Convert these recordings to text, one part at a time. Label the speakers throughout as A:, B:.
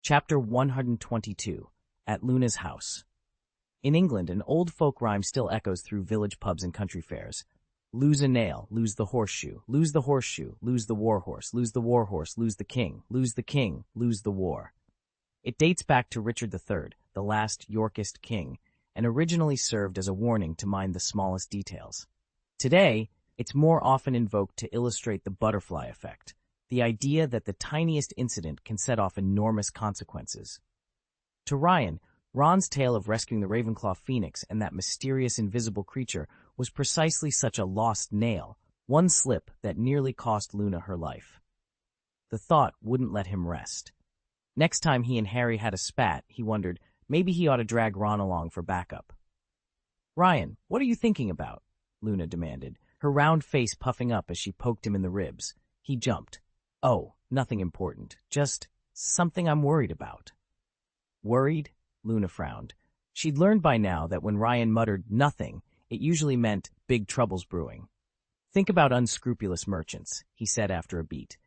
A: Chapter 122, At Luna's House. In England, an old folk rhyme still echoes through village pubs and country fairs. Lose a nail, lose the horseshoe, lose the horseshoe, lose the warhorse, lose the warhorse, lose the king, lose the king, lose the war. It dates back to Richard III, the last Yorkist king, and originally served as a warning to mind the smallest details. Today, it's more often invoked to illustrate the butterfly effect, the idea that the tiniest incident can set off enormous consequences. To Ryan, Ron's tale of rescuing the Ravenclaw phoenix and that mysterious invisible creature was precisely such a lost nail, one slip that nearly cost Luna her life. The thought wouldn't let him rest. Next time he and Harry had a spat, he wondered, maybe he ought to drag Ron along for backup. "Ryan, what are you thinking about?" Luna demanded, her round face puffing up as she poked him in the ribs. He jumped. "Oh, nothing important. Just something I'm worried about." Worried? Luna frowned. She'd learned by now that when Ryan muttered nothing, it usually meant big troubles brewing. "Think about unscrupulous merchants," he said after a beat.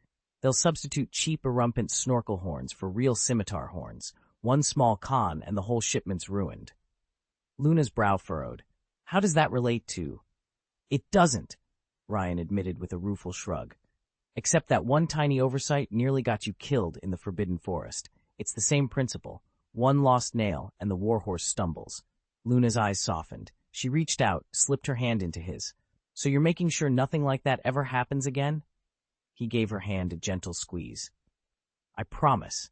A: "They'll substitute cheap irrumpant snorkel horns for real scimitar horns. One small con and the whole shipment's ruined." Luna's brow furrowed. "How does that relate to—" "It doesn't," Ryan admitted with a rueful shrug. "Except that one tiny oversight nearly got you killed in the Forbidden Forest. It's the same principle. One lost nail, and the warhorse stumbles." Luna's eyes softened. She reached out, slipped her hand into his. "So you're making sure nothing like that ever happens again?" He gave her hand a gentle squeeze. "I promise.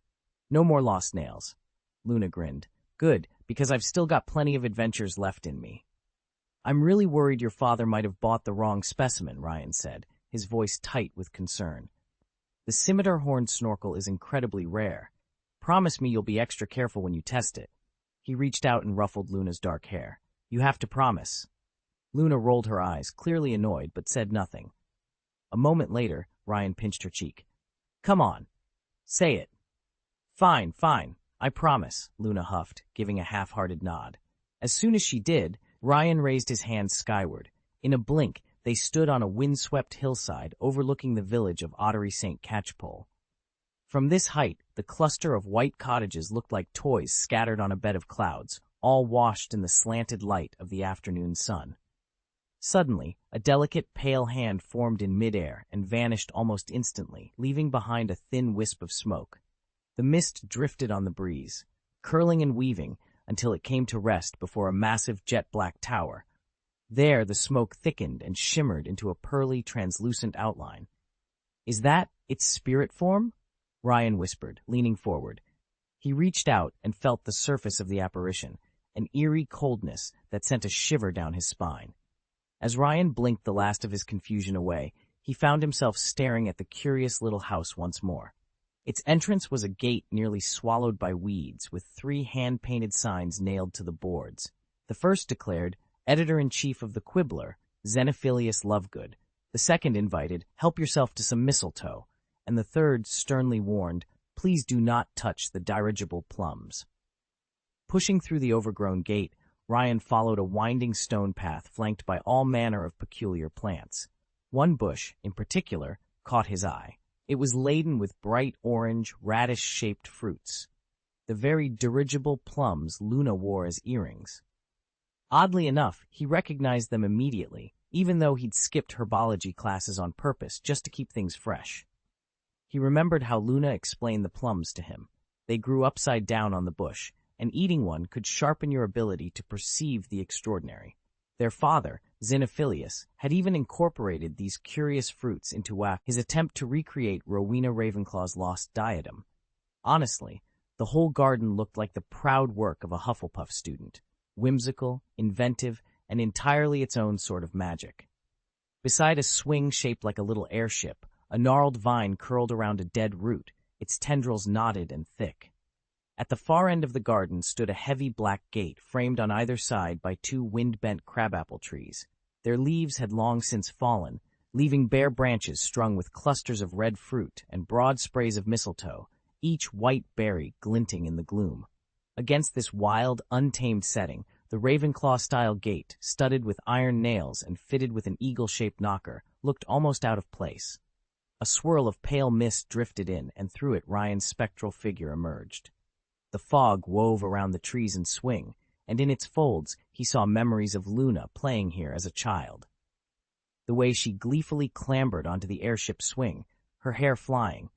A: No more lost nails." Luna grinned. "Good, because I've still got plenty of adventures left in me." "I'm really worried your father might have bought the wrong specimen," Ryan said, his voice tight with concern. "The scimitar-horned snorkel is incredibly rare. Promise me you'll be extra careful when you test it." He reached out and ruffled Luna's dark hair. "You have to promise." Luna rolled her eyes, clearly annoyed, but said nothing. A moment later, Ryan pinched her cheek. "Come on. Say it." "Fine, fine. I promise," Luna huffed, giving a half-hearted nod. As soon as she did, Ryan raised his hands skyward. In a blink, they stood on a wind-swept hillside overlooking the village of Ottery St. Catchpole. From this height, the cluster of white cottages looked like toys scattered on a bed of clouds, all washed in the slanted light of the afternoon sun. Suddenly, a delicate, pale hand formed in midair and vanished almost instantly, leaving behind a thin wisp of smoke. The mist drifted on the breeze, curling and weaving until it came to rest before a massive jet-black tower. There, the smoke thickened and shimmered into a pearly, translucent outline. "Is that its spirit form?" Ryan whispered, leaning forward. He reached out and felt the surface of the apparition, an eerie coldness that sent a shiver down his spine. As Ryan blinked the last of his confusion away, he found himself staring at the curious little house once more. Its entrance was a gate nearly swallowed by weeds, with 3 hand-painted signs nailed to the boards. The first declared, "Editor-in-Chief of the Quibbler, Xenophilius Lovegood." The second invited, "Help yourself to some mistletoe." And the third sternly warned, "Please do not touch the dirigible plums." Pushing through the overgrown gate, Ryan followed a winding stone path flanked by all manner of peculiar plants. One bush, in particular, caught his eye. It was laden with bright orange, radish-shaped fruits, the very dirigible plums Luna wore as earrings. Oddly enough, he recognized them immediately, even though he'd skipped herbology classes on purpose just to keep things fresh. He remembered how Luna explained the plums to him. They grew upside down on the bush, and eating one could sharpen your ability to perceive the extraordinary. Their father, Xenophilius, had even incorporated these curious fruits into his attempt to recreate Rowena Ravenclaw's lost diadem. Honestly, the whole garden looked like the proud work of a Hufflepuff student, whimsical, inventive, and entirely its own sort of magic. Beside a swing shaped like a little airship, a gnarled vine curled around a dead root, its tendrils knotted and thick. At the far end of the garden stood a heavy black gate framed on either side by 2 wind-bent crabapple trees. Their leaves had long since fallen, leaving bare branches strung with clusters of red fruit and broad sprays of mistletoe, each white berry glinting in the gloom. Against this wild, untamed setting, the Ravenclaw-style gate, studded with iron nails and fitted with an eagle-shaped knocker, looked almost out of place. A swirl of pale mist drifted in, and through it Ryan's spectral figure emerged. The fog wove around the trees and swing, and in its folds he saw memories of Luna playing here as a child. The way she gleefully clambered onto the airship swing, her hair flying.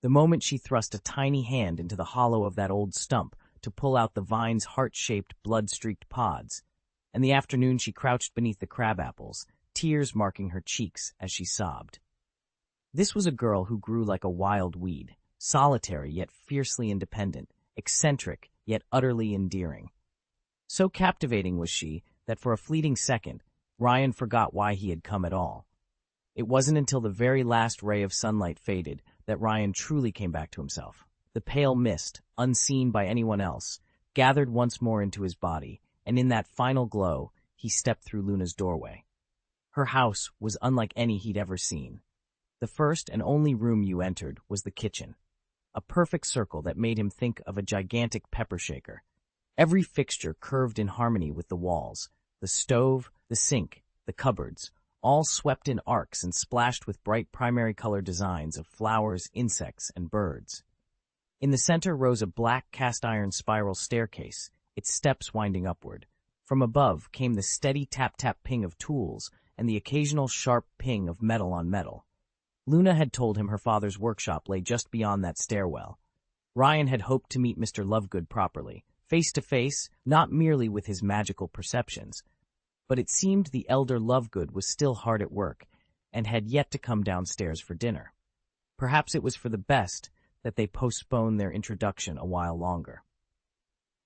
A: The moment she thrust a tiny hand into the hollow of that old stump to pull out the vine's heart-shaped, blood-streaked pods, and the afternoon she crouched beneath the crabapples, tears marking her cheeks as she sobbed. This was a girl who grew like a wild weed, solitary yet fiercely independent, eccentric yet utterly endearing. So captivating was she that for a fleeting second, Ryan forgot why he had come at all. It wasn't until the very last ray of sunlight faded that Ryan truly came back to himself. The pale mist, unseen by anyone else, gathered once more into his body, and in that final glow, he stepped through Luna's doorway. Her house was unlike any he'd ever seen. The first and only room you entered was the kitchen, a perfect circle that made him think of a gigantic pepper shaker. Every fixture curved in harmony with the walls, the stove, the sink, the cupboards, all swept in arcs and splashed with bright primary color designs of flowers, insects, and birds. In the center rose a black cast-iron spiral staircase, its steps winding upward. From above came the steady tap-tap ping of tools and the occasional sharp ping of metal on metal. Luna had told him her father's workshop lay just beyond that stairwell. Ryan had hoped to meet Mr. Lovegood properly, face to face, not merely with his magical perceptions. But it seemed the elder Lovegood was still hard at work and had yet to come downstairs for dinner. Perhaps it was for the best that they postponed their introduction a while longer.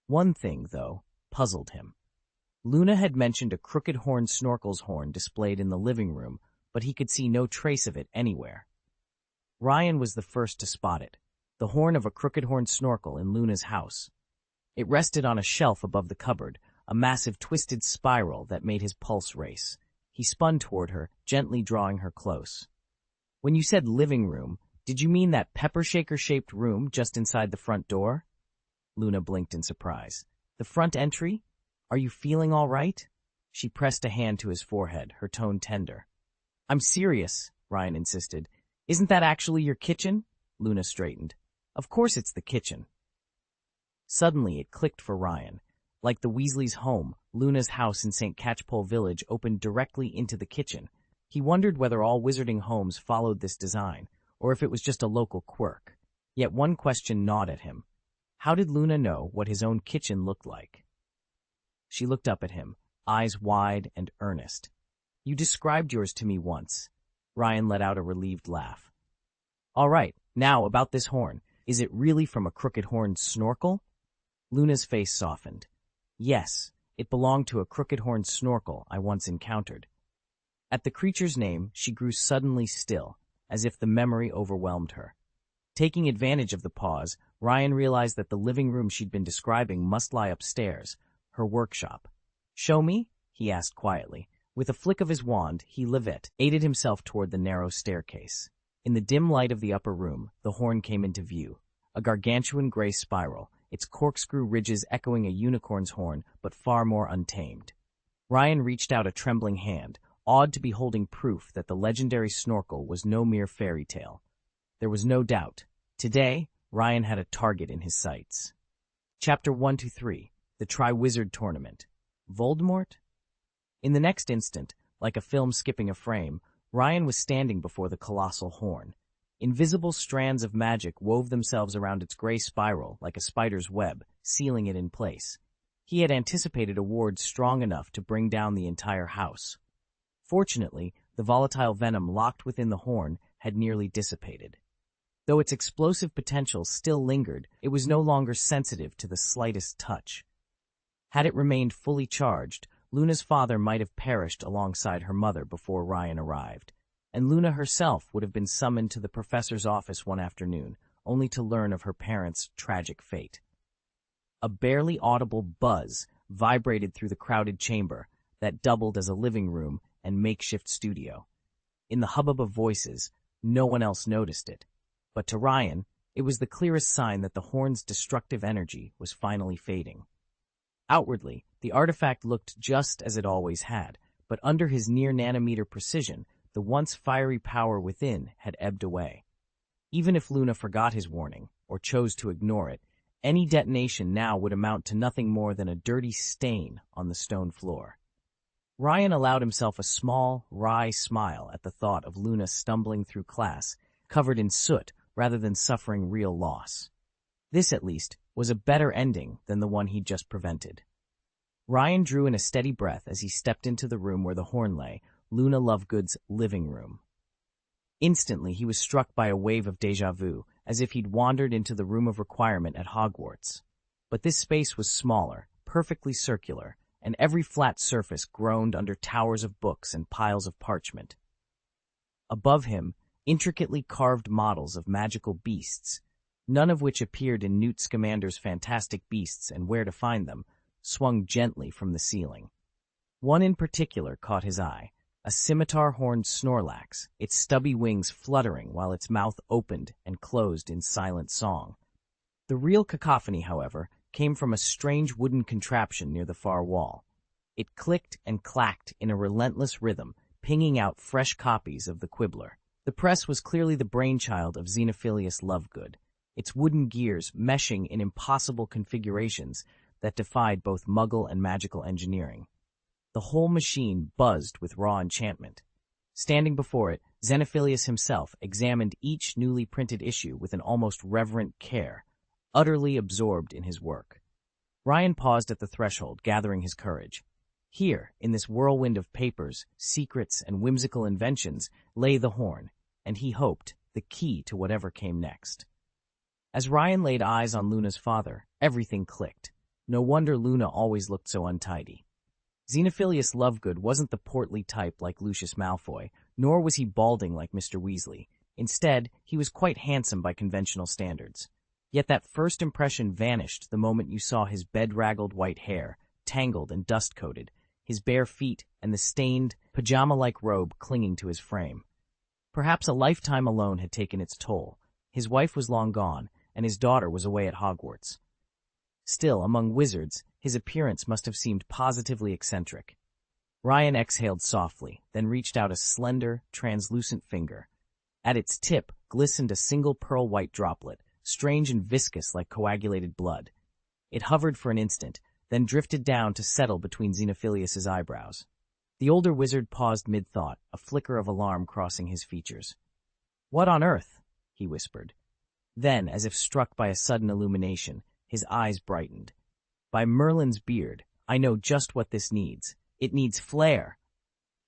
A: One thing, though, puzzled him. Luna had mentioned a crooked-horned snorkel's horn displayed in the living room, but he could see no trace of it anywhere. Ryan was the first to spot it, the horn of a crooked-horned snorkel in Luna's house. It rested on a shelf above the cupboard, a massive twisted spiral that made his pulse race. He spun toward her, gently drawing her close. "When you said living room, did you mean that pepper shaker-shaped room just inside the front door?" Luna blinked in surprise. "The front entry? Are you feeling all right?" She pressed a hand to his forehead, her tone tender. "I'm serious," Ryan insisted. "Isn't that actually your kitchen?" Luna straightened. "Of course it's the kitchen." Suddenly it clicked for Ryan. Like the Weasleys' home, Luna's house in St. Catchpole Village opened directly into the kitchen. He wondered whether all wizarding homes followed this design, or if it was just a local quirk. Yet one question gnawed at him. How did Luna know what his own kitchen looked like? She looked up at him, eyes wide and earnest. "You described yours to me once." Ryan let out a relieved laugh. "All right, now about this horn. Is it really from a crooked-horned snorkel?" Luna's face softened. "Yes, it belonged to a crooked-horned snorkel I once encountered." At the creature's name, she grew suddenly still, as if the memory overwhelmed her. Taking advantage of the pause, Ryan realized that the living room she'd been describing must lie upstairs, her workshop. "Show me?" he asked quietly. With a flick of his wand, he aided himself toward the narrow staircase. In the dim light of the upper room, the horn came into view, a gargantuan gray spiral, its corkscrew ridges echoing a unicorn's horn, but far more untamed. Ryan reached out a trembling hand, awed to be holding proof that the legendary snorkel was no mere fairy tale. There was no doubt. Today, Ryan had a target in his sights. Chapter 1-3, The Triwizard Tournament. Voldemort? In the next instant, like a film skipping a frame, Ryan was standing before the colossal horn. Invisible strands of magic wove themselves around its gray spiral like a spider's web, sealing it in place. He had anticipated a ward strong enough to bring down the entire house. Fortunately, the volatile venom locked within the horn had nearly dissipated. Though its explosive potential still lingered, it was no longer sensitive to the slightest touch. Had it remained fully charged, Luna's father might have perished alongside her mother before Ryan arrived, and Luna herself would have been summoned to the professor's office one afternoon, only to learn of her parents' tragic fate. A barely audible buzz vibrated through the crowded chamber that doubled as a living room and makeshift studio. In the hubbub of voices, no one else noticed it, but to Ryan, it was the clearest sign that the horn's destructive energy was finally fading. Outwardly, the artifact looked just as it always had, but under his near-nanometer precision, the once fiery power within had ebbed away. Even if Luna forgot his warning, or chose to ignore it, any detonation now would amount to nothing more than a dirty stain on the stone floor. Ryan allowed himself a small, wry smile at the thought of Luna stumbling through class, covered in soot rather than suffering real loss. This, at least, was a better ending than the one he'd just prevented. Ryan drew in a steady breath as he stepped into the room where the horn lay, Luna Lovegood's living room. Instantly, he was struck by a wave of déjà vu, as if he'd wandered into the room of requirement at Hogwarts. But this space was smaller, perfectly circular, and every flat surface groaned under towers of books and piles of parchment. Above him, intricately carved models of magical beasts, none of which appeared in Newt Scamander's Fantastic Beasts and Where to Find Them, swung gently from the ceiling. One in particular caught his eye, a scimitar-horned Snorlax, its stubby wings fluttering while its mouth opened and closed in silent song. The real cacophony, however, came from a strange wooden contraption near the far wall. It clicked and clacked in a relentless rhythm, pinging out fresh copies of the Quibbler. The press was clearly the brainchild of Xenophilius Lovegood, its wooden gears meshing in impossible configurations that defied both Muggle and magical engineering. The whole machine buzzed with raw enchantment. Standing before it, Xenophilius himself examined each newly printed issue with an almost reverent care, utterly absorbed in his work. Ryan paused at the threshold, gathering his courage. Here, in this whirlwind of papers, secrets, and whimsical inventions, lay the horn, and he hoped, the key to whatever came next. As Ryan laid eyes on Luna's father, everything clicked. No wonder Luna always looked so untidy. Xenophilius Lovegood wasn't the portly type like Lucius Malfoy, nor was he balding like Mr. Weasley. Instead, he was quite handsome by conventional standards. Yet that first impression vanished the moment you saw his bedraggled white hair, tangled and dust-coated, his bare feet, and the stained, pajama-like robe clinging to his frame. Perhaps a lifetime alone had taken its toll. His wife was long gone, and his daughter was away at Hogwarts. Still, among wizards, his appearance must have seemed positively eccentric. Ryan exhaled softly, then reached out a slender, translucent finger. At its tip glistened a single pearl-white droplet, strange and viscous like coagulated blood. It hovered for an instant, then drifted down to settle between Xenophilius's eyebrows. The older wizard paused mid-thought, a flicker of alarm crossing his features. "What on earth?" he whispered. Then, as if struck by a sudden illumination, his eyes brightened. "By Merlin's beard, I know just what this needs. It needs flair."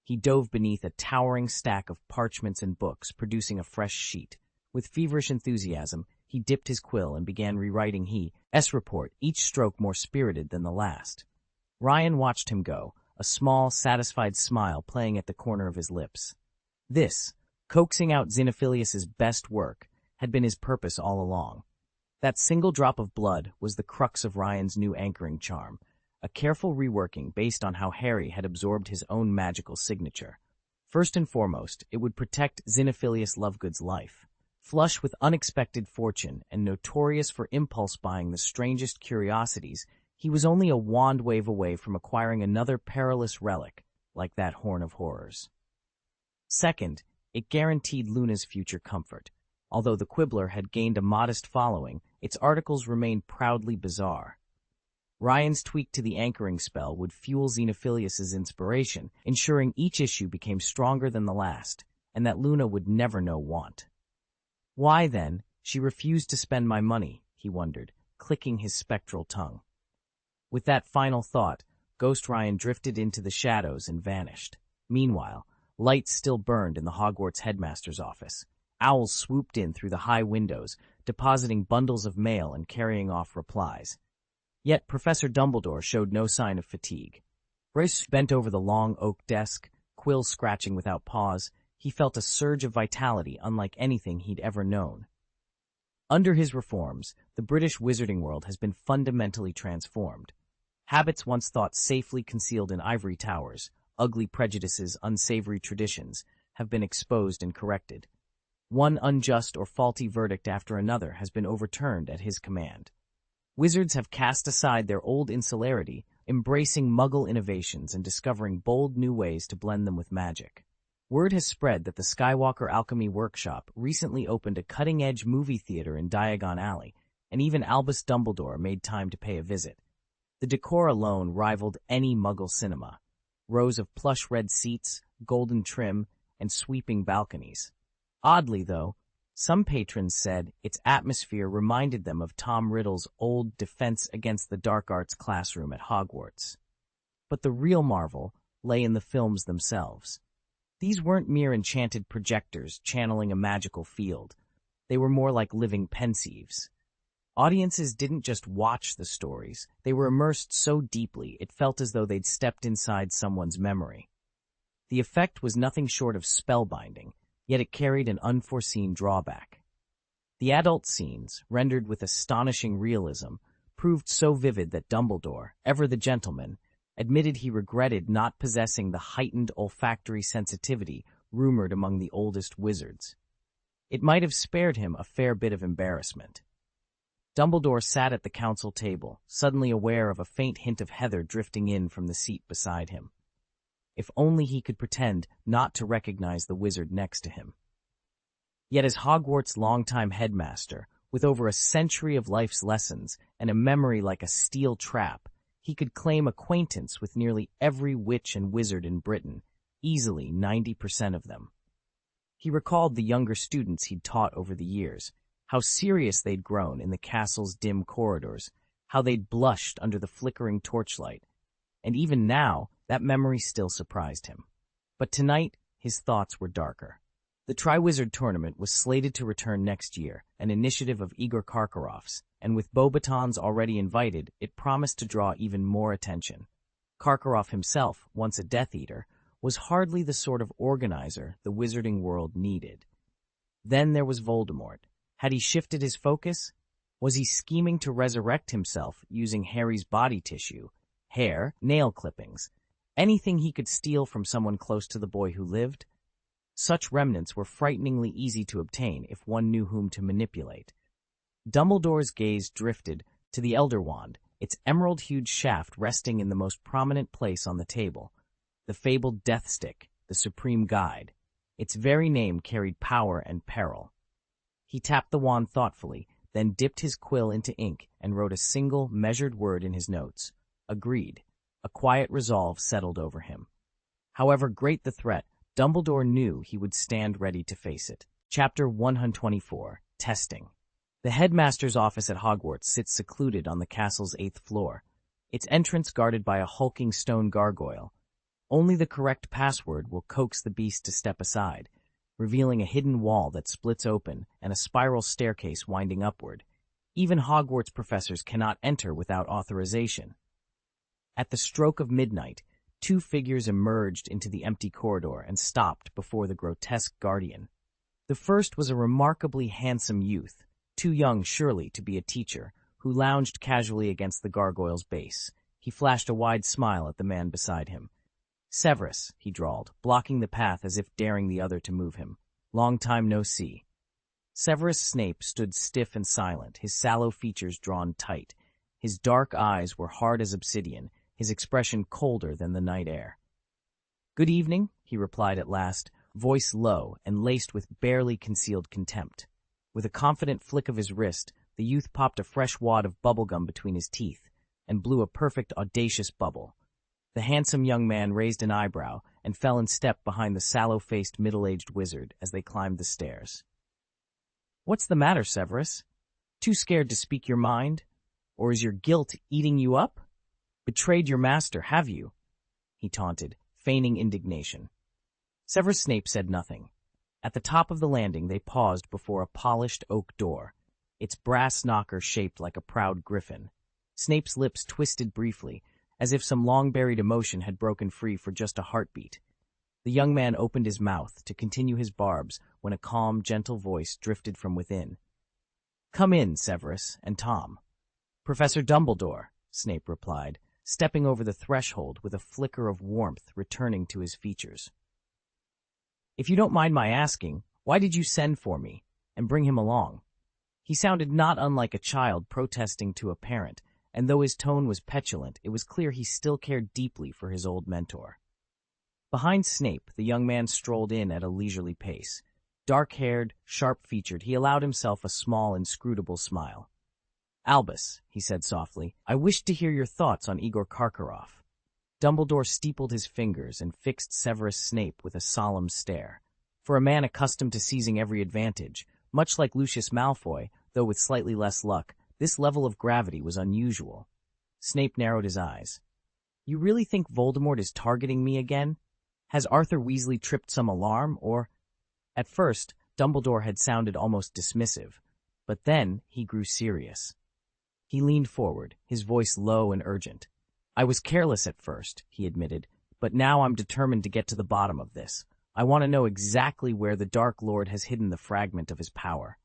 A: He dove beneath a towering stack of parchments and books, producing a fresh sheet. With feverish enthusiasm, he dipped his quill and began rewriting his report, each stroke more spirited than the last. Ryan watched him go, a small, satisfied smile playing at the corner of his lips. This, coaxing out Xenophilius's best work, had been his purpose all along. That single drop of blood was the crux of Ryan's new anchoring charm, a careful reworking based on how Harry had absorbed his own magical signature. First and foremost, it would protect Xenophilius Lovegood's life. Flush with unexpected fortune and notorious for impulse buying the strangest curiosities, he was only a wand wave away from acquiring another perilous relic like that Horn of Horrors. Second, it guaranteed Luna's future comfort. Although the Quibbler had gained a modest following, its articles remained proudly bizarre. Ryan's tweak to the anchoring spell would fuel Xenophilius's inspiration, ensuring each issue became stronger than the last, and that Luna would never know want. Why, then, she refused to spend my money, he wondered, clicking his spectral tongue. With that final thought, Ghost Ryan drifted into the shadows and vanished. Meanwhile, lights still burned in the Hogwarts headmaster's office. Owls swooped in through the high windows, depositing bundles of mail and carrying off replies. Yet Professor Dumbledore showed no sign of fatigue. Royce bent over the long oak desk, quill scratching without pause. He felt a surge of vitality unlike anything he'd ever known. Under his reforms, the British wizarding world has been fundamentally transformed. Habits once thought safely concealed in ivory towers, ugly prejudices, unsavory traditions, have been exposed and corrected. One unjust or faulty verdict after another has been overturned at his command. Wizards have cast aside their old insularity, embracing Muggle innovations and discovering bold new ways to blend them with magic. Word has spread that the Skywalker Alchemy Workshop recently opened a cutting-edge movie theater in Diagon Alley, and even Albus Dumbledore made time to pay a visit. The decor alone rivaled any Muggle cinema. Rows of plush red seats, golden trim, and sweeping balconies. Oddly, though, some patrons said its atmosphere reminded them of Tom Riddle's old Defense Against the Dark Arts classroom at Hogwarts. But the real marvel lay in the films themselves. These weren't mere enchanted projectors channeling a magical field. They were more like living Pensieves. Audiences didn't just watch the stories, they were immersed so deeply it felt as though they'd stepped inside someone's memory. The effect was nothing short of spellbinding, yet it carried an unforeseen drawback. The adult scenes, rendered with astonishing realism, proved so vivid that Dumbledore, ever the gentleman, admitted he regretted not possessing the heightened olfactory sensitivity rumored among the oldest wizards. It might have spared him a fair bit of embarrassment. Dumbledore sat at the council table, suddenly aware of a faint hint of heather drifting in from the seat beside him. If only he could pretend not to recognize the wizard next to him. Yet as Hogwarts' longtime headmaster, with over a century of life's lessons and a memory like a steel trap, he could claim acquaintance with nearly every witch and wizard in Britain, easily 90% of them. He recalled the younger students he'd taught over the years, how serious they'd grown in the castle's dim corridors, how they'd blushed under the flickering torchlight, and even now, that memory still surprised him. But tonight, his thoughts were darker. The Triwizard Tournament was slated to return next year, an initiative of Igor Karkaroff's, and with Beauxbatons already invited, it promised to draw even more attention. Karkaroff himself, once a Death Eater, was hardly the sort of organizer the wizarding world needed. Then there was Voldemort. Had he shifted his focus? Was he scheming to resurrect himself using Harry's body tissue, hair, nail clippings, anything he could steal from someone close to the boy who lived? Such remnants were frighteningly easy to obtain if one knew whom to manipulate. Dumbledore's gaze drifted to the Elder Wand, its emerald-hued shaft resting in the most prominent place on the table. The fabled Death Stick, the supreme guide. Its very name carried power and peril. He tapped the wand thoughtfully, then dipped his quill into ink and wrote a single, measured word in his notes. Agreed. A quiet resolve settled over him. However great the threat, Dumbledore knew he would stand ready to face it. Chapter 124. Testing. The headmaster's office at Hogwarts sits secluded on the castle's 8th floor, its entrance guarded by a hulking stone gargoyle. Only the correct password will coax the beast to step aside, revealing a hidden wall that splits open and a spiral staircase winding upward. Even Hogwarts professors cannot enter without authorization. At the stroke of midnight, two figures emerged into the empty corridor and stopped before the grotesque guardian. The first was a remarkably handsome youth, too young surely to be a teacher, who lounged casually against the gargoyle's base. He flashed a wide smile at the man beside him. "Severus," he drawled, blocking the path as if daring the other to move him. "Long time no see." Severus Snape stood stiff and silent, his sallow features drawn tight. His dark eyes were hard as obsidian, his expression colder than the night air. "Good evening," he replied at last, voice low and laced with barely concealed contempt. With a confident flick of his wrist, the youth popped a fresh wad of bubblegum between his teeth and blew a perfect, audacious bubble. The handsome young man raised an eyebrow and fell in step behind the sallow-faced middle-aged wizard as they climbed the stairs. "What's the matter, Severus? Too scared to speak your mind? Or is your guilt eating you up? Betrayed your master, have you?" he taunted, feigning indignation. Severus Snape said nothing. At the top of the landing they paused before a polished oak door, its brass knocker shaped like a proud griffin. Snape's lips twisted briefly, as if some long-buried emotion had broken free for just a heartbeat. The young man opened his mouth to continue his barbs when a calm, gentle voice drifted from within. "Come in, Severus and Tom." "Professor Dumbledore," Snape replied, stepping over the threshold with a flicker of warmth returning to his features. "If you don't mind my asking, why did you send for me and bring him along?" He sounded not unlike a child protesting to a parent, and though his tone was petulant, it was clear he still cared deeply for his old mentor. Behind Snape, the young man strolled in at a leisurely pace. Dark-haired, sharp-featured, he allowed himself a small, inscrutable smile. "Albus," he said softly, "I wish to hear your thoughts on Igor Karkaroff." Dumbledore steepled his fingers and fixed Severus Snape with a solemn stare. For a man accustomed to seizing every advantage, much like Lucius Malfoy, though with slightly less luck, this level of gravity was unusual. Snape narrowed his eyes. "You really think Voldemort is targeting me again? Has Arthur Weasley tripped some alarm, or—" At first, Dumbledore had sounded almost dismissive, but then he grew serious. He leaned forward, his voice low and urgent. "I was careless at first," he admitted, "but now I'm determined to get to the bottom of this. I want to know exactly where the Dark Lord has hidden the fragment of his power."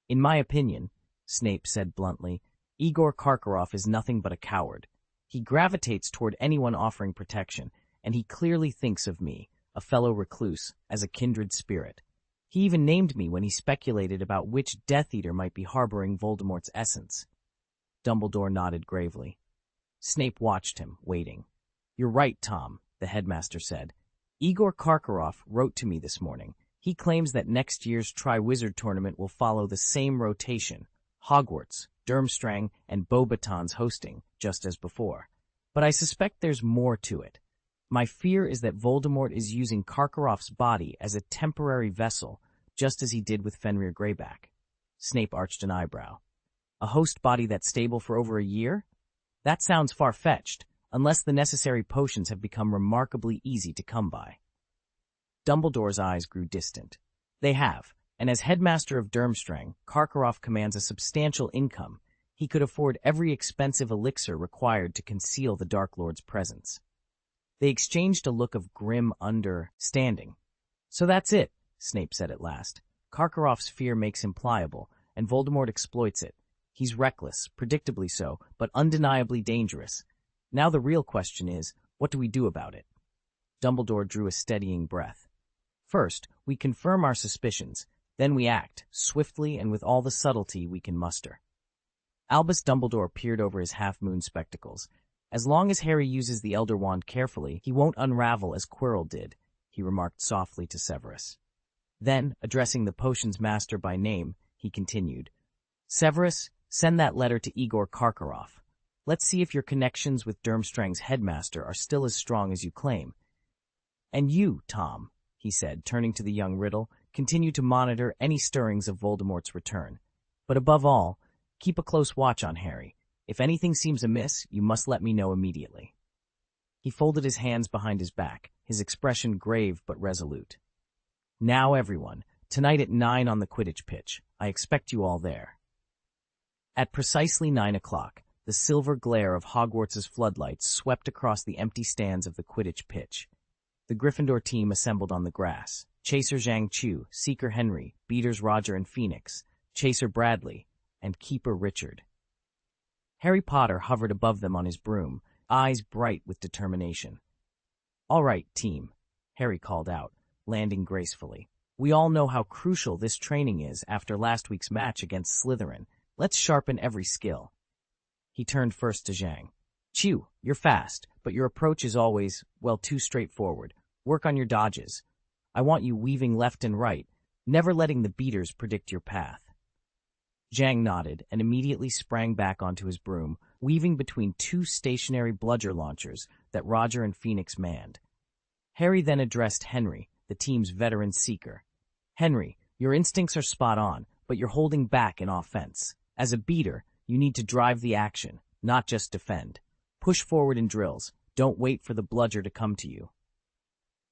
A: "In my opinion," Snape said bluntly, "Igor Karkaroff is nothing but a coward. He gravitates toward anyone offering protection, and he clearly thinks of me, a fellow recluse, as a kindred spirit. He even named me when he speculated about which Death Eater might be harboring Voldemort's essence." Dumbledore nodded gravely. Snape watched him, waiting. "You're right, Tom," the headmaster said. "Igor Karkaroff wrote to me this morning. He claims that next year's Triwizard Tournament will follow the same rotation, Hogwarts, Durmstrang, and Beauxbatons hosting, just as before. But I suspect there's more to it. My fear is that Voldemort is using Karkaroff's body as a temporary vessel, just as he did with Fenrir Greyback." Snape arched an eyebrow. "A host body that's stable for over a year? That sounds far-fetched, unless the necessary potions have become remarkably easy to come by." Dumbledore's eyes grew distant. "They have, and as headmaster of Durmstrang, Karkaroff commands a substantial income. He could afford every expensive elixir required to conceal the Dark Lord's presence." They exchanged a look of grim understanding. "So that's it," Snape said at last. "Karkaroff's fear makes him pliable, and Voldemort exploits it. He's reckless, predictably so, but undeniably dangerous. Now the real question is, what do we do about it?" Dumbledore drew a steadying breath. "First, we confirm our suspicions, then we act, swiftly and with all the subtlety we can muster." Albus Dumbledore peered over his half-moon spectacles. "As long as Harry uses the Elder Wand carefully, he won't unravel as Quirrell did," he remarked softly to Severus. Then, addressing the potions master by name, he continued, "Severus, send that letter to Igor Karkaroff. Let's see if your connections with Durmstrang's headmaster are still as strong as you claim. And you, Tom," he said, turning to the young Riddle, "continue to monitor any stirrings of Voldemort's return. But above all, keep a close watch on Harry. If anything seems amiss, you must let me know immediately." He folded his hands behind his back, his expression grave but resolute. "Now, everyone, tonight at 9 on the Quidditch pitch. I expect you all there." At precisely 9 o'clock, the silver glare of Hogwarts's floodlights swept across the empty stands of the Quidditch pitch. The Gryffindor team assembled on the grass. Chaser Zhang Chu, Seeker Henry, Beaters Roger and Phoenix, Chaser Bradley, and Keeper Richard. Harry Potter hovered above them on his broom, eyes bright with determination. "All right, team," Harry called out, landing gracefully. "We all know how crucial this training is after last week's match against Slytherin. Let's sharpen every skill." He turned first to Zhang. "Chew, you're fast, but your approach is always, well, too straightforward. Work on your dodges. I want you weaving left and right, never letting the beaters predict your path." Zhang nodded and immediately sprang back onto his broom, weaving between two stationary bludger launchers that Roger and Phoenix manned. Harry then addressed Henry, the team's veteran seeker. "Henry, your instincts are spot on, but you're holding back in offense. As a beater, you need to drive the action, not just defend. Push forward in drills. Don't wait for the bludger to come to you."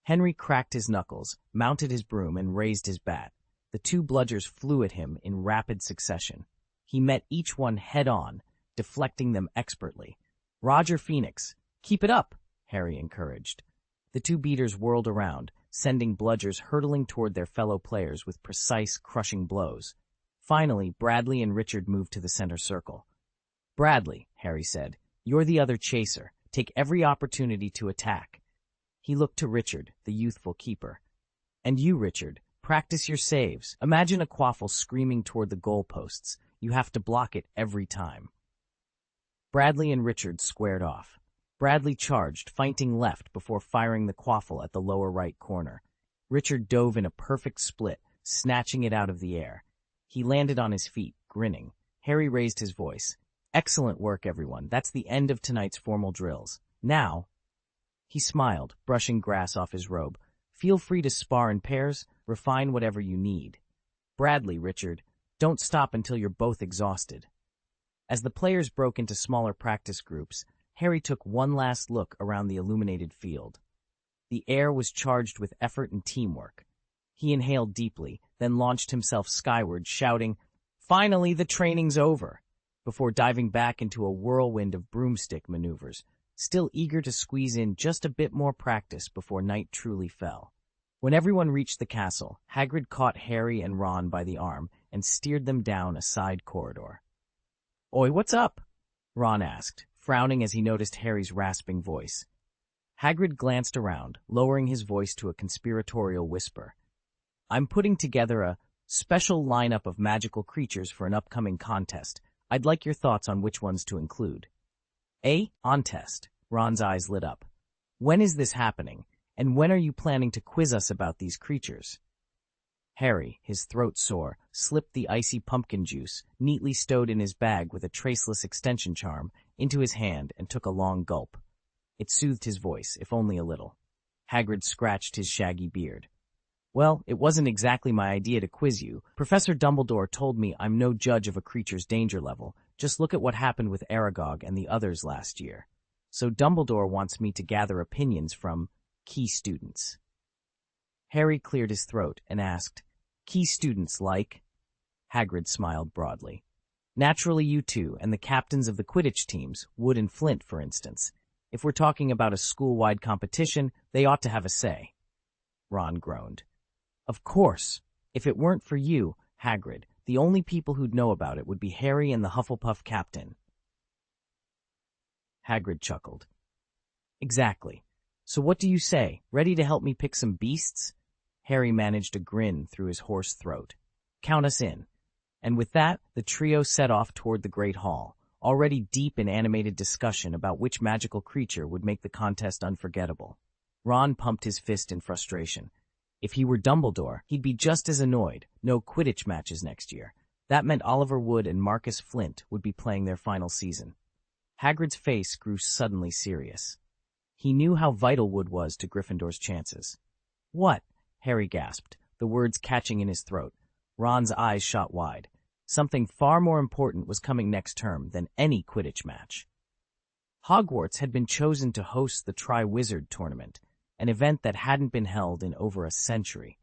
A: Henry cracked his knuckles, mounted his broom, and raised his bat. The two bludgers flew at him in rapid succession. He met each one head-on, deflecting them expertly. "Roger Phoenix, keep it up," Harry encouraged. The two beaters whirled around, sending bludgers hurtling toward their fellow players with precise, crushing blows. Finally, Bradley and Richard moved to the center circle. "Bradley," Harry said, "you're the other chaser. Take every opportunity to attack." He looked to Richard, the youthful keeper. "And you, Richard, practice your saves. Imagine a quaffle screaming toward the goalposts. You have to block it every time." Bradley and Richard squared off. Bradley charged, feinting left before firing the quaffle at the lower right corner. Richard dove in a perfect split, snatching it out of the air. He landed on his feet, grinning. Harry raised his voice. "Excellent work, everyone. That's the end of tonight's formal drills. Now—" He smiled, brushing grass off his robe. "Feel free to spar in pairs, refine whatever you need. Bradley, Richard, don't stop until you're both exhausted." As the players broke into smaller practice groups, Harry took one last look around the illuminated field. The air was charged with effort and teamwork. He inhaled deeply, then launched himself skyward, shouting, "Finally, the training's over!" before diving back into a whirlwind of broomstick maneuvers, still eager to squeeze in just a bit more practice before night truly fell. When everyone reached the castle, Hagrid caught Harry and Ron by the arm and steered them down a side corridor. "Oi, what's up?" Ron asked, frowning as he noticed Harry's rasping voice. Hagrid glanced around, lowering his voice to a conspiratorial whisper. "I'm putting together a special lineup of magical creatures for an upcoming contest. I'd like your thoughts on which ones to include." "A contest?" Ron's eyes lit up. "When is this happening, and when are you planning to quiz us about these creatures?" Harry, his throat sore, slipped the icy pumpkin juice, neatly stowed in his bag with a traceless extension charm, into his hand and took a long gulp. It soothed his voice, if only a little. Hagrid scratched his shaggy beard. "Well, it wasn't exactly my idea to quiz you. Professor Dumbledore told me I'm no judge of a creature's danger level. Just look at what happened with Aragog and the others last year. So Dumbledore wants me to gather opinions from key students." Harry cleared his throat and asked, "Key students like?" Hagrid smiled broadly. "Naturally you two, and the captains of the Quidditch teams, Wood and Flint, for instance. If we're talking about a school-wide competition, they ought to have a say." Ron groaned. "Of course. If it weren't for you, Hagrid, the only people who'd know about it would be Harry and the Hufflepuff captain." Hagrid chuckled. "Exactly. So what do you say? Ready to help me pick some beasts?" Harry managed a grin through his hoarse throat. "Count us in." And with that, the trio set off toward the Great Hall, already deep in animated discussion about which magical creature would make the contest unforgettable. Ron pumped his fist in frustration. If he were Dumbledore, he'd be just as annoyed. No Quidditch matches next year. That meant Oliver Wood and Marcus Flint would be playing their final season. Hagrid's face grew suddenly serious. He knew how vital Wood was to Gryffindor's chances. "What?" Harry gasped, the words catching in his throat. Ron's eyes shot wide. Something far more important was coming next term than any Quidditch match. Hogwarts had been chosen to host the Triwizard Tournament, an event that hadn't been held in over a century.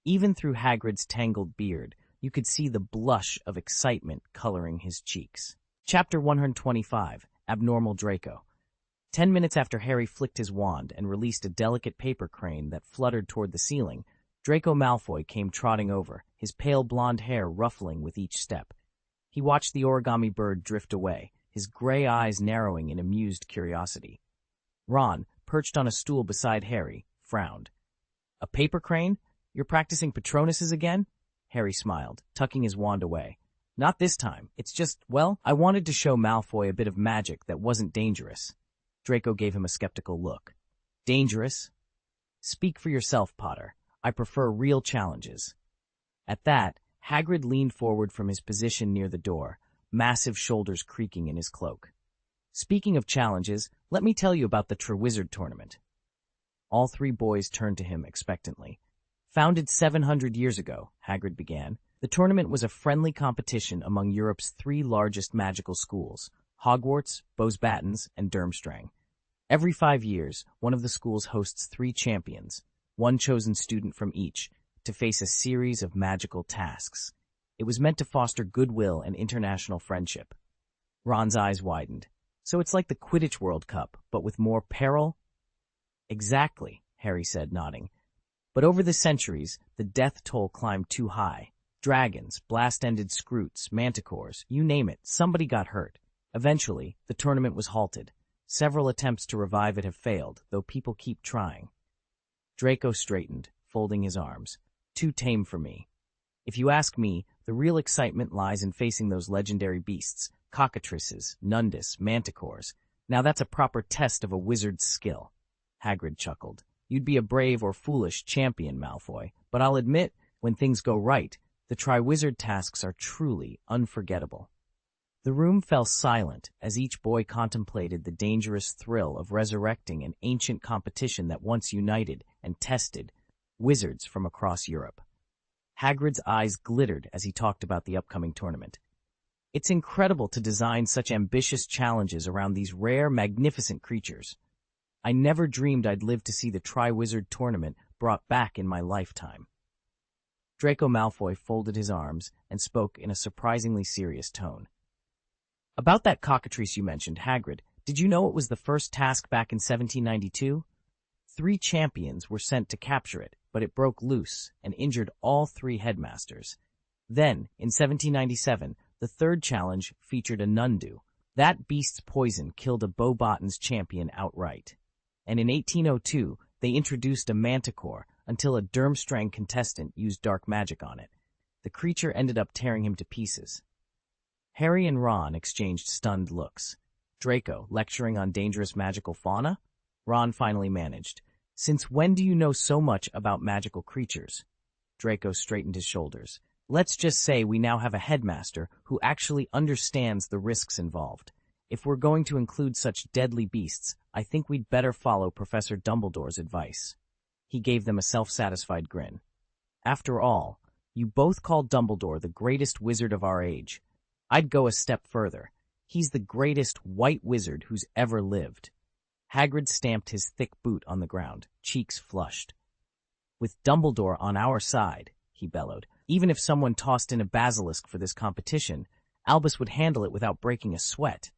A: Even through Hagrid's tangled beard, you could see the blush of excitement coloring his cheeks. Chapter 125, Abnormal Draco. 10 minutes after Harry flicked his wand and released a delicate paper crane that fluttered toward the ceiling, Draco Malfoy came trotting over, his pale blonde hair ruffling with each step. He watched the origami bird drift away, his gray eyes narrowing in amused curiosity. Ron, perched on a stool beside Harry, frowned. "A paper crane? You're practicing Patronuses again?" Harry smiled, tucking his wand away. "Not this time. It's just, well, I wanted to show Malfoy a bit of magic that wasn't dangerous." Draco gave him a skeptical look. "Dangerous? Speak for yourself, Potter. I prefer real challenges." At that, Hagrid leaned forward from his position near the door, massive shoulders creaking in his cloak. "Speaking of challenges, let me tell you about the Triwizard Tournament." All three boys turned to him expectantly. "Founded 700 years ago," Hagrid began, the tournament was a friendly competition among Europe's three largest magical schools, Hogwarts, Bosbatons, and Durmstrang. Every 5 years, one of the schools hosts 3 champions, one chosen student from each, to face a series of magical tasks. It was meant to foster goodwill and international friendship. Ron's eyes widened. "So it's like the Quidditch World Cup, but with more peril?" "Exactly," Harry said, nodding. "But over the centuries, the death toll climbed too high. Dragons, blast-ended scroots, manticores, you name it, somebody got hurt. Eventually, the tournament was halted. Several attempts to revive it have failed, though people keep trying." Draco straightened, folding his arms. "Too tame for me. If you ask me, the real excitement lies in facing those legendary beasts, cockatrices, nundus, manticores. Now that's a proper test of a wizard's skill. Hagrid chuckled. You'd be a brave or foolish champion, Malfoy, but I'll admit, when things go right, the Triwizard tasks are truly unforgettable. The room fell silent as each boy contemplated the dangerous thrill of resurrecting an ancient competition that once united and tested wizards from across Europe. Hagrid's eyes glittered as he talked about the upcoming tournament. It's incredible to design such ambitious challenges around these rare, magnificent creatures. I never dreamed I'd live to see the Triwizard tournament brought back in my lifetime. Draco Malfoy folded his arms and spoke in a surprisingly serious tone. About that cockatrice you mentioned, Hagrid, did you know it was the first task back in 1792? 3 champions were sent to capture it, but it broke loose and injured all 3 headmasters. Then, in 1797, the third challenge featured a Nundu. That beast's poison killed a Beauxbatons champion outright. And in 1802, they introduced a manticore until a Durmstrang contestant used dark magic on it. The creature ended up tearing him to pieces. Harry and Ron exchanged stunned looks. Draco, lecturing on dangerous magical fauna? Ron finally managed. Since when do you know so much about magical creatures? Draco straightened his shoulders. Let's just say we now have a headmaster who actually understands the risks involved. If we're going to include such deadly beasts, I think we'd better follow Professor Dumbledore's advice. He gave them a self-satisfied grin. After all, you both call Dumbledore the greatest wizard of our age. I'd go a step further. He's the greatest white wizard who's ever lived. Hagrid stamped his thick boot on the ground, cheeks flushed. With Dumbledore on our side, he bellowed, even if someone tossed in a basilisk for this competition, Albus would handle it without breaking a sweat.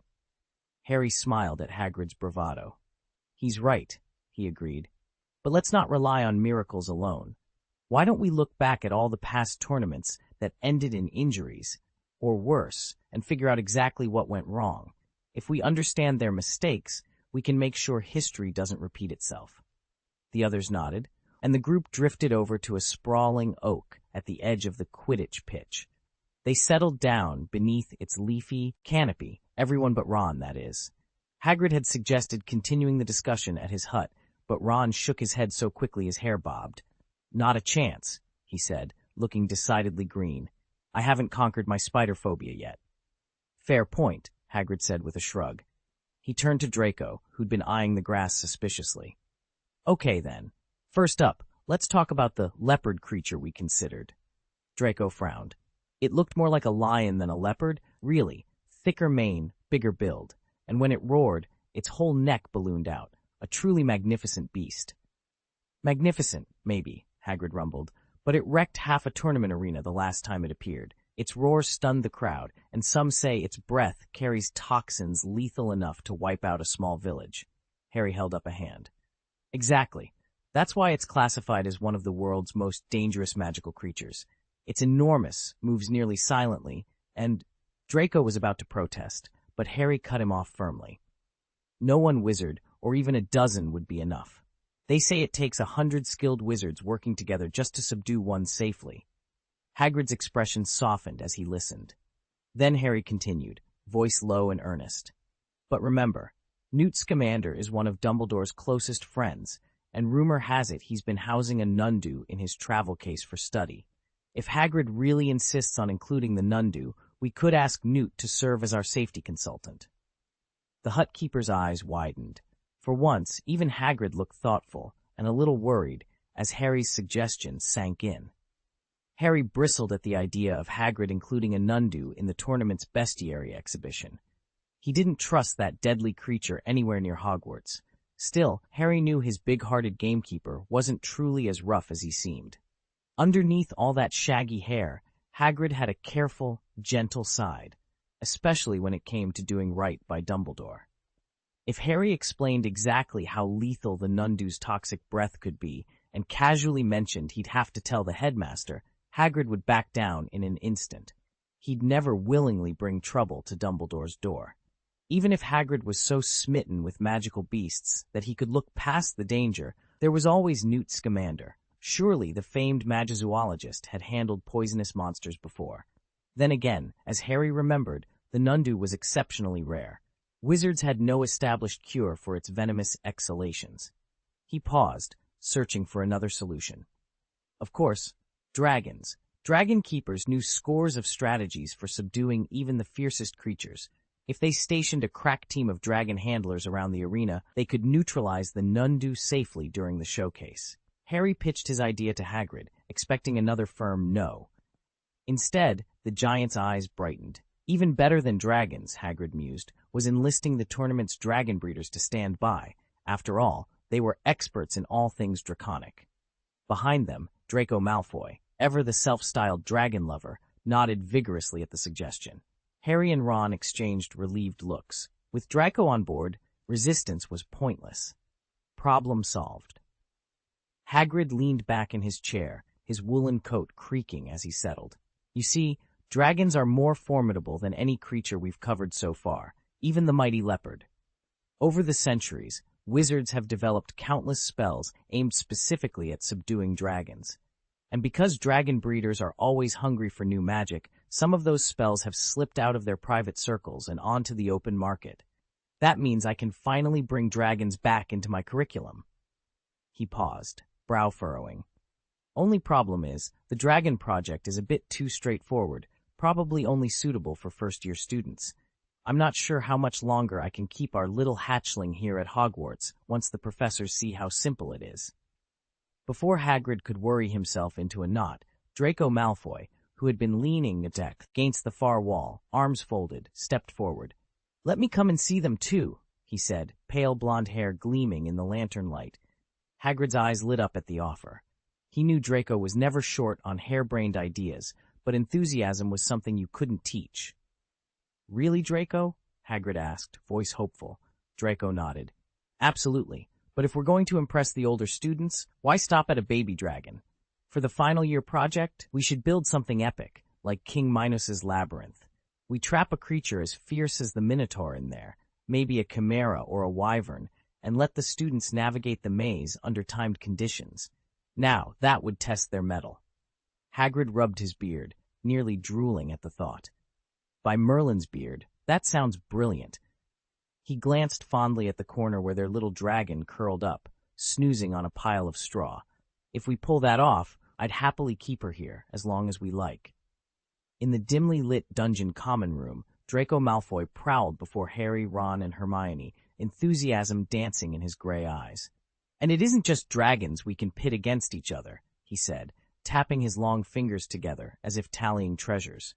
A: Harry smiled at Hagrid's bravado. He's right, he agreed. But let's not rely on miracles alone. Why don't we look back at all the past tournaments that ended in injuries, or worse, and figure out exactly what went wrong? If we understand their mistakes, we can make sure history doesn't repeat itself. The others nodded, and the group drifted over to a sprawling oak at the edge of the Quidditch pitch. They settled down beneath its leafy canopy, everyone but Ron, that is. Hagrid had suggested continuing the discussion at his hut, but Ron shook his head so quickly his hair bobbed. Not a chance, he said, looking decidedly green. I haven't conquered my spider phobia yet. Fair point, Hagrid said with a shrug. He turned to Draco, who'd been eyeing the grass suspiciously. Okay, then. First up, let's talk about the leopard creature we considered. Draco frowned. It looked more like a lion than a leopard, really. Thicker mane, bigger build. And when it roared, its whole neck ballooned out. A truly magnificent beast. Magnificent, maybe, Hagrid rumbled, but it wrecked half a tournament arena the last time it appeared. Its roar stunned the crowd, and some say its breath carries toxins lethal enough to wipe out a small village. Harry held up a hand. Exactly. That's why it's classified as one of the world's most dangerous magical creatures. It's enormous, moves nearly silently, and Draco was about to protest, but Harry cut him off firmly. No one wizard, or even a dozen, would be enough. They say it takes 100 skilled wizards working together just to subdue one safely. Hagrid's expression softened as he listened. Then Harry continued, voice low and earnest. But remember, Newt Scamander is one of Dumbledore's closest friends, and rumor has it he's been housing a Nundu in his travel case for study. If Hagrid really insists on including the Nundu, we could ask Newt to serve as our safety consultant. The hut-keeper's eyes widened. For once, even Hagrid looked thoughtful and a little worried as Harry's suggestion sank in. Harry bristled at the idea of Hagrid including a Nundu in the tournament's bestiary exhibition. He didn't trust that deadly creature anywhere near Hogwarts. Still, Harry knew his big-hearted gamekeeper wasn't truly as rough as he seemed. Underneath all that shaggy hair, Hagrid had a careful, gentle side, especially when it came to doing right by Dumbledore. If Harry explained exactly how lethal the Nundu's toxic breath could be and casually mentioned he'd have to tell the headmaster, Hagrid would back down in an instant. He'd never willingly bring trouble to Dumbledore's door. Even if Hagrid was so smitten with magical beasts that he could look past the danger, there was always Newt Scamander. Surely the famed magizoologist had handled poisonous monsters before. Then again, as Harry remembered, the Nundu was exceptionally rare. Wizards had no established cure for its venomous exhalations. He paused, searching for another solution. Of course, dragons. Dragon keepers knew scores of strategies for subduing even the fiercest creatures. If they stationed a crack team of dragon handlers around the arena, they could neutralize the Nundu safely during the showcase. Harry pitched his idea to Hagrid, expecting another firm no. Instead, the giant's eyes brightened. Even better than dragons, Hagrid mused, was enlisting the tournament's dragon breeders to stand by. After all, they were experts in all things draconic. Behind them, Draco Malfoy, ever the self-styled dragon lover, nodded vigorously at the suggestion. Harry and Ron exchanged relieved looks. With Draco on board, resistance was pointless. Problem solved. Hagrid leaned back in his chair, his woolen coat creaking as he settled. You see, dragons are more formidable than any creature we've covered so far, even the mighty leopard. Over the centuries, wizards have developed countless spells aimed specifically at subduing dragons. And because dragon breeders are always hungry for new magic, some of those spells have slipped out of their private circles and onto the open market. That means I can finally bring dragons back into my curriculum. He paused, brow furrowing. Only problem is, the Dragon Project is a bit too straightforward, probably only suitable for first-year students. I'm not sure how much longer I can keep our little hatchling here at Hogwarts once the professors see how simple it is. Before Hagrid could worry himself into a knot, Draco Malfoy, who had been leaning against the far wall, arms folded, stepped forward. "Let me come and see them too," he said, pale blonde hair gleaming in the lantern light. Hagrid's eyes lit up at the offer. He knew Draco was never short on harebrained ideas, but enthusiasm was something you couldn't teach. "Really, Draco?" Hagrid asked, voice hopeful. Draco nodded. "Absolutely. But if we're going to impress the older students, why stop at a baby dragon? For the final year project, we should build something epic, like King Minos's labyrinth. We trap a creature as fierce as the Minotaur in there, maybe a chimera or a wyvern, and let the students navigate the maze under timed conditions. Now, that would test their mettle." Hagrid rubbed his beard, nearly drooling at the thought. By Merlin's beard, that sounds brilliant. He glanced fondly at the corner where their little dragon curled up, snoozing on a pile of straw. If we pull that off, I'd happily keep her here, as long as we like. In the dimly lit dungeon common room, Draco Malfoy prowled before Harry, Ron, and Hermione, enthusiasm dancing in his gray eyes. "And it isn't just dragons we can pit against each other," he said, tapping his long fingers together as if tallying treasures.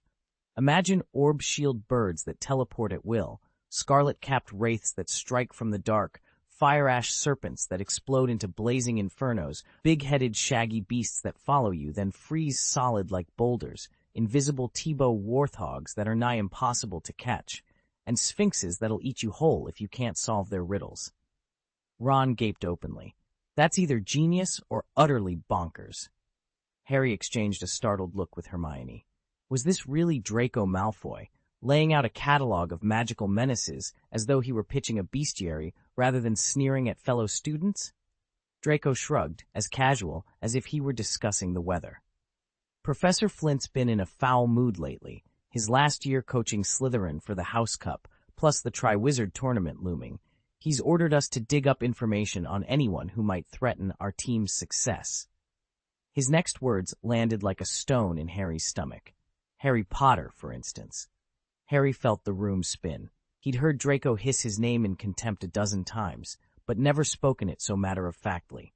A: "Imagine orb-shield birds that teleport at will, scarlet-capped wraiths that strike from the dark, fire-ash serpents that explode into blazing infernos, big-headed shaggy beasts that follow you, then freeze solid like boulders, invisible T-bow warthogs that are nigh impossible to catch, and sphinxes that'll eat you whole if you can't solve their riddles." Ron gaped openly. "That's either genius or utterly bonkers." Harry exchanged a startled look with Hermione. Was this really Draco Malfoy, laying out a catalog of magical menaces as though he were pitching a bestiary rather than sneering at fellow students? Draco shrugged, as casual as if he were discussing the weather. "Professor Flint's been in a foul mood lately, his last year coaching Slytherin for the House Cup, plus the Triwizard Tournament looming. He's ordered us to dig up information on anyone who might threaten our team's success." His next words landed like a stone in Harry's stomach. Harry Potter, for instance. Harry felt the room spin. He'd heard Draco hiss his name in contempt a dozen times, but never spoken it so matter-of-factly.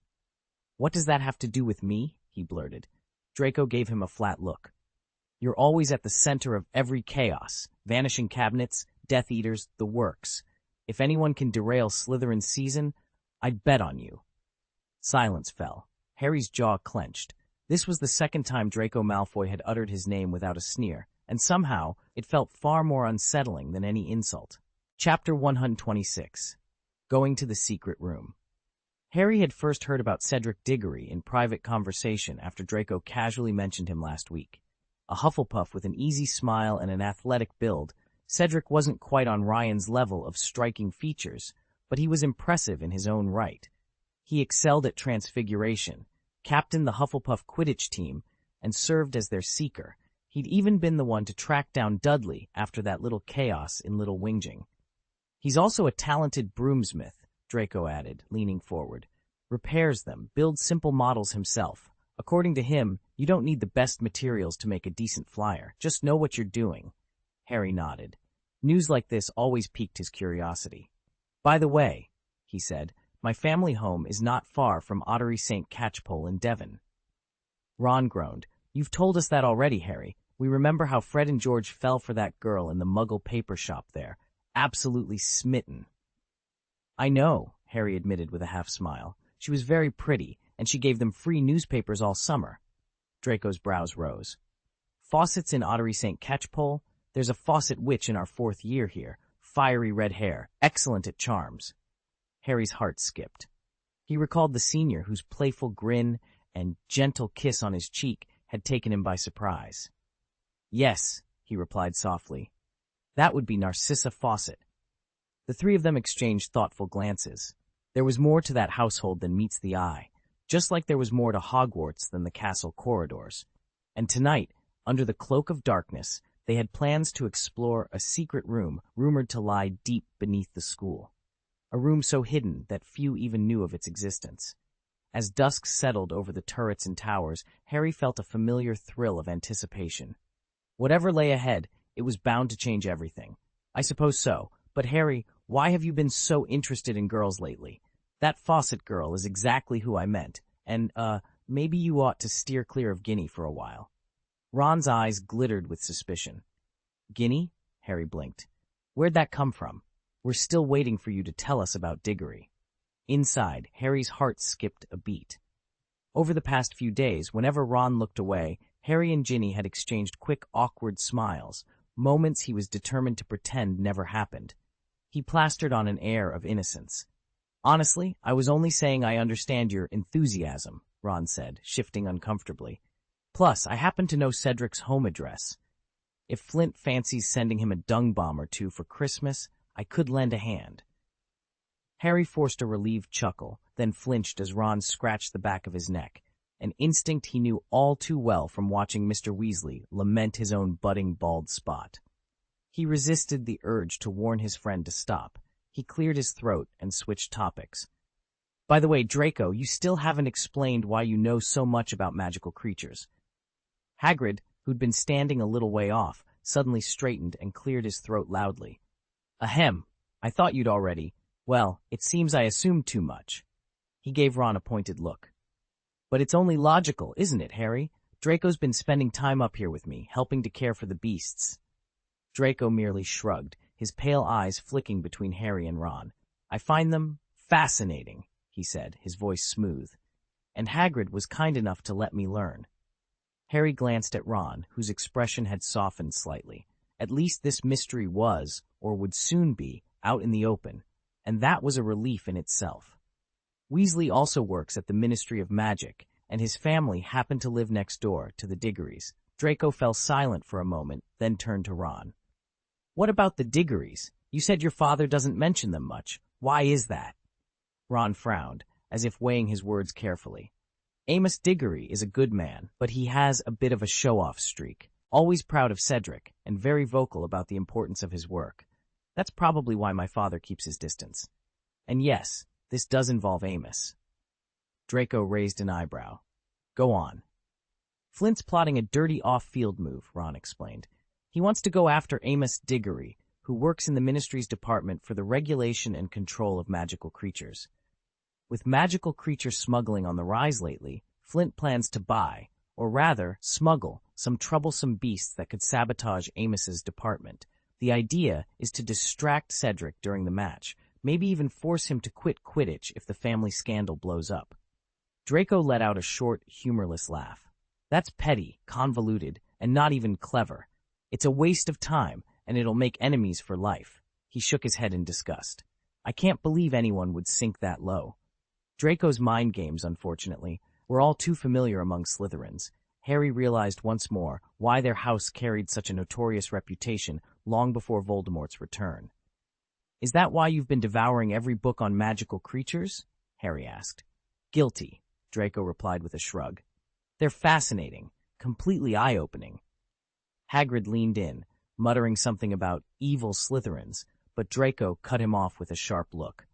A: "What does that have to do with me?" he blurted. Draco gave him a flat look. "You're always at the center of every chaos, vanishing cabinets, Death Eaters, the works. If anyone can derail Slytherin's season, I'd bet on you." Silence fell. Harry's jaw clenched. This was the second time Draco Malfoy had uttered his name without a sneer, and somehow it felt far more unsettling than any insult. Chapter 126. Going to the Secret Room. Harry had first heard about Cedric Diggory in private conversation after Draco casually mentioned him last week. A Hufflepuff with an easy smile and an athletic build, Cedric wasn't quite on Ryan's level of striking features, but he was impressive in his own right. He excelled at transfiguration, captained the Hufflepuff Quidditch team, and served as their seeker. He'd even been the one to track down Dudley after that little chaos in Little Whinging. He's also a talented broomsmith, Draco added, leaning forward. Repairs them, builds simple models himself. According to him, you don't need the best materials to make a decent flyer. Just know what you're doing. Harry nodded. News like this always piqued his curiosity. By the way, he said, my family home is not far from Ottery St. Catchpole in Devon. Ron groaned. You've told us that already, Harry. We remember how Fred and George fell for that girl in the Muggle paper shop there. Absolutely smitten. I know, Harry admitted with a half-smile. She was very pretty, and she gave them free newspapers all summer. Draco's brows rose. Fawcett's in Ottery St. Catchpole? There's a Fawcett witch in our 4th year here. Fiery red hair, excellent at charms. Harry's heart skipped. He recalled the senior whose playful grin and gentle kiss on his cheek had taken him by surprise. Yes, he replied softly. That would be Narcissa Fawcett. The three of them exchanged thoughtful glances. There was more to that household than meets the eye, just like there was more to Hogwarts than the castle corridors. And tonight, under the cloak of darkness, they had plans to explore a secret room rumored to lie deep beneath the school. A room so hidden that few even knew of its existence. As dusk settled over the turrets and towers, Harry felt a familiar thrill of anticipation. Whatever lay ahead, it was bound to change everything. I suppose so, but Harry, why have you been so interested in girls lately? That Fawcett girl is exactly who I meant, and, maybe you ought to steer clear of Ginny for a while. Ron's eyes glittered with suspicion. Ginny? Harry blinked. Where'd that come from? We're still waiting for you to tell us about Diggory. Inside, Harry's heart skipped a beat. Over the past few days, whenever Ron looked away, Harry and Ginny had exchanged quick, awkward smiles, moments he was determined to pretend never happened. He plastered on an air of innocence. Honestly, I was only saying I understand your enthusiasm, Ron said, shifting uncomfortably. Plus, I happen to know Cedric's home address. If Flint fancies sending him a dung bomb or two for Christmas, I could lend a hand. Harry forced a relieved chuckle, then flinched as Ron scratched the back of his neck, an instinct he knew all too well from watching Mr. Weasley lament his own budding bald spot. He resisted the urge to warn his friend to stop. He cleared his throat and switched topics. By the way, Draco, you still haven't explained why you know so much about magical creatures. Hagrid, who'd been standing a little way off, suddenly straightened and cleared his throat loudly. Ahem, I thought you'd already. Well, it seems I assumed too much. He gave Ron a pointed look. But it's only logical, isn't it, Harry? Draco's been spending time up here with me, helping to care for the beasts. Draco merely shrugged, his pale eyes flicking between Harry and Ron. I find them fascinating, he said, his voice smooth. And Hagrid was kind enough to let me learn. Harry glanced at Ron, whose expression had softened slightly. At least this mystery was, or would soon be, out in the open, and that was a relief in itself. Weasley also works at the Ministry of Magic, and his family happened to live next door to the Diggorys. Draco fell silent for a moment, then turned to Ron. What about the Diggorys? You said your father doesn't mention them much. Why is that? Ron frowned, as if weighing his words carefully. Amos Diggory is a good man, but he has a bit of a show-off streak. Always proud of Cedric, and very vocal about the importance of his work. That's probably why my father keeps his distance. And yes, this does involve Amos. Draco raised an eyebrow. Go on. Flint's plotting a dirty off-field move, Ron explained. He wants to go after Amos Diggory, who works in the Ministry's department for the regulation and control of magical creatures. With magical creature smuggling on the rise lately, Flint plans to buy, or rather, smuggle, some troublesome beasts that could sabotage Amos's department. The idea is to distract Cedric during the match, maybe even force him to quit Quidditch if the family scandal blows up. Draco let out a short, humorless laugh. That's petty, convoluted, and not even clever. It's a waste of time, and it'll make enemies for life. He shook his head in disgust. I can't believe anyone would sink that low. Draco's mind games, unfortunately, were all too familiar among Slytherins. Harry realized once more why their house carried such a notorious reputation long before Voldemort's return. Is that why you've been devouring every book on magical creatures? Harry asked. Guilty, Draco replied with a shrug. They're fascinating, completely eye-opening. Hagrid leaned in, muttering something about evil Slytherins, but Draco cut him off with a sharp look.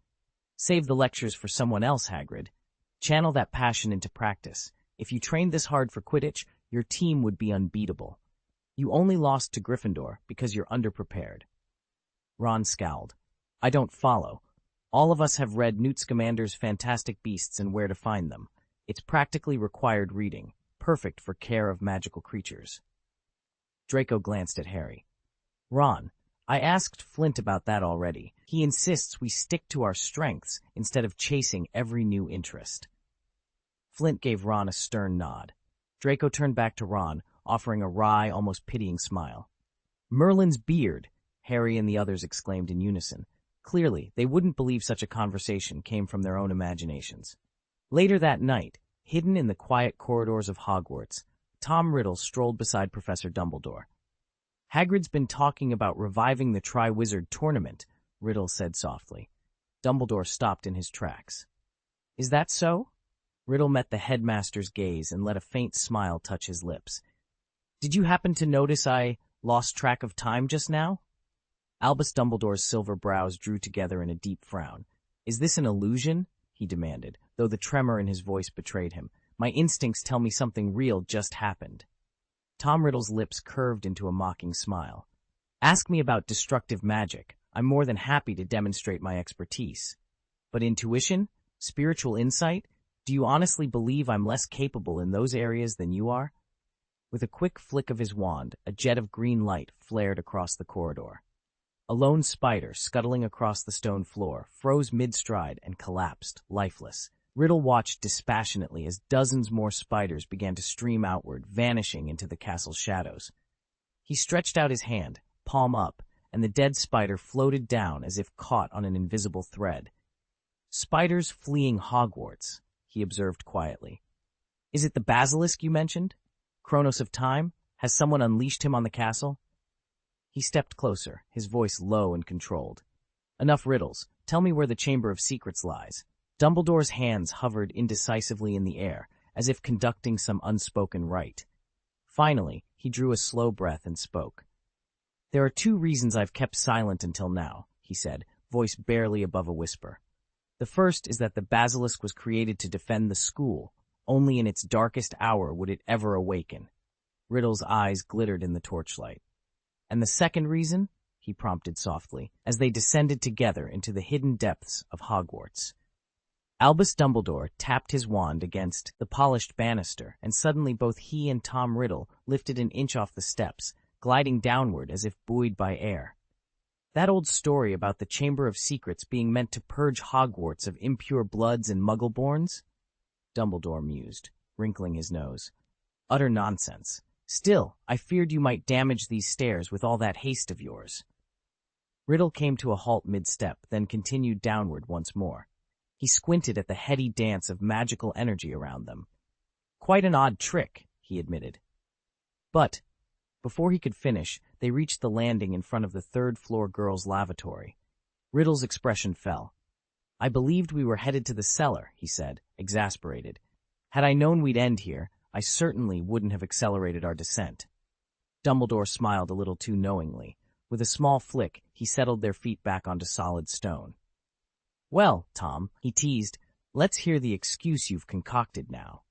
A: Save the lectures for someone else, Hagrid. Channel that passion into practice. If you trained this hard for Quidditch, your team would be unbeatable. You only lost to Gryffindor because you're underprepared. Ron scowled. I don't follow. All of us have read Newt Scamander's Fantastic Beasts and Where to Find Them. It's practically required reading, perfect for care of magical creatures. Draco glanced at Harry. Ron, I asked Flint about that already. He insists we stick to our strengths instead of chasing every new interest. Flint gave Ron a stern nod. Draco turned back to Ron, offering a wry, almost pitying smile. Merlin's beard, Harry and the others exclaimed in unison. Clearly, they wouldn't believe such a conversation came from their own imaginations. Later that night, hidden in the quiet corridors of Hogwarts, Tom Riddle strolled beside Professor Dumbledore. Hagrid's been talking about reviving the Triwizard Tournament, Riddle said softly. Dumbledore stopped in his tracks. Is that so? Riddle met the headmaster's gaze and let a faint smile touch his lips. Did you happen to notice I lost track of time just now? Albus Dumbledore's silver brows drew together in a deep frown. Is this an illusion? He demanded, though the tremor in his voice betrayed him. My instincts tell me something real just happened. Tom Riddle's lips curved into a mocking smile. Ask me about destructive magic. I'm more than happy to demonstrate my expertise. But intuition? Spiritual insight? Do you honestly believe I'm less capable in those areas than you are? With a quick flick of his wand, a jet of green light flared across the corridor. A lone spider, scuttling across the stone floor, froze mid-stride and collapsed, lifeless. Riddle watched dispassionately as dozens more spiders began to stream outward, vanishing into the castle's shadows. He stretched out his hand, palm up, and the dead spider floated down as if caught on an invisible thread. Spiders fleeing Hogwarts, he observed quietly. Is it the basilisk you mentioned? Kronos of Time? Has someone unleashed him on the castle? He stepped closer, his voice low and controlled. Enough riddles. Tell me where the Chamber of Secrets lies. Dumbledore's hands hovered indecisively in the air, as if conducting some unspoken rite. Finally, he drew a slow breath and spoke. There are 2 reasons I've kept silent until now, he said, voice barely above a whisper. The first is that the basilisk was created to defend the school. Only in its darkest hour would it ever awaken. Riddle's eyes glittered in the torchlight. And the second reason? He prompted softly, as they descended together into the hidden depths of Hogwarts. Albus Dumbledore tapped his wand against the polished banister, and suddenly both he and Tom Riddle lifted an inch off the steps, gliding downward as if buoyed by air. That old story about the Chamber of Secrets being meant to purge Hogwarts of impure bloods and muggle-borns? Dumbledore mused, wrinkling his nose. Utter nonsense. Still, I feared you might damage these stairs with all that haste of yours. Riddle came to a halt mid-step, then continued downward once more. He squinted at the heady dance of magical energy around them. Quite an odd trick, he admitted. But, before he could finish, they reached the landing in front of the 3rd-floor girls' lavatory. Riddle's expression fell. I believed we were headed to the cellar, he said, exasperated. Had I known we'd end here, I certainly wouldn't have accelerated our descent. Dumbledore smiled a little too knowingly. With a small flick, he settled their feet back onto solid stone. Well, Tom, he teased, let's hear the excuse you've concocted now.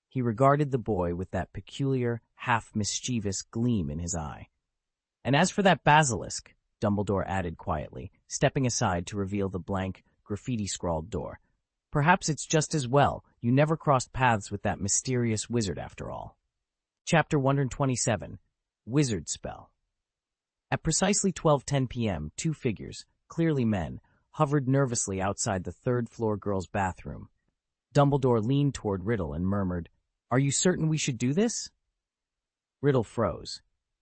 A: He regarded the boy with that peculiar, half-mischievous gleam in his eye. And as for that basilisk, Dumbledore added quietly, stepping aside to reveal the blank, graffiti-scrawled door. Perhaps it's just as well you never crossed paths with that mysterious wizard after all. Chapter 127, Wizard Spell. At precisely 12:10 p.m., 2 figures, clearly men, hovered nervously outside the 3rd-floor girls' bathroom. Dumbledore leaned toward Riddle and murmured, Are you certain we should do this? Riddle froze.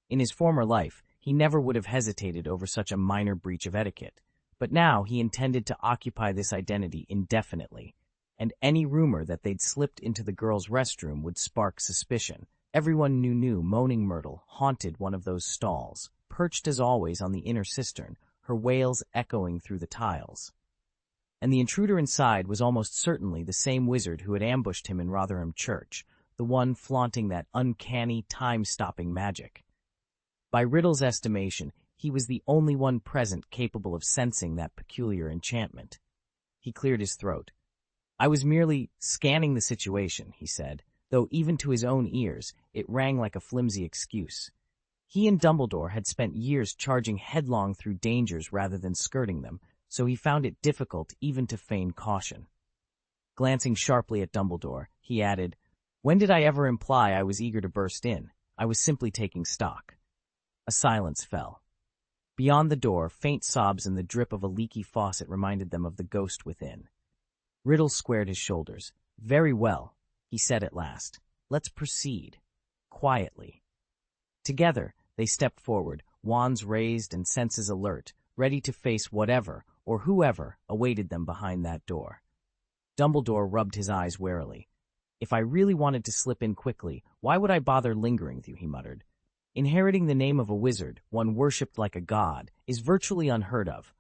A: In his former life, he never would have hesitated over such a minor breach of etiquette, but now he intended to occupy this identity indefinitely, and any rumor that they'd slipped into the girls' restroom would spark suspicion. Everyone knew Moaning Myrtle haunted one of those stalls, perched as always on the inner cistern, her wails echoing through the tiles. And the intruder inside was almost certainly the same wizard who had ambushed him in Rotherham Church, the one flaunting that uncanny, time-stopping magic. By Riddle's estimation, he was the only one present capable of sensing that peculiar enchantment. He cleared his throat. "I was merely scanning the situation," he said, though even to his own ears it rang like a flimsy excuse. He and Dumbledore had spent years charging headlong through dangers rather than skirting them, so he found it difficult even to feign caution. Glancing sharply at Dumbledore, he added, "When did I ever imply I was eager to burst in? I was simply taking stock." A silence fell. Beyond the door, faint sobs and the drip of a leaky faucet reminded them of the ghost within. Riddle squared his shoulders. "Very well," he said at last. "Let's proceed. Quietly." Together, they stepped forward, wands raised and senses alert, ready to face whatever or whoever awaited them behind that door. Dumbledore rubbed his eyes warily. "If I really wanted to slip in quickly, why would I bother lingering with you?" he muttered. "Inheriting the name of a wizard, one worshipped like a god, is virtually unheard of.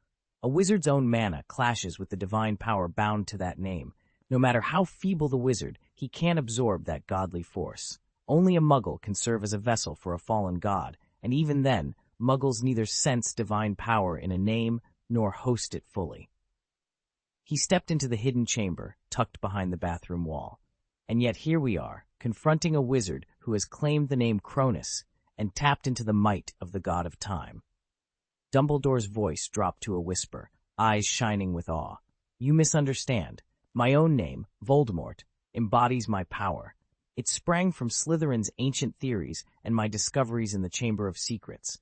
A: A wizard's own mana clashes with the divine power bound to that name. No matter how feeble the wizard, he can't absorb that godly force. Only a muggle can serve as a vessel for a fallen god, and even then, muggles neither sense divine power in a name nor host it fully." He stepped into the hidden chamber, tucked behind the bathroom wall. And yet here we are, confronting a wizard who has claimed the name Cronus and tapped into the might of the god of time. Dumbledore's voice dropped to a whisper, eyes shining with awe. "You misunderstand. My own name, Voldemort, embodies my power. It sprang from Slytherin's ancient theories and my discoveries in the Chamber of Secrets.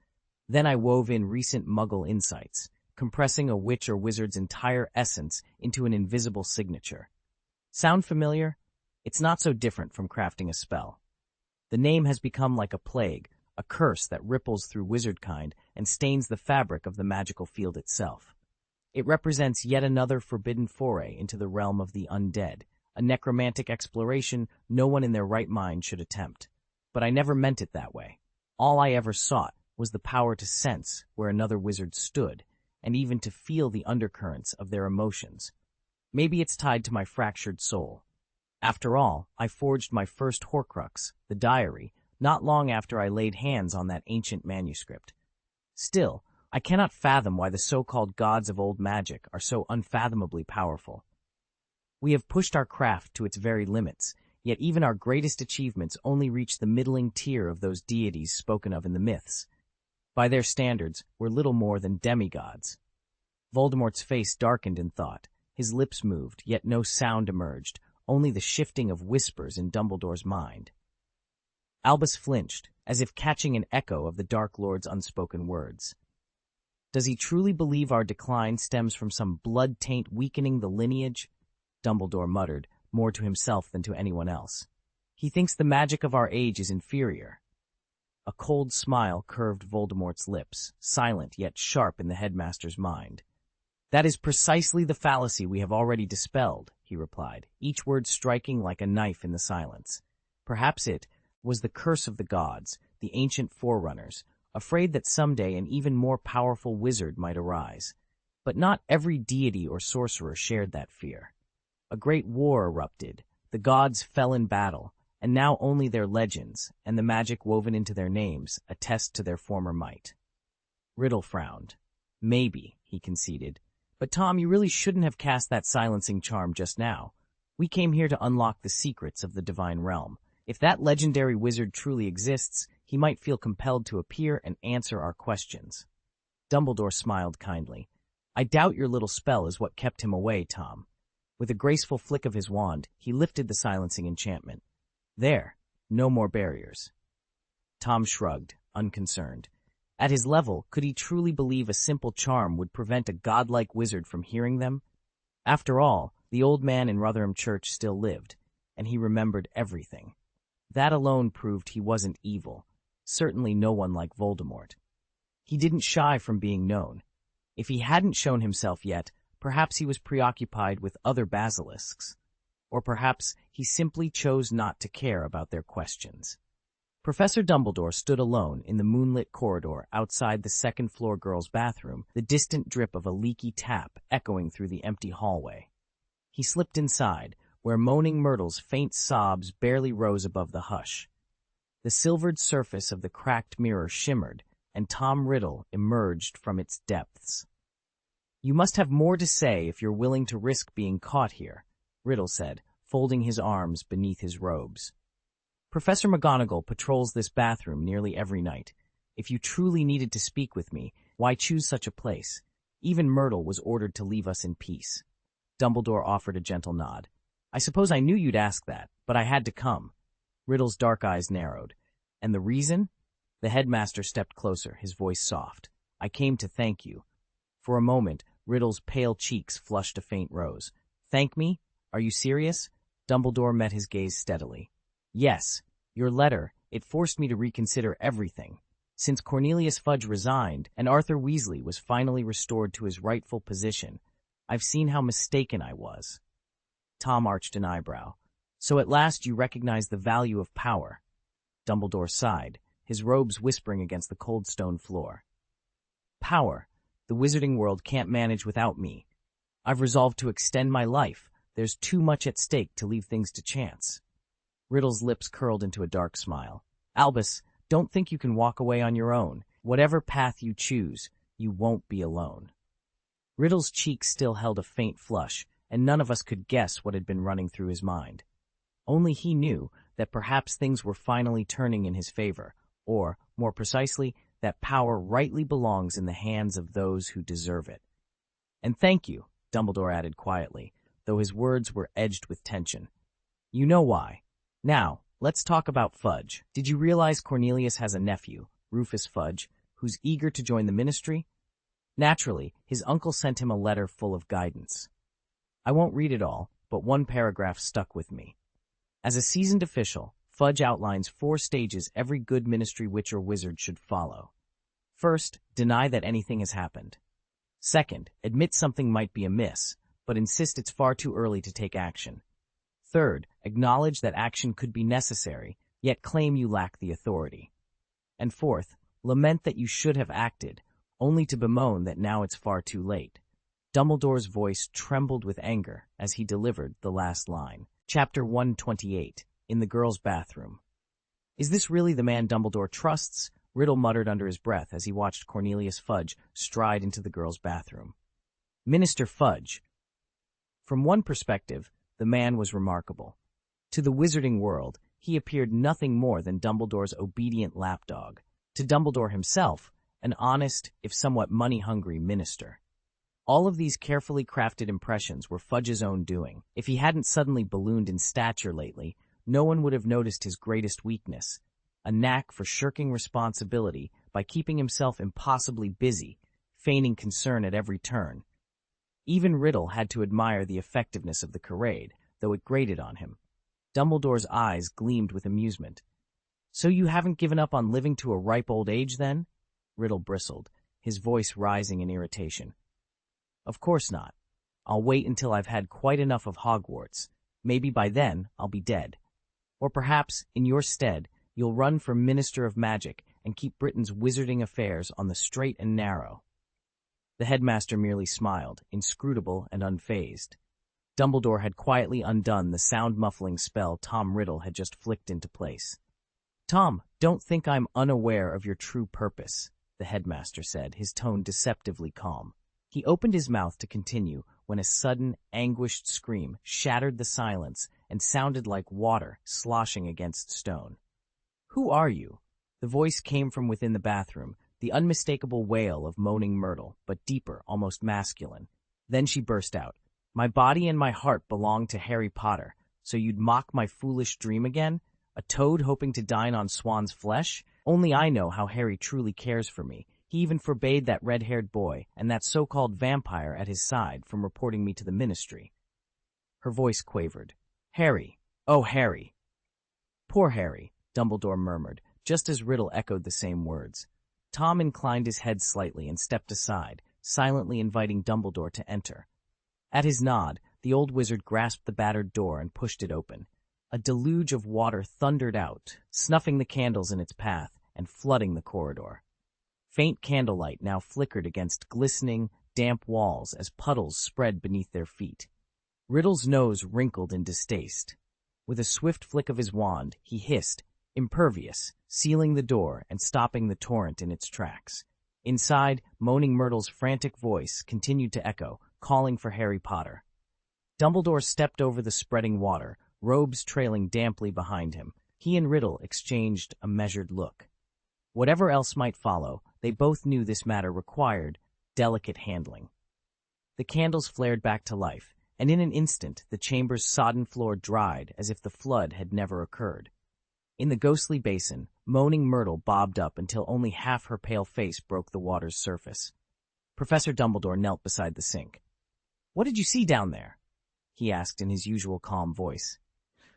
A: Then I wove in recent Muggle insights, compressing a witch or wizard's entire essence into an invisible signature. Sound familiar? It's not so different from crafting a spell. The name has become like a plague, a curse that ripples through wizardkind and stains the fabric of the magical field itself. It represents yet another forbidden foray into the realm of the undead, a necromantic exploration no one in their right mind should attempt. But I never meant it that way. All I ever sought was the power to sense where another wizard stood, and even to feel the undercurrents of their emotions. Maybe it's tied to my fractured soul. After all, I forged my first Horcrux, the diary, not long after I laid hands on that ancient manuscript. Still, I cannot fathom why the so-called gods of old magic are so unfathomably powerful. We have pushed our craft to its very limits, yet even our greatest achievements only reach the middling tier of those deities spoken of in the myths. By their standards, we're little more than demigods." Voldemort's face darkened in thought. His lips moved, yet no sound emerged, only the shifting of whispers in Dumbledore's mind. Albus flinched, as if catching an echo of the Dark Lord's unspoken words. "Does he truly believe our decline stems from some blood taint weakening the lineage?" Dumbledore muttered, more to himself than to anyone else. "He thinks the magic of our age is inferior." A cold smile curved Voldemort's lips, silent yet sharp in the headmaster's mind. "That is precisely the fallacy we have already dispelled," he replied, each word striking like a knife in the silence. "Perhaps it was the curse of the gods, the ancient forerunners, afraid that someday an even more powerful wizard might arise. But not every deity or sorcerer shared that fear. A great war erupted, the gods fell in battle, and now only their legends, and the magic woven into their names, attest to their former might." Riddle frowned. "Maybe," he conceded. "But Tom, you really shouldn't have cast that silencing charm just now. We came here to unlock the secrets of the divine realm. If that legendary wizard truly exists, he might feel compelled to appear and answer our questions." Dumbledore smiled kindly. "I doubt your little spell is what kept him away, Tom." With a graceful flick of his wand, he lifted the silencing enchantment. "There, no more barriers." Tom shrugged, unconcerned. At his level, could he truly believe a simple charm would prevent a godlike wizard from hearing them? After all, the old man in Rotherham Church still lived, and he remembered everything. That alone proved he wasn't evil, certainly no one like Voldemort. He didn't shy from being known. If he hadn't shown himself yet, perhaps he was preoccupied with other basilisks. Or perhaps he simply chose not to care about their questions. Professor Dumbledore stood alone in the moonlit corridor outside the second-floor girls' bathroom, the distant drip of a leaky tap echoing through the empty hallway. He slipped inside, where moaning Myrtle's faint sobs barely rose above the hush. The silvered surface of the cracked mirror shimmered, and Tom Riddle emerged from its depths. "You must have more to say if you're willing to risk being caught here," Riddle said, folding his arms beneath his robes. "Professor McGonagall patrols this bathroom nearly every night. If you truly needed to speak with me, why choose such a place? Even Myrtle was ordered to leave us in peace." Dumbledore offered a gentle nod. "I suppose I knew you'd ask that, but I had to come." Riddle's dark eyes narrowed. "And the reason?" The headmaster stepped closer, his voice soft. "I came to thank you." For a moment, Riddle's pale cheeks flushed a faint rose. "Thank me? Are you serious?" Dumbledore met his gaze steadily. "Yes. Your letter, it forced me to reconsider everything. Since Cornelius Fudge resigned and Arthur Weasley was finally restored to his rightful position, I've seen how mistaken I was." Tom arched an eyebrow. "So at last you recognize the value of power." Dumbledore sighed, his robes whispering against the cold stone floor. "Power. The wizarding world can't manage without me. I've resolved to extend my life. There's too much at stake to leave things to chance." Riddle's lips curled into a dark smile. "Albus, don't think you can walk away on your own. Whatever path you choose, you won't be alone." Riddle's cheeks still held a faint flush, and none of us could guess what had been running through his mind. Only he knew that perhaps things were finally turning in his favor, or, more precisely, that power rightly belongs in the hands of those who deserve it. "And thank you," Dumbledore added quietly, though his words were edged with tension. "You know why. Now, let's talk about Fudge. Did you realize Cornelius has a nephew, Rufus Fudge, who's eager to join the ministry?" Naturally, his uncle sent him a letter full of guidance. I won't read it all, but one paragraph stuck with me. As a seasoned official, Fudge outlines 4 stages every good ministry witch or wizard should follow. First, deny that anything has happened. Second, admit something might be amiss, but insist it's far too early to take action. Third, acknowledge that action could be necessary, yet claim you lack the authority. And fourth, lament that you should have acted, only to bemoan that now it's far too late. Dumbledore's voice trembled with anger as he delivered the last line. Chapter 128, In the Girls' Bathroom. "Is this really the man Dumbledore trusts?" Riddle muttered under his breath as he watched Cornelius Fudge stride into the girls' bathroom. Minister Fudge. From one perspective, the man was remarkable. To the wizarding world, he appeared nothing more than Dumbledore's obedient lapdog. To Dumbledore himself, an honest, if somewhat money-hungry minister. All of these carefully crafted impressions were Fudge's own doing. If he hadn't suddenly ballooned in stature lately, no one would have noticed his greatest weakness, a knack for shirking responsibility by keeping himself impossibly busy, feigning concern at every turn. Even Riddle had to admire the effectiveness of the charade, though it grated on him. Dumbledore's eyes gleamed with amusement. "So you haven't given up on living to a ripe old age, then?" Riddle bristled, his voice rising in irritation. "Of course not. I'll wait until I've had quite enough of Hogwarts. Maybe by then I'll be dead. Or perhaps, in your stead, you'll run for Minister of Magic and keep Britain's wizarding affairs on the straight and narrow." The headmaster merely smiled, inscrutable and unfazed. Dumbledore had quietly undone the sound-muffling spell Tom Riddle had just flicked into place. "Tom, don't think I'm unaware of your true purpose," the headmaster said, his tone deceptively calm. He opened his mouth to continue when a sudden, anguished scream shattered the silence and sounded like water sloshing against stone. "Who are you?" The voice came from within the bathroom, the unmistakable wail of moaning Myrtle, but deeper, almost masculine. Then she burst out. "My body and my heart belong to Harry Potter, so you'd mock my foolish dream again? A toad hoping to dine on swan's flesh? Only I know how Harry truly cares for me. He even forbade that red-haired boy and that so-called vampire at his side from reporting me to the ministry." Her voice quavered. "Harry. Oh, Harry." "Poor Harry," Dumbledore murmured, just as Riddle echoed the same words. Tom inclined his head slightly and stepped aside, silently inviting Dumbledore to enter. At his nod, the old wizard grasped the battered door and pushed it open. A deluge of water thundered out, snuffing the candles in its path and flooding the corridor. Faint candlelight now flickered against glistening, damp walls as puddles spread beneath their feet. Riddle's nose wrinkled in distaste. With a swift flick of his wand, he hissed, impervious, sealing the door and stopping the torrent in its tracks. Inside, Moaning Myrtle's frantic voice continued to echo, calling for Harry Potter. Dumbledore stepped over the spreading water, robes trailing damply behind him. He and Riddle exchanged a measured look. Whatever else might follow, they both knew this matter required delicate handling. The candles flared back to life, and in an instant the chamber's sodden floor dried as if the flood had never occurred. In the ghostly basin, Moaning Myrtle bobbed up until only half her pale face broke the water's surface. Professor Dumbledore knelt beside the sink. "What did you see down there?" he asked in his usual calm voice,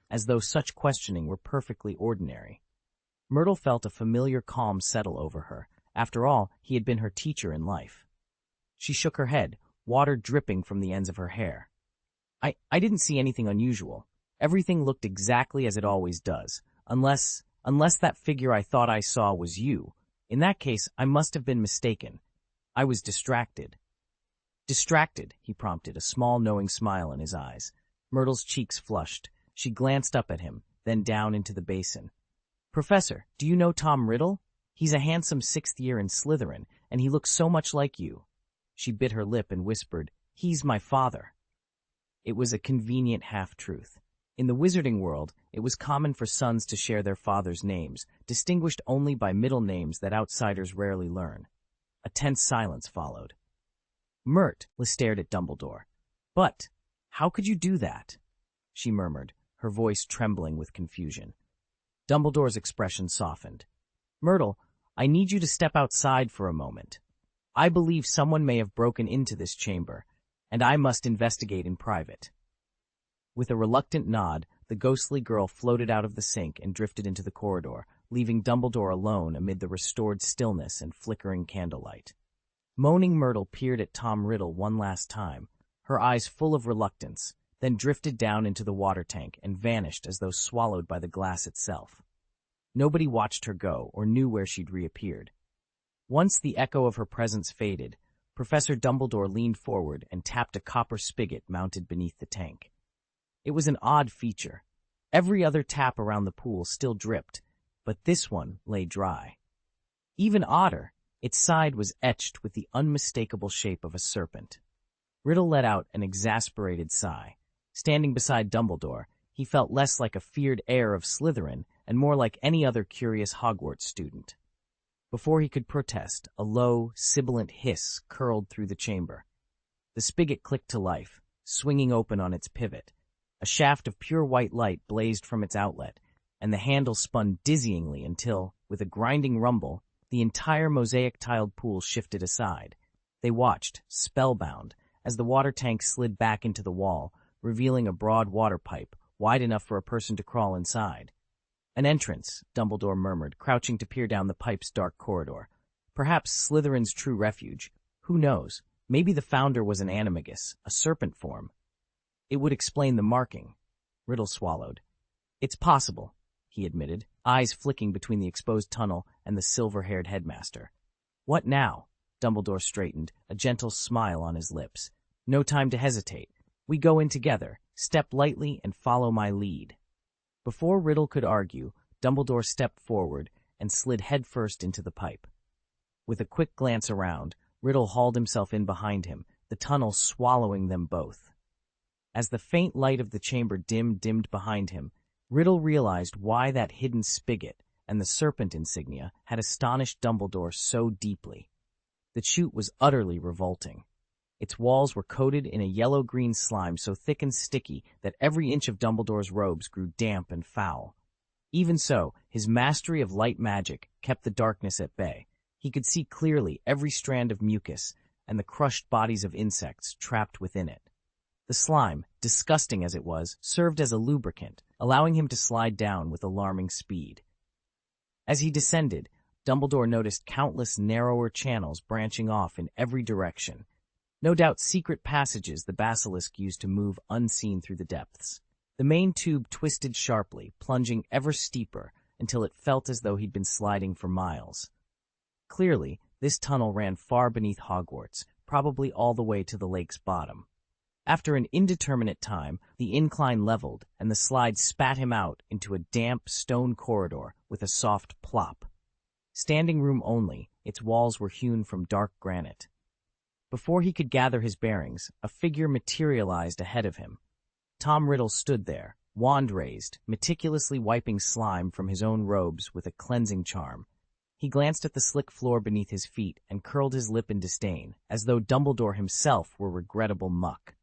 A: as though such questioning were perfectly ordinary. Myrtle felt a familiar calm settle over her. After all, he had been her teacher in life. She shook her head, water dripping from the ends of her hair. I didn't see anything unusual. Everything looked exactly as it always does, unless that figure I thought I saw was you. In that case, I must have been mistaken. I was distracted." "Distracted," he prompted, a small knowing smile in his eyes. Myrtle's cheeks flushed. She glanced up at him, then down into the basin. "Professor, do you know Tom Riddle? He's a handsome 6th year in Slytherin, and he looks so much like you." She bit her lip and whispered, "He's my father." It was a convenient half-truth. In the wizarding world, it was common for sons to share their father's names, distinguished only by middle names that outsiders rarely learn. A tense silence followed. Myrt stared at Dumbledore. "But how could you do that?" she murmured, her voice trembling with confusion. Dumbledore's expression softened. "Myrtle, I need you to step outside for a moment. I believe someone may have broken into this chamber, and I must investigate in private." With a reluctant nod, the ghostly girl floated out of the sink and drifted into the corridor, leaving Dumbledore alone amid the restored stillness and flickering candlelight. Moaning Myrtle peered at Tom Riddle one last time, her eyes full of reluctance, then drifted down into the water tank and vanished as though swallowed by the glass itself. Nobody watched her go or knew where she'd reappeared. Once the echo of her presence faded, Professor Dumbledore leaned forward and tapped a copper spigot mounted beneath the tank. It was an odd feature. Every other tap around the pool still dripped, but this one lay dry. Even odder, its side was etched with the unmistakable shape of a serpent. Riddle let out an exasperated sigh. Standing beside Dumbledore, he felt less like a feared heir of Slytherin and more like any other curious Hogwarts student. Before he could protest, a low, sibilant hiss curled through the chamber. The spigot clicked to life, swinging open on its pivot. A shaft of pure white light blazed from its outlet, and the handle spun dizzyingly until, with a grinding rumble, the entire mosaic-tiled pool shifted aside. They watched, spellbound, as the water tank slid back into the wall, revealing a broad water pipe, wide enough for a person to crawl inside. "An entrance," Dumbledore murmured, crouching to peer down the pipe's dark corridor. "Perhaps Slytherin's true refuge. Who knows? Maybe the founder was an animagus, a serpent form. It would explain the marking." Riddle swallowed. "It's possible," he admitted, eyes flicking between the exposed tunnel and the silver-haired headmaster. "What now?" Dumbledore straightened, a gentle smile on his lips. "No time to hesitate. We go in together. Step lightly and follow my lead." Before Riddle could argue, Dumbledore stepped forward and slid headfirst into the pipe. With a quick glance around, Riddle hauled himself in behind him, the tunnel swallowing them both. As the faint light of the chamber dimmed behind him, Riddle realized why that hidden spigot and the serpent insignia had astonished Dumbledore so deeply. The chute was utterly revolting. Its walls were coated in a yellow-green slime so thick and sticky that every inch of Dumbledore's robes grew damp and foul. Even so, his mastery of light magic kept the darkness at bay. He could see clearly every strand of mucus and the crushed bodies of insects trapped within it. The slime, disgusting as it was, served as a lubricant, allowing him to slide down with alarming speed. As he descended, Dumbledore noticed countless narrower channels branching off in every direction. No doubt secret passages the basilisk used to move unseen through the depths. The main tube twisted sharply, plunging ever steeper until it felt as though he'd been sliding for miles. Clearly, this tunnel ran far beneath Hogwarts, probably all the way to the lake's bottom. After an indeterminate time, the incline leveled, and the slide spat him out into a damp stone corridor with a soft plop. Standing room only, its walls were hewn from dark granite. Before he could gather his bearings, a figure materialized ahead of him. Tom Riddle stood there, wand raised, meticulously wiping slime from his own robes with a cleansing charm. He glanced at the slick floor beneath his feet and curled his lip in disdain, as though Dumbledore himself were regrettable muck.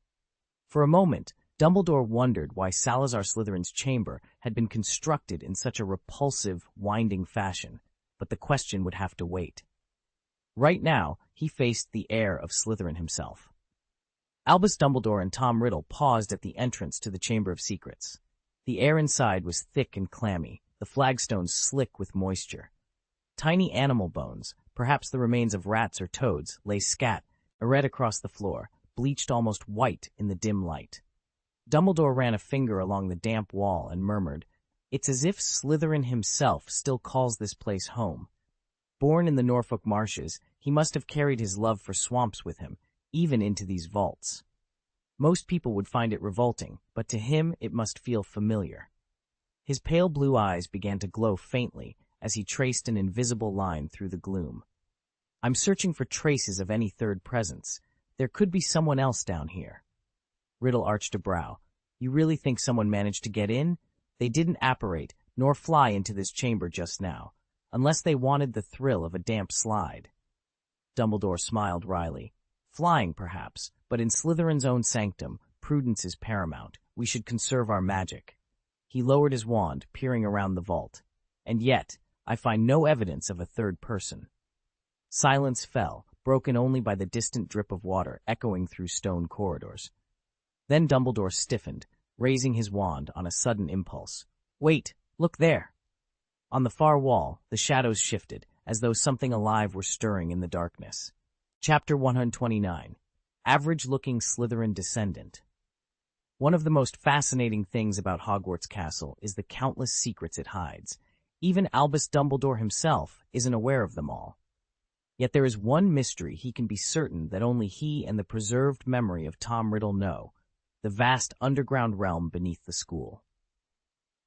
A: For a moment, Dumbledore wondered why Salazar Slytherin's chamber had been constructed in such a repulsive, winding fashion, but the question would have to wait. Right now, he faced the heir of Slytherin himself. Albus Dumbledore and Tom Riddle paused at the entrance to the Chamber of Secrets. The air inside was thick and clammy, the flagstones slick with moisture. Tiny animal bones, perhaps the remains of rats or toads, lay scat, arrayed across the floor, bleached almost white in the dim light. Dumbledore ran a finger along the damp wall and murmured, "It's as if Slytherin himself still calls this place home." Born in the Norfolk marshes, he must have carried his love for swamps with him, even into these vaults. Most people would find it revolting, but to him it must feel familiar. His pale blue eyes began to glow faintly as he traced an invisible line through the gloom. "I'm searching for traces of any third presence. There could be someone else down here." Riddle arched a brow. "You really think someone managed to get in? They didn't apparate, nor fly into this chamber just now, unless they wanted the thrill of a damp slide." Dumbledore smiled wryly. "Flying, perhaps, but in Slytherin's own sanctum, prudence is paramount. We should conserve our magic." He lowered his wand, peering around the vault. "And yet, I find no evidence of a third person." Silence fell, broken only by the distant drip of water echoing through stone corridors. Then Dumbledore stiffened, raising his wand on a sudden impulse. "Wait! Look there!" On the far wall, the shadows shifted, as though something alive were stirring in the darkness. Chapter 129. Average-looking Slytherin Descendant. One of the most fascinating things about Hogwarts Castle is the countless secrets it hides. Even Albus Dumbledore himself isn't aware of them all. Yet there is one mystery he can be certain that only he and the preserved memory of Tom Riddle know: the vast underground realm beneath the school.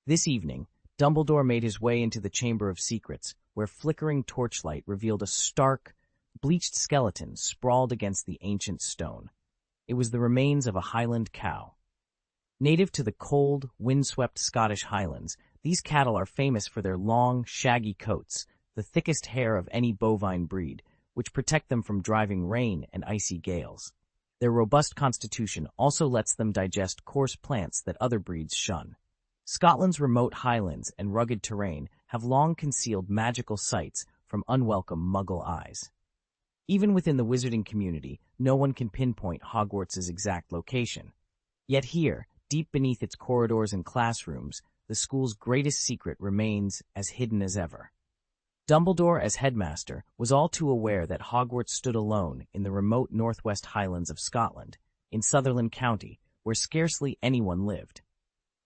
A: This evening, Dumbledore made his way into the Chamber of Secrets, where flickering torchlight revealed a stark, bleached skeleton sprawled against the ancient stone. It was the remains of a Highland cow. Native to the cold, windswept Scottish Highlands, these cattle are famous for their long, shaggy coats, the thickest hair of any bovine breed, which protect them from driving rain and icy gales. Their robust constitution also lets them digest coarse plants that other breeds shun. Scotland's remote highlands and rugged terrain have long concealed magical sights from unwelcome Muggle eyes. Even within the wizarding community, no one can pinpoint Hogwarts' exact location. Yet here, deep beneath its corridors and classrooms, the school's greatest secret remains as hidden as ever. Dumbledore, as headmaster, was all too aware that Hogwarts stood alone in the remote northwest highlands of Scotland, in Sutherland County, where scarcely anyone lived.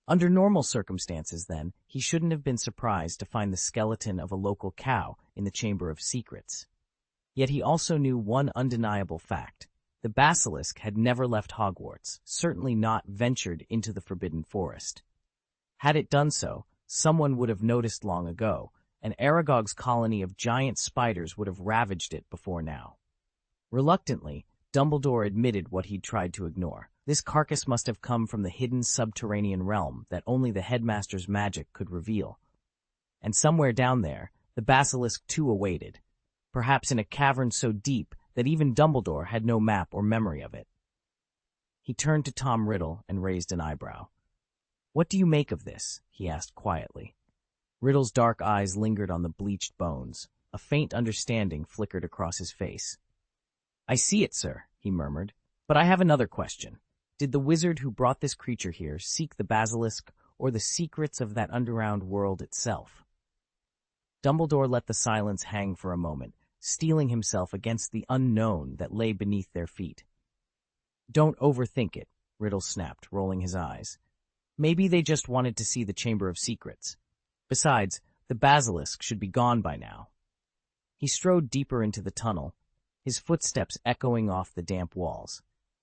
A: Under normal circumstances, then, he shouldn't have been surprised to find the skeleton of a local cow in the Chamber of Secrets. Yet he also knew one undeniable fact. The basilisk had never left Hogwarts, certainly not ventured into the Forbidden Forest. Had it done so, someone would have noticed long ago, and Aragog's colony of giant spiders would have ravaged it before now. Reluctantly, Dumbledore admitted what he'd tried to ignore. This carcass must have come from the hidden subterranean realm that only the headmaster's magic could reveal. And somewhere down there, the basilisk too awaited, perhaps in a cavern so deep that even Dumbledore had no map or memory of it. He turned to Tom Riddle and raised an eyebrow. "What do you make of this?" he asked quietly. Riddle's dark eyes lingered on the bleached bones. A faint understanding flickered across his face. "I see it, sir," he murmured. "But I have another question. Did the wizard who brought this creature here seek the basilisk or the secrets of that underground world itself?" Dumbledore let the silence hang for a moment, steeling himself against the unknown that lay beneath their feet. "Don't overthink it," Riddle snapped, rolling his eyes. "Maybe they just wanted to see the Chamber of Secrets. Besides, the basilisk should be gone by now." He strode deeper into the tunnel, his footsteps echoing off the damp walls.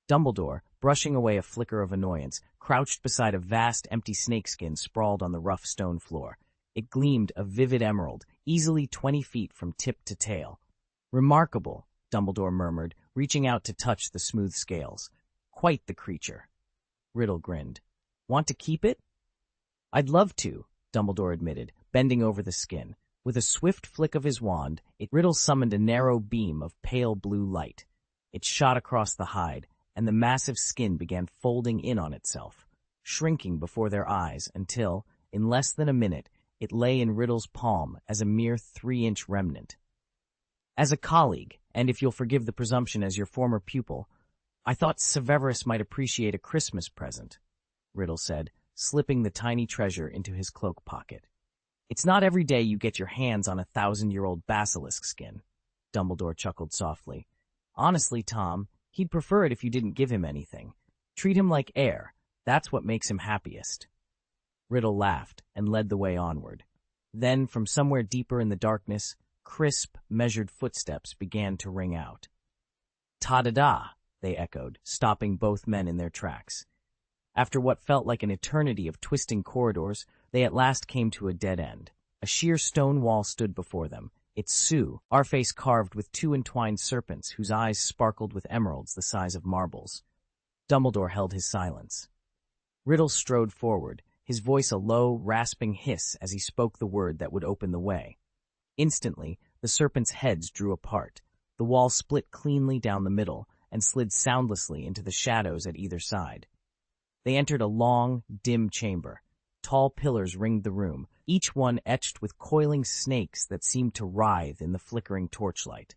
A: Dumbledore, brushing away a flicker of annoyance, crouched beside a vast empty snakeskin sprawled on the rough stone floor. It gleamed a vivid emerald, easily 20 feet from tip to tail. "Remarkable," Dumbledore murmured, reaching out to touch the smooth scales. "Quite the creature." Riddle grinned. "Want to keep it?" "I'd love to," Dumbledore admitted, bending over the skin. With a swift flick of his wand, Riddle summoned a narrow beam of pale blue light. It shot across the hide, and the massive skin began folding in on itself, shrinking before their eyes until, in less than a minute, it lay in Riddle's palm as a mere 3-inch remnant. "As a colleague, and if you'll forgive the presumption as your former pupil, I thought Severus might appreciate a Christmas present," Riddle said, slipping the tiny treasure into his cloak pocket. "It's not every day you get your hands on a 1,000-year-old basilisk skin," Dumbledore chuckled softly. "Honestly, Tom, he'd prefer it if you didn't give him anything. Treat him like Heir. That's what makes him happiest." Riddle laughed and led the way onward. Then, from somewhere deeper in the darkness, crisp, measured footsteps began to ring out. "Ta-da-da," they echoed, stopping both men in their tracks. After what felt like an eternity of twisting corridors, they at last came to a dead end. A sheer stone wall stood before them, its our face carved with 2 entwined serpents whose eyes sparkled with emeralds the size of marbles. Dumbledore held his silence. Riddle strode forward, his voice a low, rasping hiss as he spoke the word that would open the way. Instantly, the serpents' heads drew apart. The wall split cleanly down the middle and slid soundlessly into the shadows at either side. They entered a long, dim chamber. Tall pillars ringed the room, each one etched with coiling snakes that seemed to writhe in the flickering torchlight.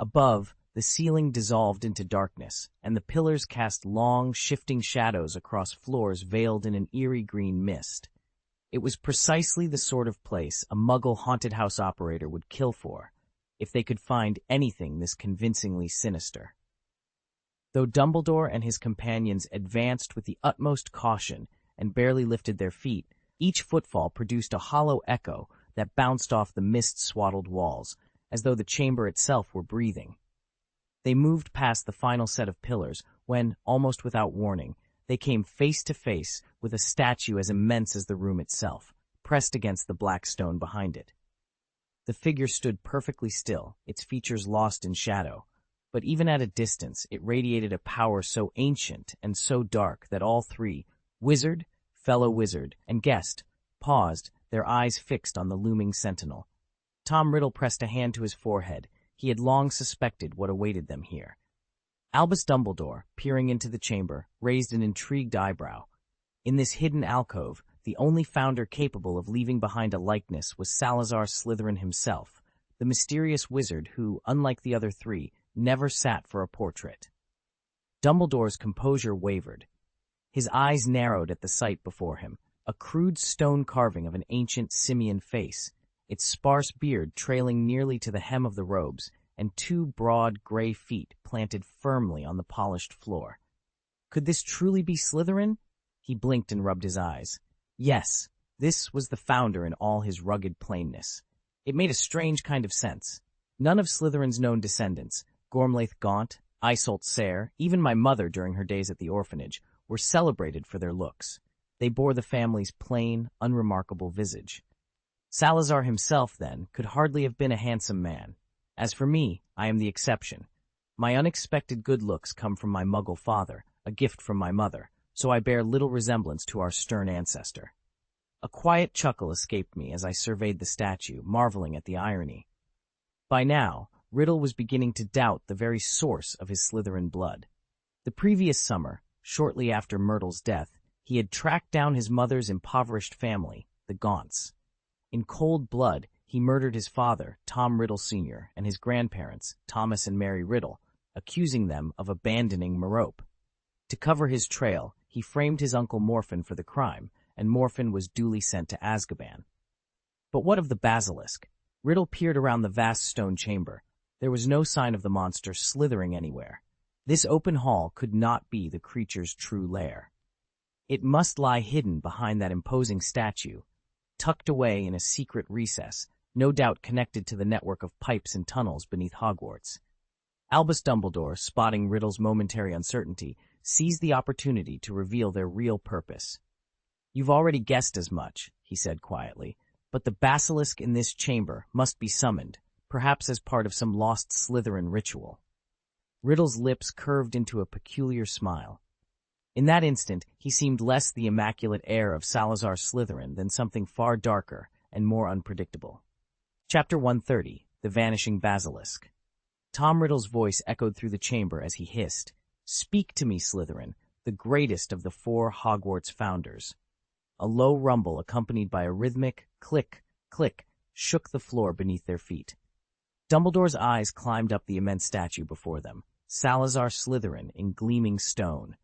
A: Above, the ceiling dissolved into darkness, and the pillars cast long, shifting shadows across floors veiled in an eerie green mist. It was precisely the sort of place a Muggle haunted house operator would kill for, if they could find anything this convincingly sinister. Though Dumbledore and his companions advanced with the utmost caution and barely lifted their feet, each footfall produced a hollow echo that bounced off the mist-swaddled walls, as though the chamber itself were breathing. They moved past the final set of pillars when, almost without warning, they came face to face with a statue as immense as the room itself, pressed against the black stone behind it. The figure stood perfectly still, its features lost in shadow, but even at a distance it radiated a power so ancient and so dark that all three, wizard, fellow wizard, and guest, paused, their eyes fixed on the looming sentinel. Tom Riddle pressed a hand to his forehead. He had long suspected what awaited them here. Albus Dumbledore, peering into the chamber, raised an intrigued eyebrow. In this hidden alcove, the only founder capable of leaving behind a likeness was Salazar Slytherin himself, the mysterious wizard who, unlike the other three, never sat for a portrait. Dumbledore's composure wavered. His eyes narrowed at the sight before him, a crude stone carving of an ancient simian face, its sparse beard trailing nearly to the hem of the robes, and 2 broad, gray feet planted firmly on the polished floor. Could this truly be Slytherin? He blinked and rubbed his eyes. Yes, this was the founder in all his rugged plainness. It made a strange kind of sense. None of Slytherin's known descendants, Gormlaith Gaunt, Isolt Sayre, even my mother during her days at the orphanage, were celebrated for their looks. They bore the family's plain, unremarkable visage. Salazar himself, then, could hardly have been a handsome man. As for me, I am the exception. My unexpected good looks come from my Muggle father, a gift from my mother, so I bear little resemblance to our stern ancestor. A quiet chuckle escaped me as I surveyed the statue, marveling at the irony. By now, Riddle was beginning to doubt the very source of his Slytherin blood. The previous summer, shortly after Myrtle's death, he had tracked down his mother's impoverished family, the Gaunts. In cold blood, he murdered his father, Tom Riddle Sr., and his grandparents, Thomas and Mary Riddle, accusing them of abandoning Merope. To cover his trail, he framed his uncle Morphin for the crime, and Morphin was duly sent to Azkaban. But what of the basilisk? Riddle peered around the vast stone chamber. There was no sign of the monster slithering anywhere. This open hall could not be the creature's true lair. It must lie hidden behind that imposing statue, tucked away in a secret recess, no doubt connected to the network of pipes and tunnels beneath Hogwarts. Albus Dumbledore, spotting Riddle's momentary uncertainty, seized the opportunity to reveal their real purpose. "You've already guessed as much," he said quietly, "but the basilisk in this chamber must be summoned, perhaps as part of some lost Slytherin ritual." Riddle's lips curved into a peculiar smile. In that instant, he seemed less the immaculate heir of Salazar Slytherin than something far darker and more unpredictable. Chapter 130, The Vanishing Basilisk. Tom Riddle's voice echoed through the chamber as he hissed, "Speak to me, Slytherin, the greatest of the 4 Hogwarts founders." A low rumble accompanied by a rhythmic click, click, shook the floor beneath their feet. Dumbledore's eyes climbed up the immense statue before them, Salazar Slytherin in gleaming stone.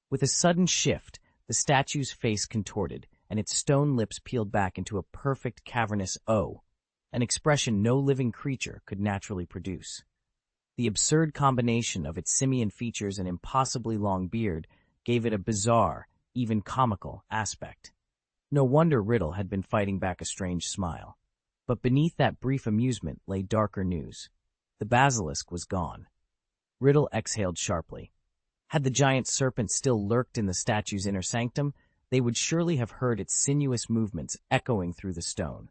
A: With a sudden shift, the statue's face contorted, and its stone lips peeled back into a perfect cavernous O, an expression no living creature could naturally produce. The absurd combination of its simian features and impossibly long beard gave it a bizarre, even comical, aspect. No wonder Riddle had been fighting back a strange smile. But beneath that brief amusement lay darker news. The basilisk was gone. Riddle exhaled sharply. Had the giant serpent still lurked in the statue's inner sanctum, they would surely have heard its sinuous movements echoing through the stone.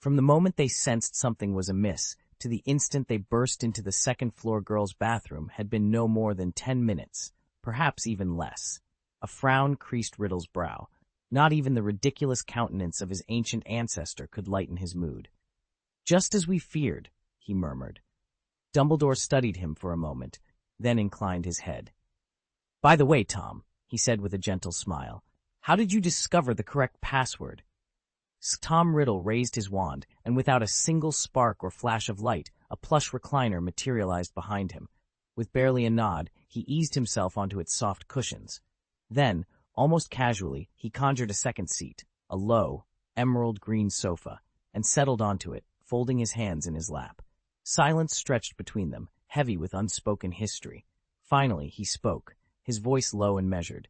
A: From the moment they sensed something was amiss to the instant they burst into the second-floor girls' bathroom had been no more than 10 minutes, perhaps even less. A frown creased Riddle's brow. Not even the ridiculous countenance of his ancient ancestor could lighten his mood. "Just as we feared," he murmured. Dumbledore studied him for a moment, then inclined his head. "By the way, Tom," he said with a gentle smile, "how did you discover the correct password?" Tom Riddle raised his wand, and without a single spark or flash of light, a plush recliner materialized behind him. With barely a nod, he eased himself onto its soft cushions. Then, almost casually, he conjured a second seat, a low, emerald-green sofa, and settled onto it, folding his hands in his lap. Silence stretched between them, heavy with unspoken history. Finally, he spoke, his voice low and measured.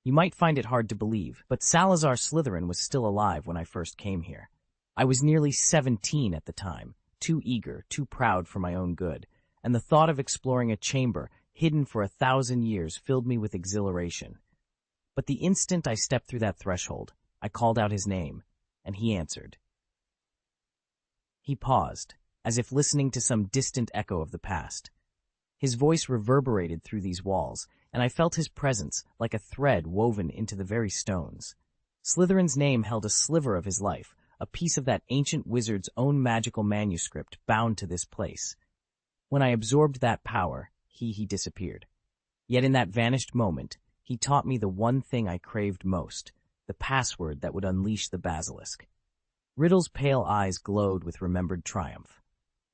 A: "You might find it hard to believe, but Salazar Slytherin was still alive when I first came here. I was nearly 17 at the time, too eager, too proud for my own good, and the thought of exploring a chamber hidden for 1,000 years filled me with exhilaration. But the instant I stepped through that threshold, I called out his name, and he answered." He paused, as if listening to some distant echo of the past. His voice reverberated through these walls, and I felt his presence like a thread woven into the very stones. Slytherin's name held a sliver of his life, a piece of that ancient wizard's own magical manuscript bound to this place. When I absorbed that power, he disappeared. Yet in that vanished moment, he taught me the one thing I craved most, the password that would unleash the basilisk. Riddle's pale eyes glowed with remembered triumph.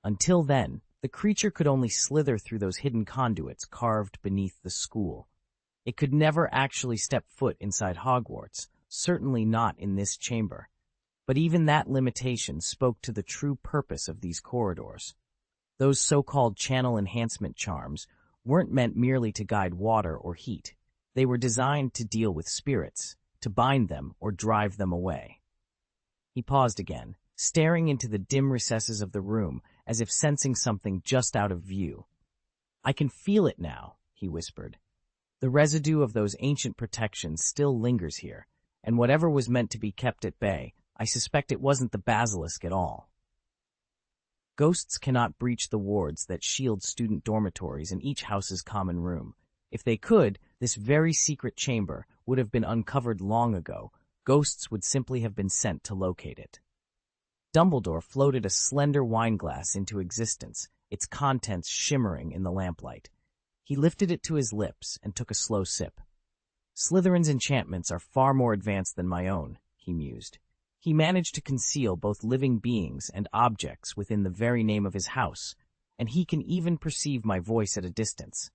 A: Until then, the creature could only slither through those hidden conduits carved beneath the school. It could never actually step foot inside Hogwarts, certainly not in this chamber. But even that limitation spoke to the true purpose of these corridors. Those so-called channel enhancement charms weren't meant merely to guide water or heat. They were designed to deal with spirits, to bind them or drive them away. He paused again, staring into the dim recesses of the room as if sensing something just out of view. "I can feel it now," he whispered. "The residue of those ancient protections still lingers here, and whatever was meant to be kept at bay, I suspect it wasn't the basilisk at all." Ghosts cannot breach the wards that shield student dormitories and each house's common room. If they could, this very secret chamber would have been uncovered long ago. Ghosts would simply have been sent to locate it. Dumbledore floated a slender wineglass into existence, its contents shimmering in the lamplight. He lifted it to his lips and took a slow sip. "Slytherin's enchantments are far more advanced than my own," he mused. "He managed to conceal both living beings and objects within the very name of his house, and he can even perceive my voice at a distance.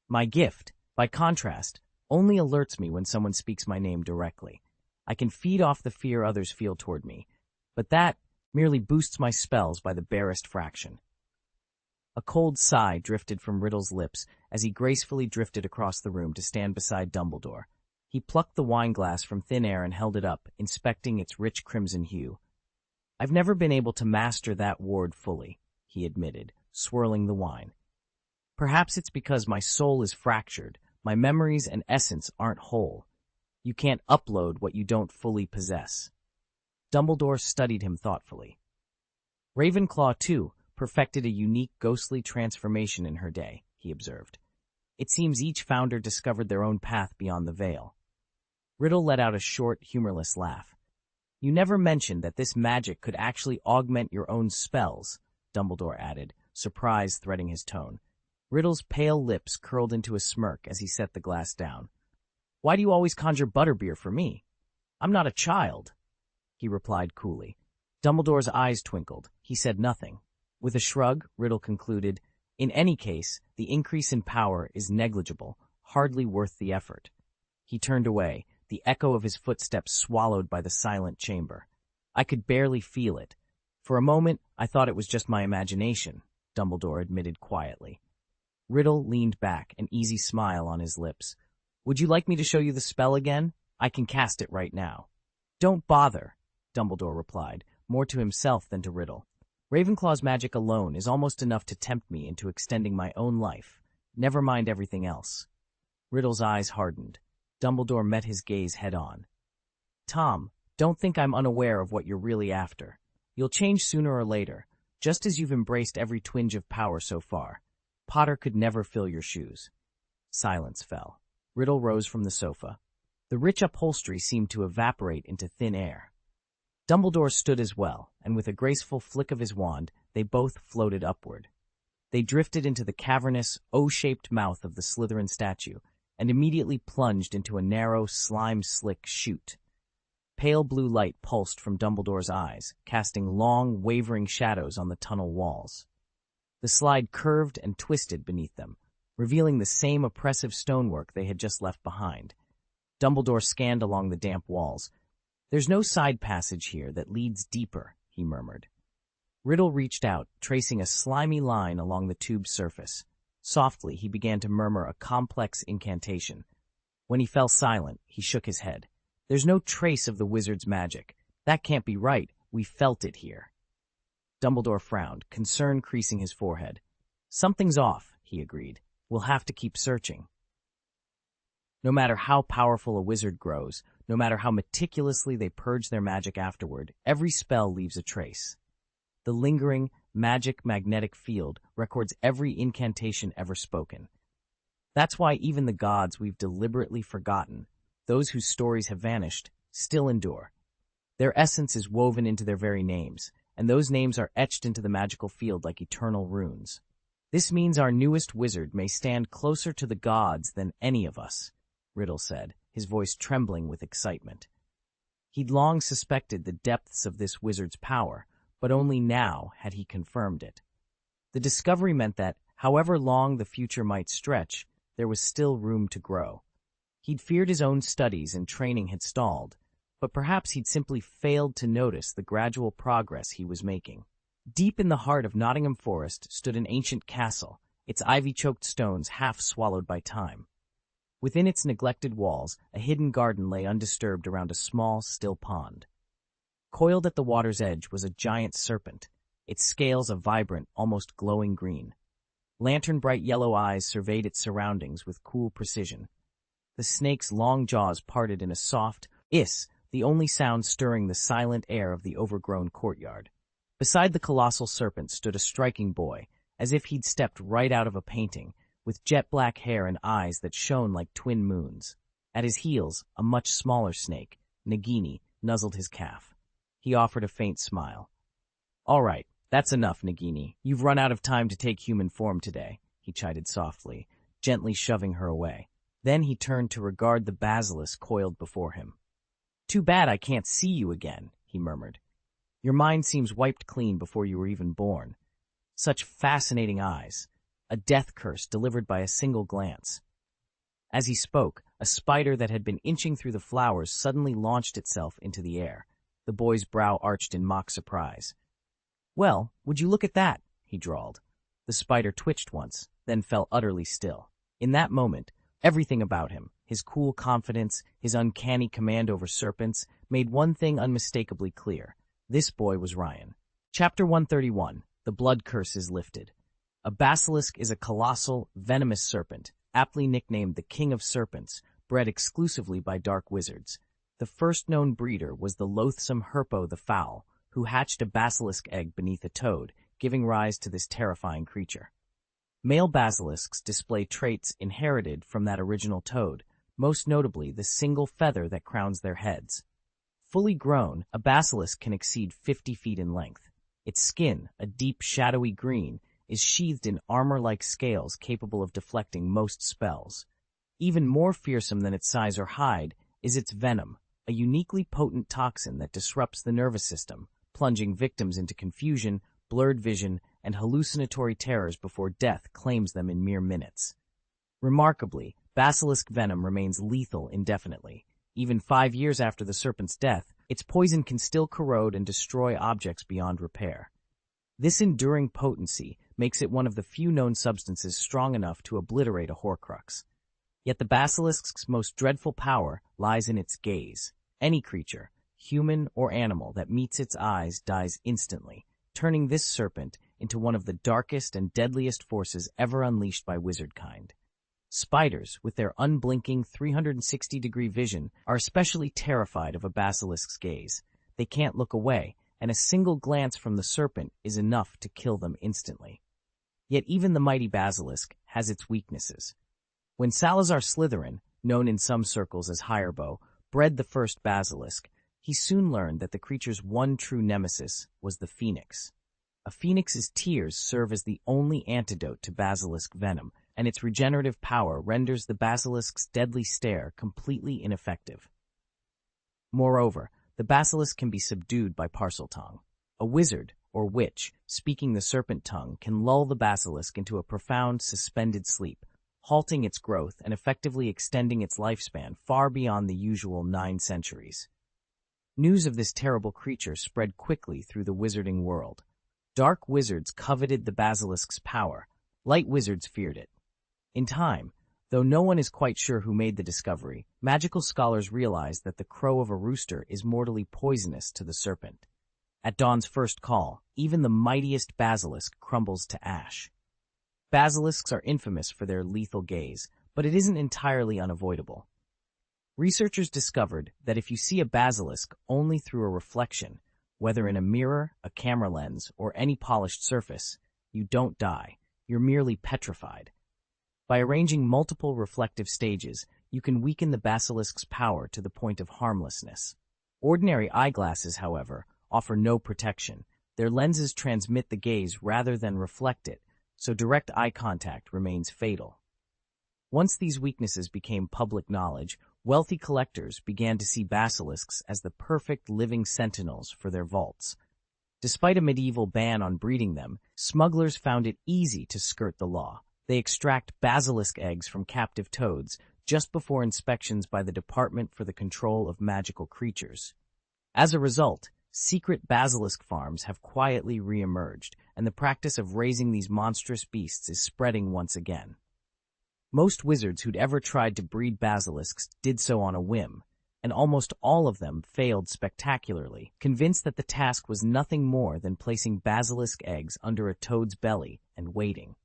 A: My gift, by contrast, only alerts me when someone speaks my name directly. I can feed off the fear others feel toward me, but that merely boosts my spells by the barest fraction." A cold sigh drifted from Riddle's lips as he gracefully drifted across the room to stand beside Dumbledore. He plucked the wineglass from thin air and held it up, inspecting its rich crimson hue. "I've never been able to master that ward fully," he admitted, swirling the wine. Perhaps it's because my soul is fractured, my memories and essence aren't whole. You can't upload what you don't fully possess. Dumbledore studied him thoughtfully. Ravenclaw, too, perfected a unique ghostly transformation in her day, he observed. It seems each founder discovered their own path beyond the veil. Riddle let out a short, humorless laugh. You never mentioned that this magic could actually augment your own spells, Dumbledore added, surprise threading his tone. Riddle's pale lips curled into a smirk as he set the glass down. Why do you always conjure butterbeer for me? I'm not a child, he replied coolly. Dumbledore's eyes twinkled. He said nothing. With a shrug, Riddle concluded, in any case, the increase in power is negligible, hardly worth the effort. He turned away, the echo of his footsteps swallowed by the silent chamber. I could barely feel it. For a moment, I thought it was just my imagination, Dumbledore admitted quietly. Riddle leaned back, an easy smile on his lips. Would you like me to show you the spell again? I can cast it right now. Don't bother, Dumbledore replied, more to himself than to Riddle. Ravenclaw's magic alone is almost enough to tempt me into extending my own life. Never mind everything else. Riddle's eyes hardened. Dumbledore met his gaze head-on. Tom, don't think I'm unaware of what you're really after. You'll change sooner or later, just as you've embraced every twinge of power so far. Potter could never fill your shoes. Silence fell. Riddle rose from the sofa. The rich upholstery seemed to evaporate into thin air. Dumbledore stood as well, and with a graceful flick of his wand, they both floated upward. They drifted into the cavernous, O-shaped mouth of the Slytherin statue, and immediately plunged into a narrow, slime-slick chute. Pale blue light pulsed from Dumbledore's eyes, casting long, wavering shadows on the tunnel walls. The slide curved and twisted beneath them, revealing the same oppressive stonework they had just left behind. Dumbledore scanned along the damp walls. There's no side passage here that leads deeper, he murmured. Riddle reached out, tracing a slimy line along the tube's surface. Softly, he began to murmur a complex incantation. When he fell silent, he shook his head. There's no trace of the wizard's magic. That can't be right. We felt it here. Dumbledore frowned, concern creasing his forehead. Something's off, he agreed. We'll have to keep searching. No matter how powerful a wizard grows, no matter how meticulously they purge their magic afterward, every spell leaves a trace. The lingering, magic magnetic field records every incantation ever spoken. That's why even the gods we've deliberately forgotten, those whose stories have vanished, still endure. Their essence is woven into their very names, and those names are etched into the magical field like eternal runes. This means our newest wizard may stand closer to the gods than any of us, Riddle said, his voice trembling with excitement. He'd long suspected the depths of this wizard's power, but only now had he confirmed it. The discovery meant that, however long the future might stretch, there was still room to grow. He'd feared his own studies and training had stalled, but perhaps he'd simply failed to notice the gradual progress he was making. Deep in the heart of Nottingham Forest stood an ancient castle, its ivy-choked stones half swallowed by time. Within its neglected walls, a hidden garden lay undisturbed around a small, still pond. Coiled at the water's edge was a giant serpent, its scales a vibrant, almost glowing green. Lantern-bright yellow eyes surveyed its surroundings with cool precision. The snake's long jaws parted in a soft hiss, the only sound stirring the silent air of the overgrown courtyard. Beside the colossal serpent stood a striking boy, as if he'd stepped right out of a painting, with jet-black hair and eyes that shone like twin moons. At his heels, a much smaller snake, Nagini, nuzzled his calf. He offered a faint smile. "All right, that's enough, Nagini. You've run out of time to take human form today," he chided softly, gently shoving her away. Then he turned to regard the basilisk coiled before him. "Too bad I can't see you again," he murmured. "Your mind seems wiped clean before you were even born. Such fascinating eyes. A death curse delivered by a single glance." As he spoke, a spider that had been inching through the flowers suddenly launched itself into the air. The boy's brow arched in mock surprise. "Well, would you look at that?" he drawled. The spider twitched once, then fell utterly still. In that moment, everything about him, his cool confidence, his uncanny command over serpents, made one thing unmistakably clear. This boy was Ryan. Chapter 131. The Blood Curse is Lifted. A basilisk is a colossal, venomous serpent, aptly nicknamed the King of Serpents, bred exclusively by dark wizards. The first known breeder was the loathsome Herpo the Foul, who hatched a basilisk egg beneath a toad, giving rise to this terrifying creature. Male basilisks display traits inherited from that original toad, most notably the single feather that crowns their heads. Fully grown, a basilisk can exceed 50 feet in length. Its skin, a deep shadowy green, is sheathed in armor-like scales capable of deflecting most spells. Even more fearsome than its size or hide is its venom, a uniquely potent toxin that disrupts the nervous system, plunging victims into confusion, blurred vision, and hallucinatory terrors before death claims them in mere minutes. Remarkably, basilisk venom remains lethal indefinitely. Even 5 years after the serpent's death, its poison can still corrode and destroy objects beyond repair. This enduring potency makes it one of the few known substances strong enough to obliterate a Horcrux. Yet the basilisk's most dreadful power lies in its gaze. Any creature, human or animal, that meets its eyes dies instantly, turning this serpent into one of the darkest and deadliest forces ever unleashed by wizardkind. Spiders, with their unblinking 360-degree vision, are especially terrified of a basilisk's gaze. They can't look away, and a single glance from the serpent is enough to kill them instantly. Yet even the mighty basilisk has its weaknesses. When Salazar Slytherin, known in some circles as Heir, bred the first basilisk, he soon learned that the creature's one true nemesis was the phoenix. A phoenix's tears serve as the only antidote to basilisk venom, and its regenerative power renders the basilisk's deadly stare completely ineffective. Moreover, the basilisk can be subdued by Parseltongue. A wizard, or witch, speaking the serpent tongue can lull the basilisk into a profound, suspended sleep, halting its growth and effectively extending its lifespan far beyond the usual 9 centuries. News of this terrible creature spread quickly through the wizarding world. Dark wizards coveted the basilisk's power. Light wizards feared it. In time, though no one is quite sure who made the discovery, magical scholars realize that the crow of a rooster is mortally poisonous to the serpent. At dawn's first call, even the mightiest basilisk crumbles to ash. Basilisks are infamous for their lethal gaze, but it isn't entirely unavoidable. Researchers discovered that if you see a basilisk only through a reflection, whether in a mirror, a camera lens, or any polished surface, you don't die. You're merely petrified. By arranging multiple reflective stages, you can weaken the basilisk's power to the point of harmlessness. Ordinary eyeglasses, however, offer no protection. Their lenses transmit the gaze rather than reflect it, so direct eye contact remains fatal. Once these weaknesses became public knowledge, wealthy collectors began to see basilisks as the perfect living sentinels for their vaults. Despite a medieval ban on breeding them, smugglers found it easy to skirt the law. They extract basilisk eggs from captive toads just before inspections by the Department for the Control of Magical Creatures. As a result, secret basilisk farms have quietly re-emerged, and the practice of raising these monstrous beasts is spreading once again. Most wizards who'd ever tried to breed basilisks did so on a whim, and almost all of them failed spectacularly, convinced that the task was nothing more than placing basilisk eggs under a toad's belly and waiting.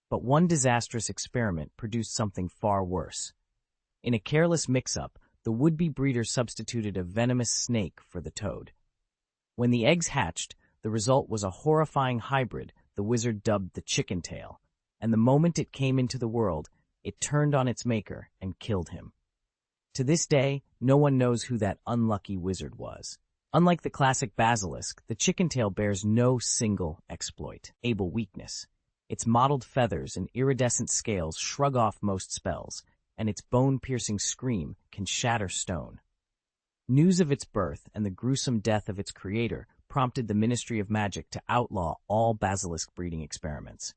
A: But one disastrous experiment produced something far worse. In a careless mix-up, the would-be breeder substituted a venomous snake for the toad. When the eggs hatched, the result was a horrifying hybrid the wizard dubbed the chicken tail, and the moment it came into the world, it turned on its maker and killed him. To this day, no one knows who that unlucky wizard was. Unlike the classic basilisk, the chicken tail bears no single exploitable weakness. Its mottled feathers and iridescent scales shrug off most spells, and its bone-piercing scream can shatter stone. News of its birth and the gruesome death of its creator prompted the Ministry of Magic to outlaw all basilisk breeding experiments.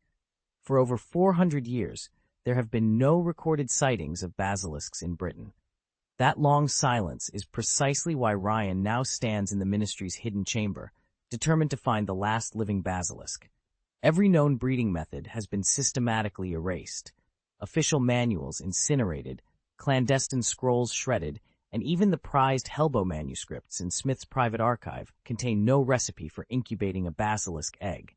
A: For over 400 years, there have been no recorded sightings of basilisks in Britain. That long silence is precisely why Ryan now stands in the Ministry's hidden chamber, determined to find the last living basilisk. Every known breeding method has been systematically erased, official manuals incinerated, clandestine scrolls shredded, and even the prized Helbo manuscripts in Smith's private archive contain no recipe for incubating a basilisk egg.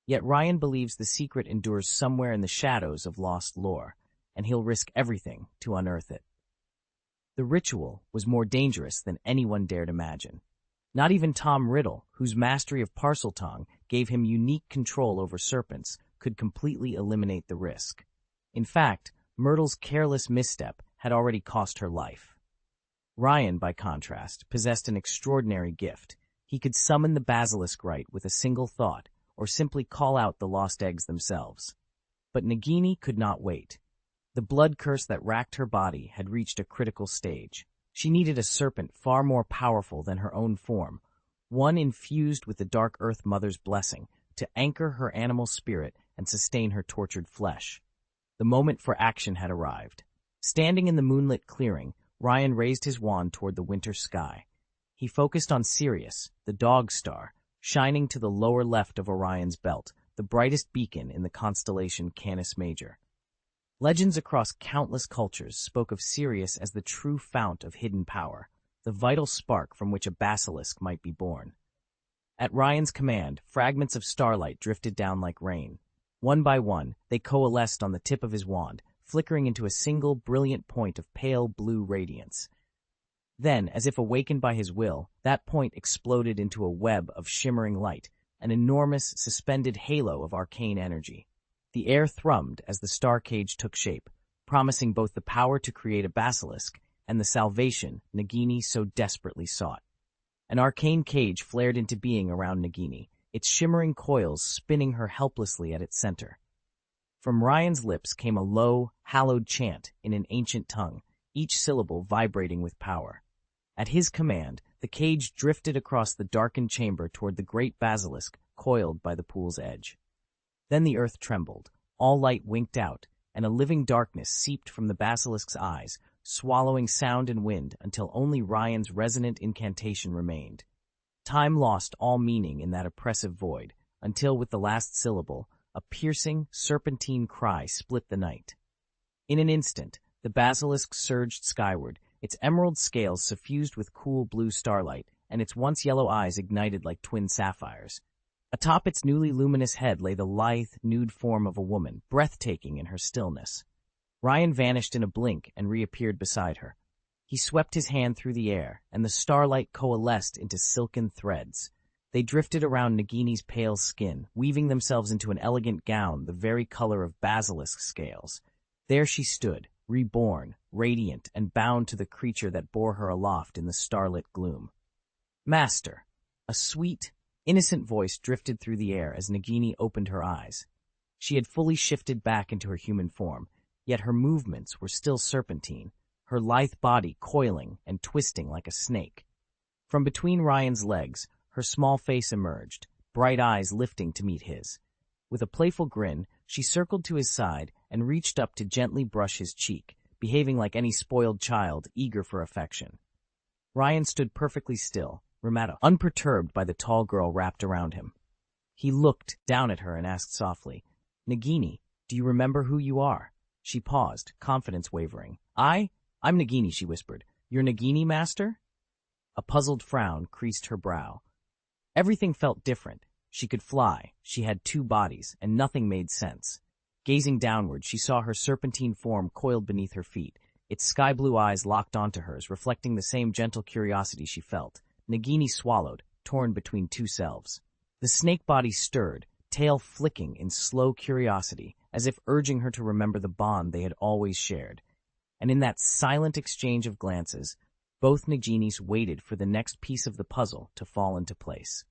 A: Yet Ryan believes the secret endures somewhere in the shadows of lost lore, and he'll risk everything to unearth it. The ritual was more dangerous than anyone dared imagine. Not even Tom Riddle, whose mastery of Parseltongue gave him unique control over serpents, could completely eliminate the risk. In fact, Myrtle's careless misstep had already cost her life. Ryan, by contrast, possessed an extraordinary gift. He could summon the basilisk rite with a single thought, or simply call out the lost eggs themselves. But Nagini could not wait. The blood curse that racked her body had reached a critical stage. She needed a serpent far more powerful than her own form, one infused with the Dark Earth Mother's blessing, to anchor her animal spirit and sustain her tortured flesh. The moment for action had arrived. Standing in the moonlit clearing, Ryan raised his wand toward the winter sky. He focused on Sirius, the dog star, shining to the lower left of Orion's belt, the brightest beacon in the constellation Canis Major. Legends across countless cultures spoke of Sirius as the true fount of hidden power, the vital spark from which a basilisk might be born. At Ryan's command, fragments of starlight drifted down like rain. One by one, they coalesced on the tip of his wand, flickering into a single brilliant point of pale blue radiance. Then, as if awakened by his will, that point exploded into a web of shimmering light, an enormous, suspended halo of arcane energy. The air thrummed as the star cage took shape, promising both the power to create a basilisk and the salvation Nagini so desperately sought. An arcane cage flared into being around Nagini, its shimmering coils spinning her helplessly at its center. From Ryan's lips came a low, hallowed chant in an ancient tongue, each syllable vibrating with power. At his command, the cage drifted across the darkened chamber toward the great basilisk coiled by the pool's edge. Then the earth trembled, all light winked out, and a living darkness seeped from the basilisk's eyes, swallowing sound and wind until only Ryan's resonant incantation remained. Time lost all meaning in that oppressive void, until with the last syllable, a piercing, serpentine cry split the night. In an instant, the basilisk surged skyward, its emerald scales suffused with cool blue starlight, and its once yellow eyes ignited like twin sapphires. Atop its newly luminous head lay the lithe, nude form of a woman, breathtaking in her stillness. Ryan vanished in a blink and reappeared beside her. He swept his hand through the air, and the starlight coalesced into silken threads. They drifted around Nagini's pale skin, weaving themselves into an elegant gown the very color of basilisk scales. There she stood, reborn, radiant, and bound to the creature that bore her aloft in the starlit gloom. "Master!" A sweet, innocent voice drifted through the air as Nagini opened her eyes. She had fully shifted back into her human form, yet her movements were still serpentine, her lithe body coiling and twisting like a snake. From between Ryan's legs, her small face emerged, bright eyes lifting to meet his. With a playful grin, she circled to his side and reached up to gently brush his cheek, behaving like any spoiled child eager for affection. Ryan stood perfectly still, unperturbed by the tall girl wrapped around him. He looked down at her and asked softly, "Nagini, do you remember who you are?" She paused, confidence wavering. I'm Nagini," she whispered. "You're Nagini, master?" A puzzled frown creased her brow. Everything felt different. She could fly, she had two bodies, and nothing made sense. Gazing downward, she saw her serpentine form coiled beneath her feet, its sky-blue eyes locked onto hers, reflecting the same gentle curiosity she felt. Nagini swallowed, torn between two selves. The snake body stirred, tail flicking in slow curiosity, as if urging her to remember the bond they had always shared. And in that silent exchange of glances, both Naginis waited for the next piece of the puzzle to fall into place.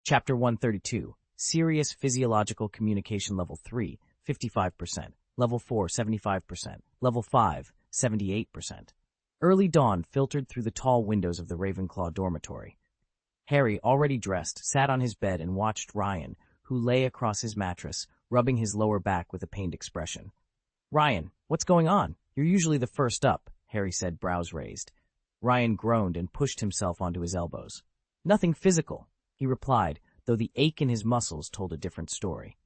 A: Chapter 132, Serious Physiological Communication Level 3, 55%, Level 4, 75%, Level 5, 78%. Early dawn filtered through the tall windows of the Ravenclaw dormitory. Harry, already dressed, sat on his bed and watched Ryan, who lay across his mattress, rubbing his lower back with a pained expression. "Ryan, what's going on? You're usually the first up," Harry said, brows raised. Ryan groaned and pushed himself onto his elbows. "Nothing physical," he replied, though the ache in his muscles told a different story.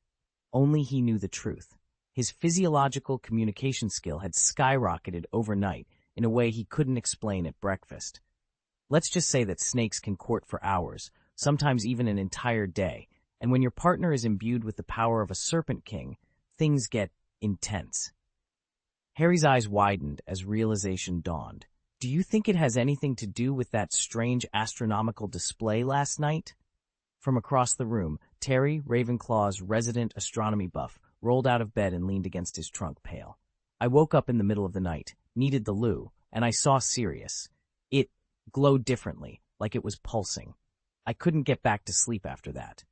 A: Only he knew the truth. His physiological communication skill had skyrocketed overnight in a way he couldn't explain at breakfast. Let's just say that snakes can court for hours, sometimes even an entire day, And when your partner is imbued with the power of a Serpent King, things get intense. Harry's eyes widened as realization dawned. Do you think it has anything to do with that strange astronomical display last night? From across the room, Terry, Ravenclaw's resident astronomy buff, rolled out of bed and leaned against his trunk, pale. I woke up in the middle of the night, needed the loo, and I saw Sirius. It glowed differently, like it was pulsing. I couldn't get back to sleep after that.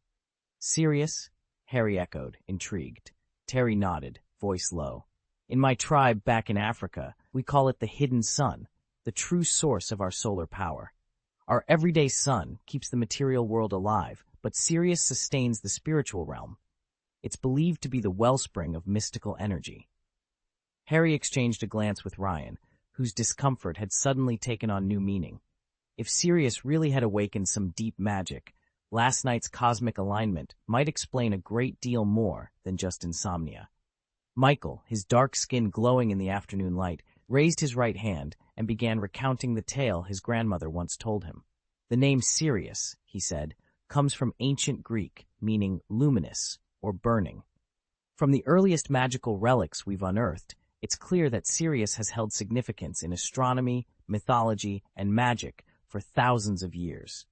A: Sirius? Harry echoed, intrigued. Terry nodded, voice low. In my tribe back in Africa, we call it the hidden sun, the true source of our solar power. Our everyday sun keeps the material world alive, but Sirius sustains the spiritual realm. It's believed to be the wellspring of mystical energy. Harry exchanged a glance with Ryan, whose discomfort had suddenly taken on new meaning. If Sirius really had awakened some deep magic, last night's cosmic alignment might explain a great deal more than just insomnia. Michael, his dark skin glowing in the afternoon light, raised his right hand and began recounting the tale his grandmother once told him. The name Sirius, he said, comes from ancient Greek, meaning luminous or burning. From the earliest magical relics we've unearthed, it's clear that Sirius has held significance in astronomy, mythology, and magic for thousands of years.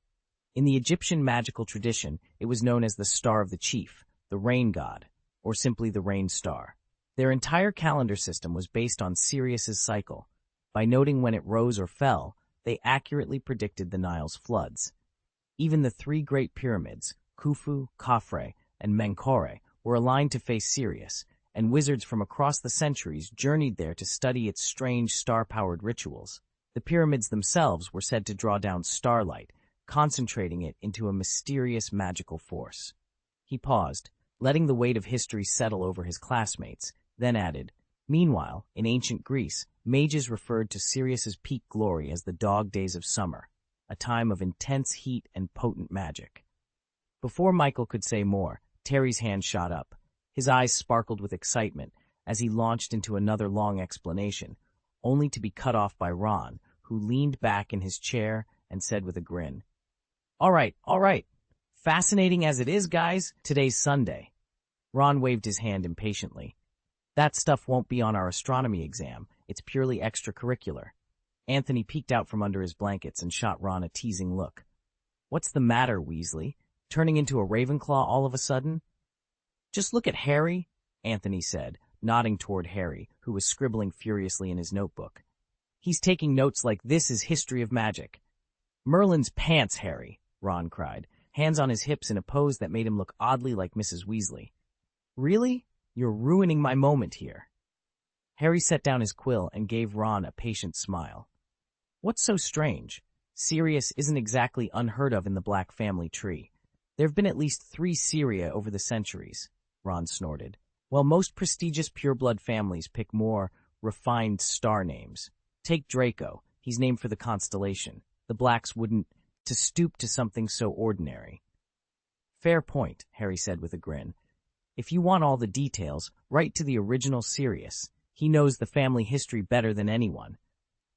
A: In the Egyptian magical tradition, it was known as the Star of the Chief, the rain god, or simply the rain star. Their entire calendar system was based on Sirius's cycle. By noting when it rose or fell, they accurately predicted the Nile's floods. Even the three great pyramids, Khufu, Khafre, and Menkaure, were aligned to face Sirius, and wizards from across the centuries journeyed there to study its strange star-powered rituals. The pyramids themselves were said to draw down starlight, concentrating it into a mysterious magical force. He paused, letting the weight of history settle over his classmates, then added, Meanwhile, in ancient Greece, mages referred to Sirius's peak glory as the dog days of summer, a time of intense heat and potent magic. Before Michael could say more, Terry's hand shot up. His eyes sparkled with excitement as he launched into another long explanation, only to be cut off by Ron, who leaned back in his chair and said with a grin, All right. Fascinating as it is, guys, today's Sunday. Ron waved his hand impatiently. That stuff won't be on our astronomy exam. It's purely extracurricular. Anthony peeked out from under his blankets and shot Ron a teasing look. What's the matter, Weasley? Turning into a Ravenclaw all of a sudden? Just look at Harry, Anthony said, nodding toward Harry, who was scribbling furiously in his notebook. He's taking notes like this is history of magic. Merlin's pants, Harry, Ron cried, hands on his hips in a pose that made him look oddly like Mrs. Weasley. Really? You're ruining my moment here. Harry set down his quill and gave Ron a patient smile. What's so strange? Sirius isn't exactly unheard of in the Black family tree. There have been at least 3 Syria over the centuries, Ron snorted. While most prestigious pureblood families pick more refined star names. Take Draco. He's named for the constellation. The Blacks wouldn't stoop to something so ordinary. Fair point, Harry said with a grin. If you want all the details, write to the original Sirius. He knows the family history better than anyone.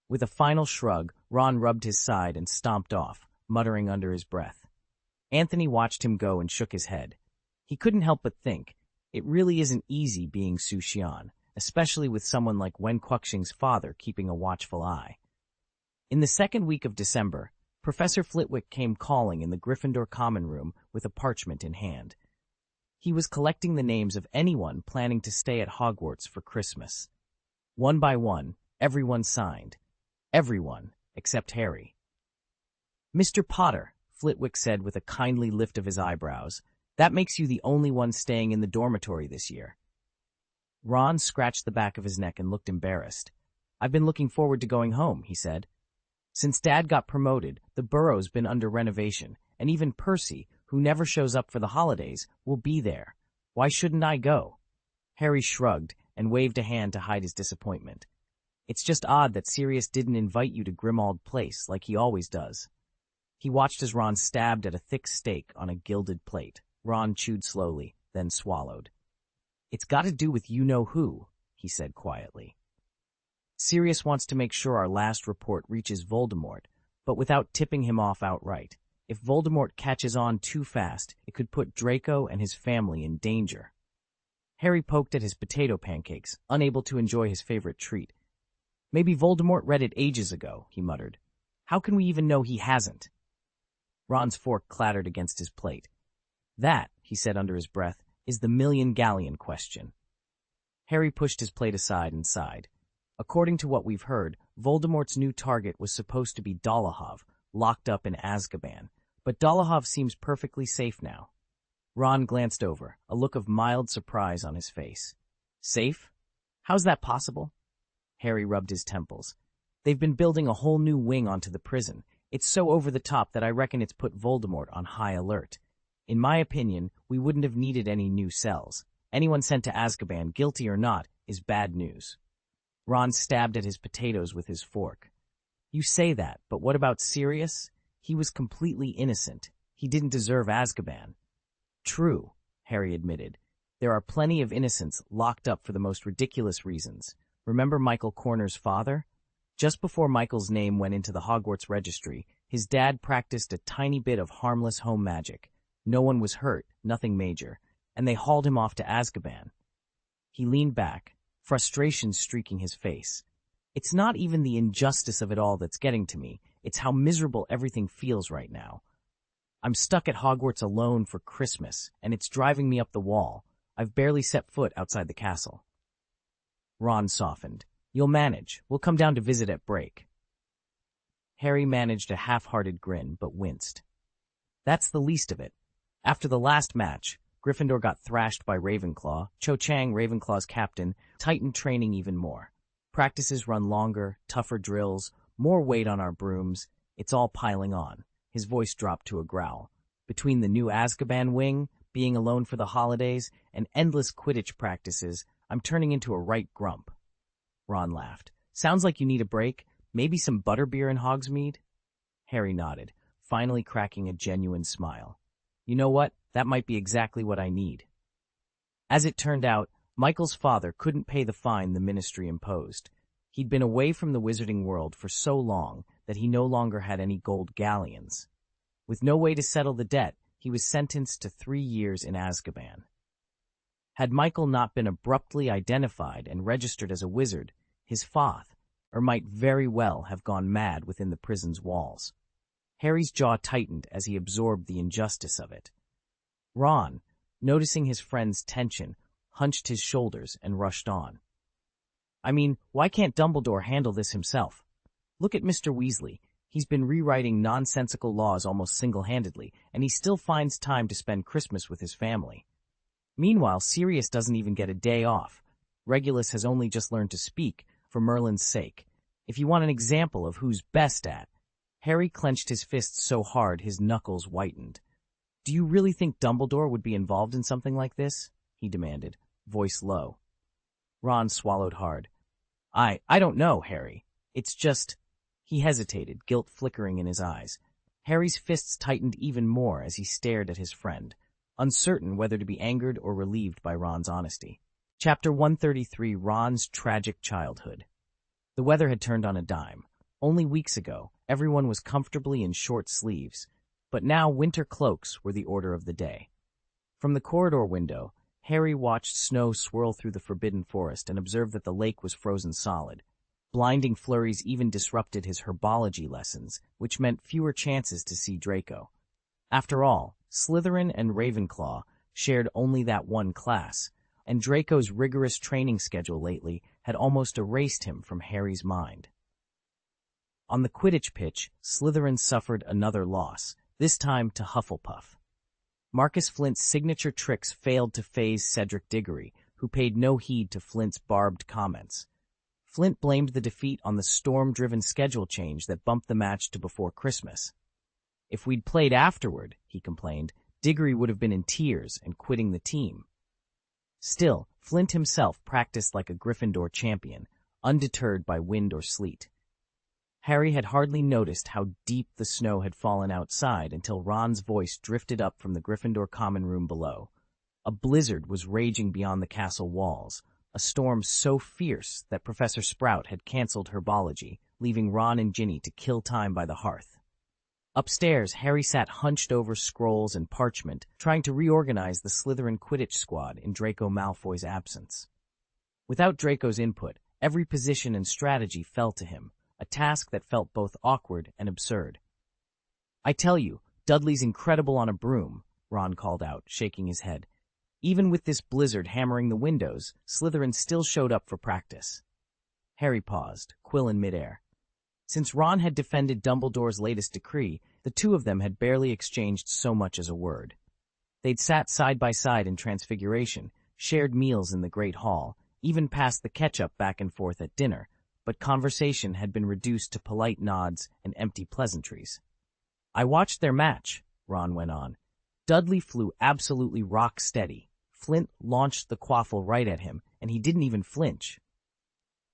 A: With a final shrug, Ron rubbed his side and stomped off, muttering under his breath. Anthony watched him go and shook his head. He couldn't help but think, it really isn't easy being Su Xian, especially with someone like Wen Kuxing's father keeping a watchful eye. In the second week of December, Professor Flitwick came calling in the Gryffindor common room with a parchment in hand. He was collecting the names of anyone planning to stay at Hogwarts for Christmas. One by one, everyone signed. Everyone, except Harry. Mr. Potter, Flitwick said with a kindly lift of his eyebrows, that makes you the only one staying in the dormitory this year. Ron scratched the back of his neck and looked embarrassed. I've been looking forward to going home, he said. Since Dad got promoted, the borough's been under renovation, and even Percy, who never shows up for the holidays, will be there. Why shouldn't I go? Harry shrugged and waved a hand to hide his disappointment. It's just odd that Sirius didn't invite you to Grimmauld Place like he always does. He watched as Ron stabbed at a thick steak on a gilded plate. Ron chewed slowly, then swallowed. It's got to do with you-know-who, he said quietly. Sirius wants to make sure our last report reaches Voldemort, but without tipping him off outright. If Voldemort catches on too fast, it could put Draco and his family in danger. Harry poked at his potato pancakes, unable to enjoy his favorite treat. Maybe Voldemort read it ages ago, he muttered. How can we even know he hasn't? Ron's fork clattered against his plate. That, he said under his breath, is the million-galleon question. Harry pushed his plate aside and sighed. According to what we've heard, Voldemort's new target was supposed to be Dolohov, locked up in Azkaban, but Dolohov seems perfectly safe now. Ron glanced over, a look of mild surprise on his face. Safe? How's that possible? Harry rubbed his temples. They've been building a whole new wing onto the prison. It's so over the top that I reckon it's put Voldemort on high alert. In my opinion, we wouldn't have needed any new cells. Anyone sent to Azkaban, guilty or not, is bad news. Ron stabbed at his potatoes with his fork. You say that, but what about Sirius? He was completely innocent. He didn't deserve Azkaban. True, Harry admitted. There are plenty of innocents locked up for the most ridiculous reasons. Remember Michael Corner's father? Just before Michael's name went into the Hogwarts registry, his dad practiced a tiny bit of harmless home magic. No one was hurt, nothing major, and they hauled him off to Azkaban. He leaned back, frustration streaking his face. It's not even the injustice of it all that's getting to me. It's how miserable everything feels right now. I'm stuck at Hogwarts alone for Christmas, and it's driving me up the wall. I've barely set foot outside the castle. Ron softened. You'll manage. We'll come down to visit at break. Harry managed a half-hearted grin, but winced. That's the least of it. After the last match, Gryffindor got thrashed by Ravenclaw. Cho Chang, Ravenclaw's captain, tightened training even more. Practices run longer, tougher drills, more weight on our brooms. It's all piling on. His voice dropped to a growl. Between the new Azkaban wing, being alone for the holidays, and endless Quidditch practices, I'm turning into a right grump. Ron laughed. Sounds like you need a break. Maybe some butterbeer in Hogsmeade? Harry nodded, finally cracking a genuine smile. You know what? That might be exactly what I need. As it turned out, Michael's father couldn't pay the fine the ministry imposed. He'd been away from the wizarding world for so long that he no longer had any gold galleons. With no way to settle the debt, he was sentenced to 3 years in Azkaban. Had Michael not been abruptly identified and registered as a wizard, his father might very well have gone mad within the prison's walls. Harry's jaw tightened as he absorbed the injustice of it. Ron, noticing his friend's tension, hunched his shoulders and rushed on. I mean, why can't Dumbledore handle this himself? Look at Mr. Weasley. He's been rewriting nonsensical laws almost single-handedly, and he still finds time to spend Christmas with his family. Meanwhile, Sirius doesn't even get a day off. Regulus has only just learned to speak, for Merlin's sake. If you want an example of who's best at... Harry clenched his fists so hard his knuckles whitened. Do you really think Dumbledore would be involved in something like this? He demanded, voice low. Ron swallowed hard. I don't know, Harry. It's just... He hesitated, guilt flickering in his eyes. Harry's fists tightened even more as he stared at his friend, uncertain whether to be angered or relieved by Ron's honesty. Chapter 133, Ron's Tragic Childhood. The weather had turned on a dime. Only weeks ago, everyone was comfortably in short sleeves, but now winter cloaks were the order of the day. From the corridor window, Harry watched snow swirl through the forbidden forest and observed that the lake was frozen solid. Blinding flurries even disrupted his herbology lessons, which meant fewer chances to see Draco. After all, Slytherin and Ravenclaw shared only that one class, and Draco's rigorous training schedule lately had almost erased him from Harry's mind. On the Quidditch pitch, Slytherin suffered another loss, this time to Hufflepuff. Marcus Flint's signature tricks failed to faze Cedric Diggory, who paid no heed to Flint's barbed comments. Flint blamed the defeat on the storm-driven schedule change that bumped the match to before Christmas. If we'd played afterward, he complained, Diggory would have been in tears and quitting the team. Still, Flint himself practiced like a Gryffindor champion, undeterred by wind or sleet. Harry had hardly noticed how deep the snow had fallen outside until Ron's voice drifted up from the Gryffindor common room below. A blizzard was raging beyond the castle walls, a storm so fierce that Professor Sprout had canceled herbology, leaving Ron and Ginny to kill time by the hearth. Upstairs, Harry sat hunched over scrolls and parchment, trying to reorganize the Slytherin Quidditch squad in Draco Malfoy's absence. Without Draco's input, every position and strategy fell to him, a task that felt both awkward and absurd. "I tell you, Dudley's incredible on a broom," Ron called out, shaking his head. Even with this blizzard hammering the windows, Slytherin still showed up for practice. Harry paused, quill in midair. Since Ron had defended Dumbledore's latest decree, the two of them had barely exchanged so much as a word. They'd sat side by side in Transfiguration, shared meals in the Great Hall, even passed the ketchup back and forth at dinner, but conversation had been reduced to polite nods and empty pleasantries. "I watched their match," Ron went on. "Dudley flew absolutely rock steady. Flint launched the quaffle right at him, and he didn't even flinch."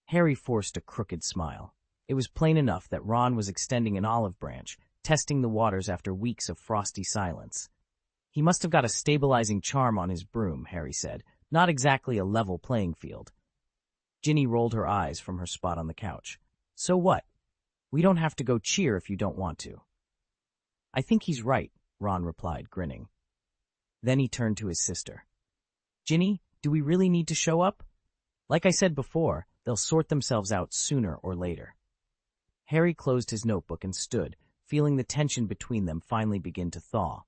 A: Harry forced a crooked smile. It was plain enough that Ron was extending an olive branch, testing the waters after weeks of frosty silence. "He must have got a stabilizing charm on his broom," Harry said. "Not exactly a level playing field." Ginny rolled her eyes from her spot on the couch. "So what? We don't have to go cheer if you don't want to." "I think he's right," Ron replied, grinning. Then he turned to his sister. "Ginny, do we really need to show up? Like I said before, they'll sort themselves out sooner or later." Harry closed his notebook and stood, feeling the tension between them finally begin to thaw.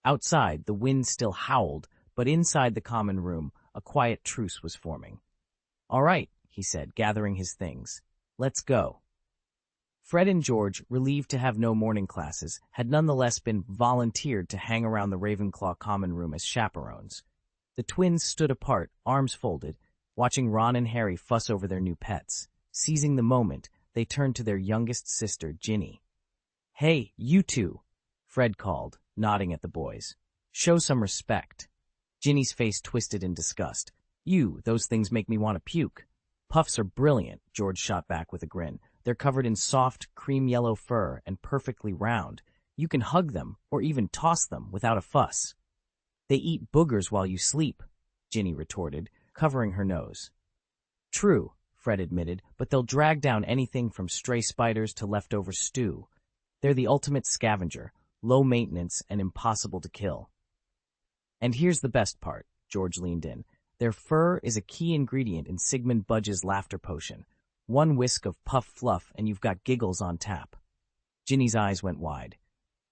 A: Outside, the wind still howled, but inside the common room, a quiet truce was forming. "All right," he said, gathering his things. "Let's go." Fred and George, relieved to have no morning classes, had nonetheless been volunteered to hang around the Ravenclaw common room as chaperones. The twins stood apart, arms folded, watching Ron and Harry fuss over their new pets. Seizing the moment, they turned to their youngest sister, Ginny. "Hey, you two," Fred called, nodding at the boys. "Show some respect." Ginny's face twisted in disgust. Those things make me want to puke." "Puffs are brilliant," George shot back with a grin. "They're covered in soft, cream-yellow fur and perfectly round. You can hug them, or even toss them, without a fuss." "They eat boogers while you sleep," Ginny retorted, covering her nose. "True," Fred admitted, "but they'll drag down anything from stray spiders to leftover stew. They're the ultimate scavenger, low maintenance and impossible to kill." "And here's the best part," George leaned in. "Their fur is a key ingredient in Sigmund Budge's laughter potion. One whisk of puff fluff and you've got giggles on tap." Ginny's eyes went wide.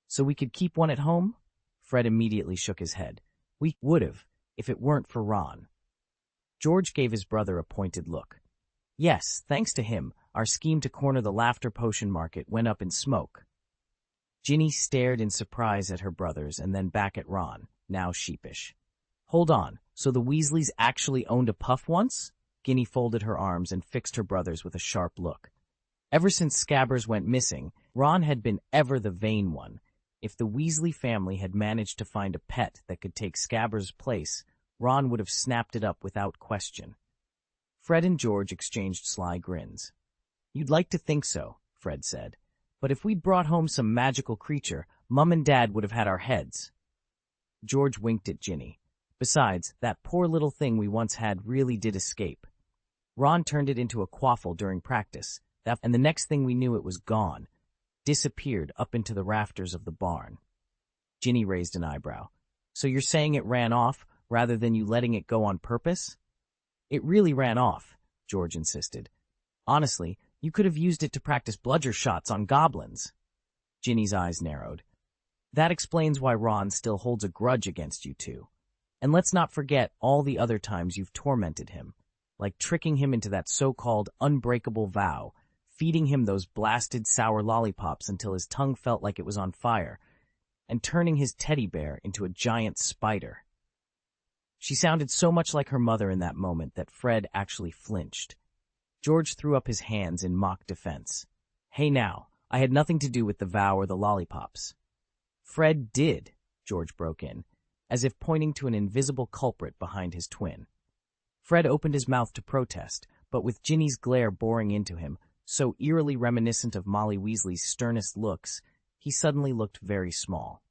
A: "So we could keep one at home?" Fred immediately shook his head. "We would've, if it weren't for Ron." George gave his brother a pointed look. "Yes, thanks to him, our scheme to corner the laughter potion market went up in smoke." Ginny stared in surprise at her brothers and then back at Ron, now sheepish. "Hold on, so the Weasleys actually owned a puff once?" Ginny folded her arms and fixed her brothers with a sharp look. Ever since Scabbers went missing, Ron had been ever the vain one. If the Weasley family had managed to find a pet that could take Scabbers' place, Ron would have snapped it up without question. Fred and George exchanged sly grins. "You'd like to think so," Fred said. "But if we'd brought home some magical creature, Mum and Dad would have had our heads." George winked at Ginny. "Besides, that poor little thing we once had really did escape. Ron turned it into a quaffle during practice, and the next thing we knew it was gone, disappeared up into the rafters of the barn." Ginny raised an eyebrow. "So you're saying it ran off, rather than you letting it go on purpose?" "It really ran off," George insisted. "Honestly, you could have used it to practice bludger shots on goblins." Ginny's eyes narrowed. "That explains why Ron still holds a grudge against you two. And let's not forget all the other times you've tormented him, like tricking him into that so-called unbreakable vow, feeding him those blasted sour lollipops until his tongue felt like it was on fire, and turning his teddy bear into a giant spider." She sounded so much like her mother in that moment that Fred actually flinched. George threw up his hands in mock defense. "Hey now, I had nothing to do with the vow or the lollipops." "Fred did," George broke in, as if pointing to an invisible culprit behind his twin. Fred opened his mouth to protest, but with Ginny's glare boring into him, so eerily reminiscent of Molly Weasley's sternest looks, he suddenly looked very small.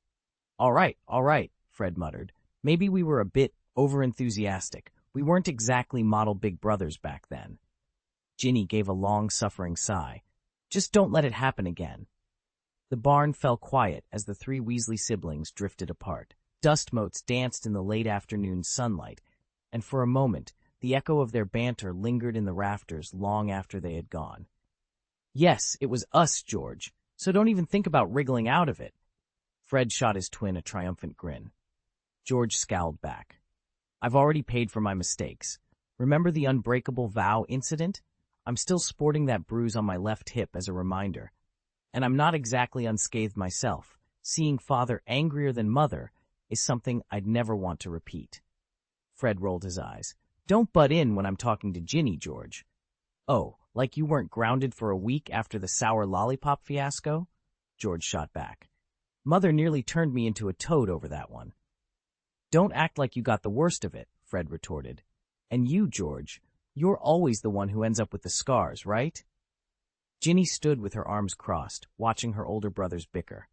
A: All right, Fred muttered. "Maybe we were a bit overenthusiastic. We weren't exactly model big brothers back then." Ginny gave a long, suffering sigh. "Just don't let it happen again." The barn fell quiet as the three Weasley siblings drifted apart. Dust motes danced in the late afternoon sunlight, and for a moment, the echo of their banter lingered in the rafters long after they had gone. "Yes, it was us, George, so don't even think about wriggling out of it." Fred shot his twin a triumphant grin. George scowled back. "I've already paid for my mistakes. Remember the unbreakable vow incident? I'm still sporting that bruise on my left hip as a reminder. And I'm not exactly unscathed myself. Seeing father angrier than mother is something I'd never want to repeat." Fred rolled his eyes. "Don't butt in when I'm talking to Ginny, George." "Oh, like you weren't grounded for a week after the sour lollipop fiasco?" George shot back. "Mother nearly turned me into a toad over that one." "Don't act like you got the worst of it," Fred retorted. "And you, George, you're always the one who ends up with the scars, right?" Ginny stood with her arms crossed, watching her older brothers bicker.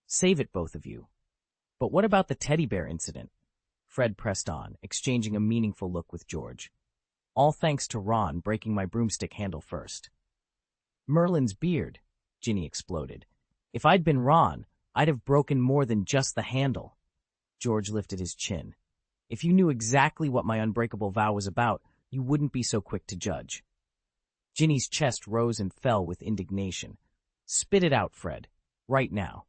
A: "Save it, both of you." "But what about the teddy bear incident?" Fred pressed on, exchanging a meaningful look with George. "All thanks to Ron breaking my broomstick handle first." "Merlin's beard," Ginny exploded. "If I'd been Ron, I'd have broken more than just the handle." George lifted his chin. "If you knew exactly what my unbreakable vow was about, you wouldn't be so quick to judge." Ginny's chest rose and fell with indignation. "Spit it out, Fred. Right now."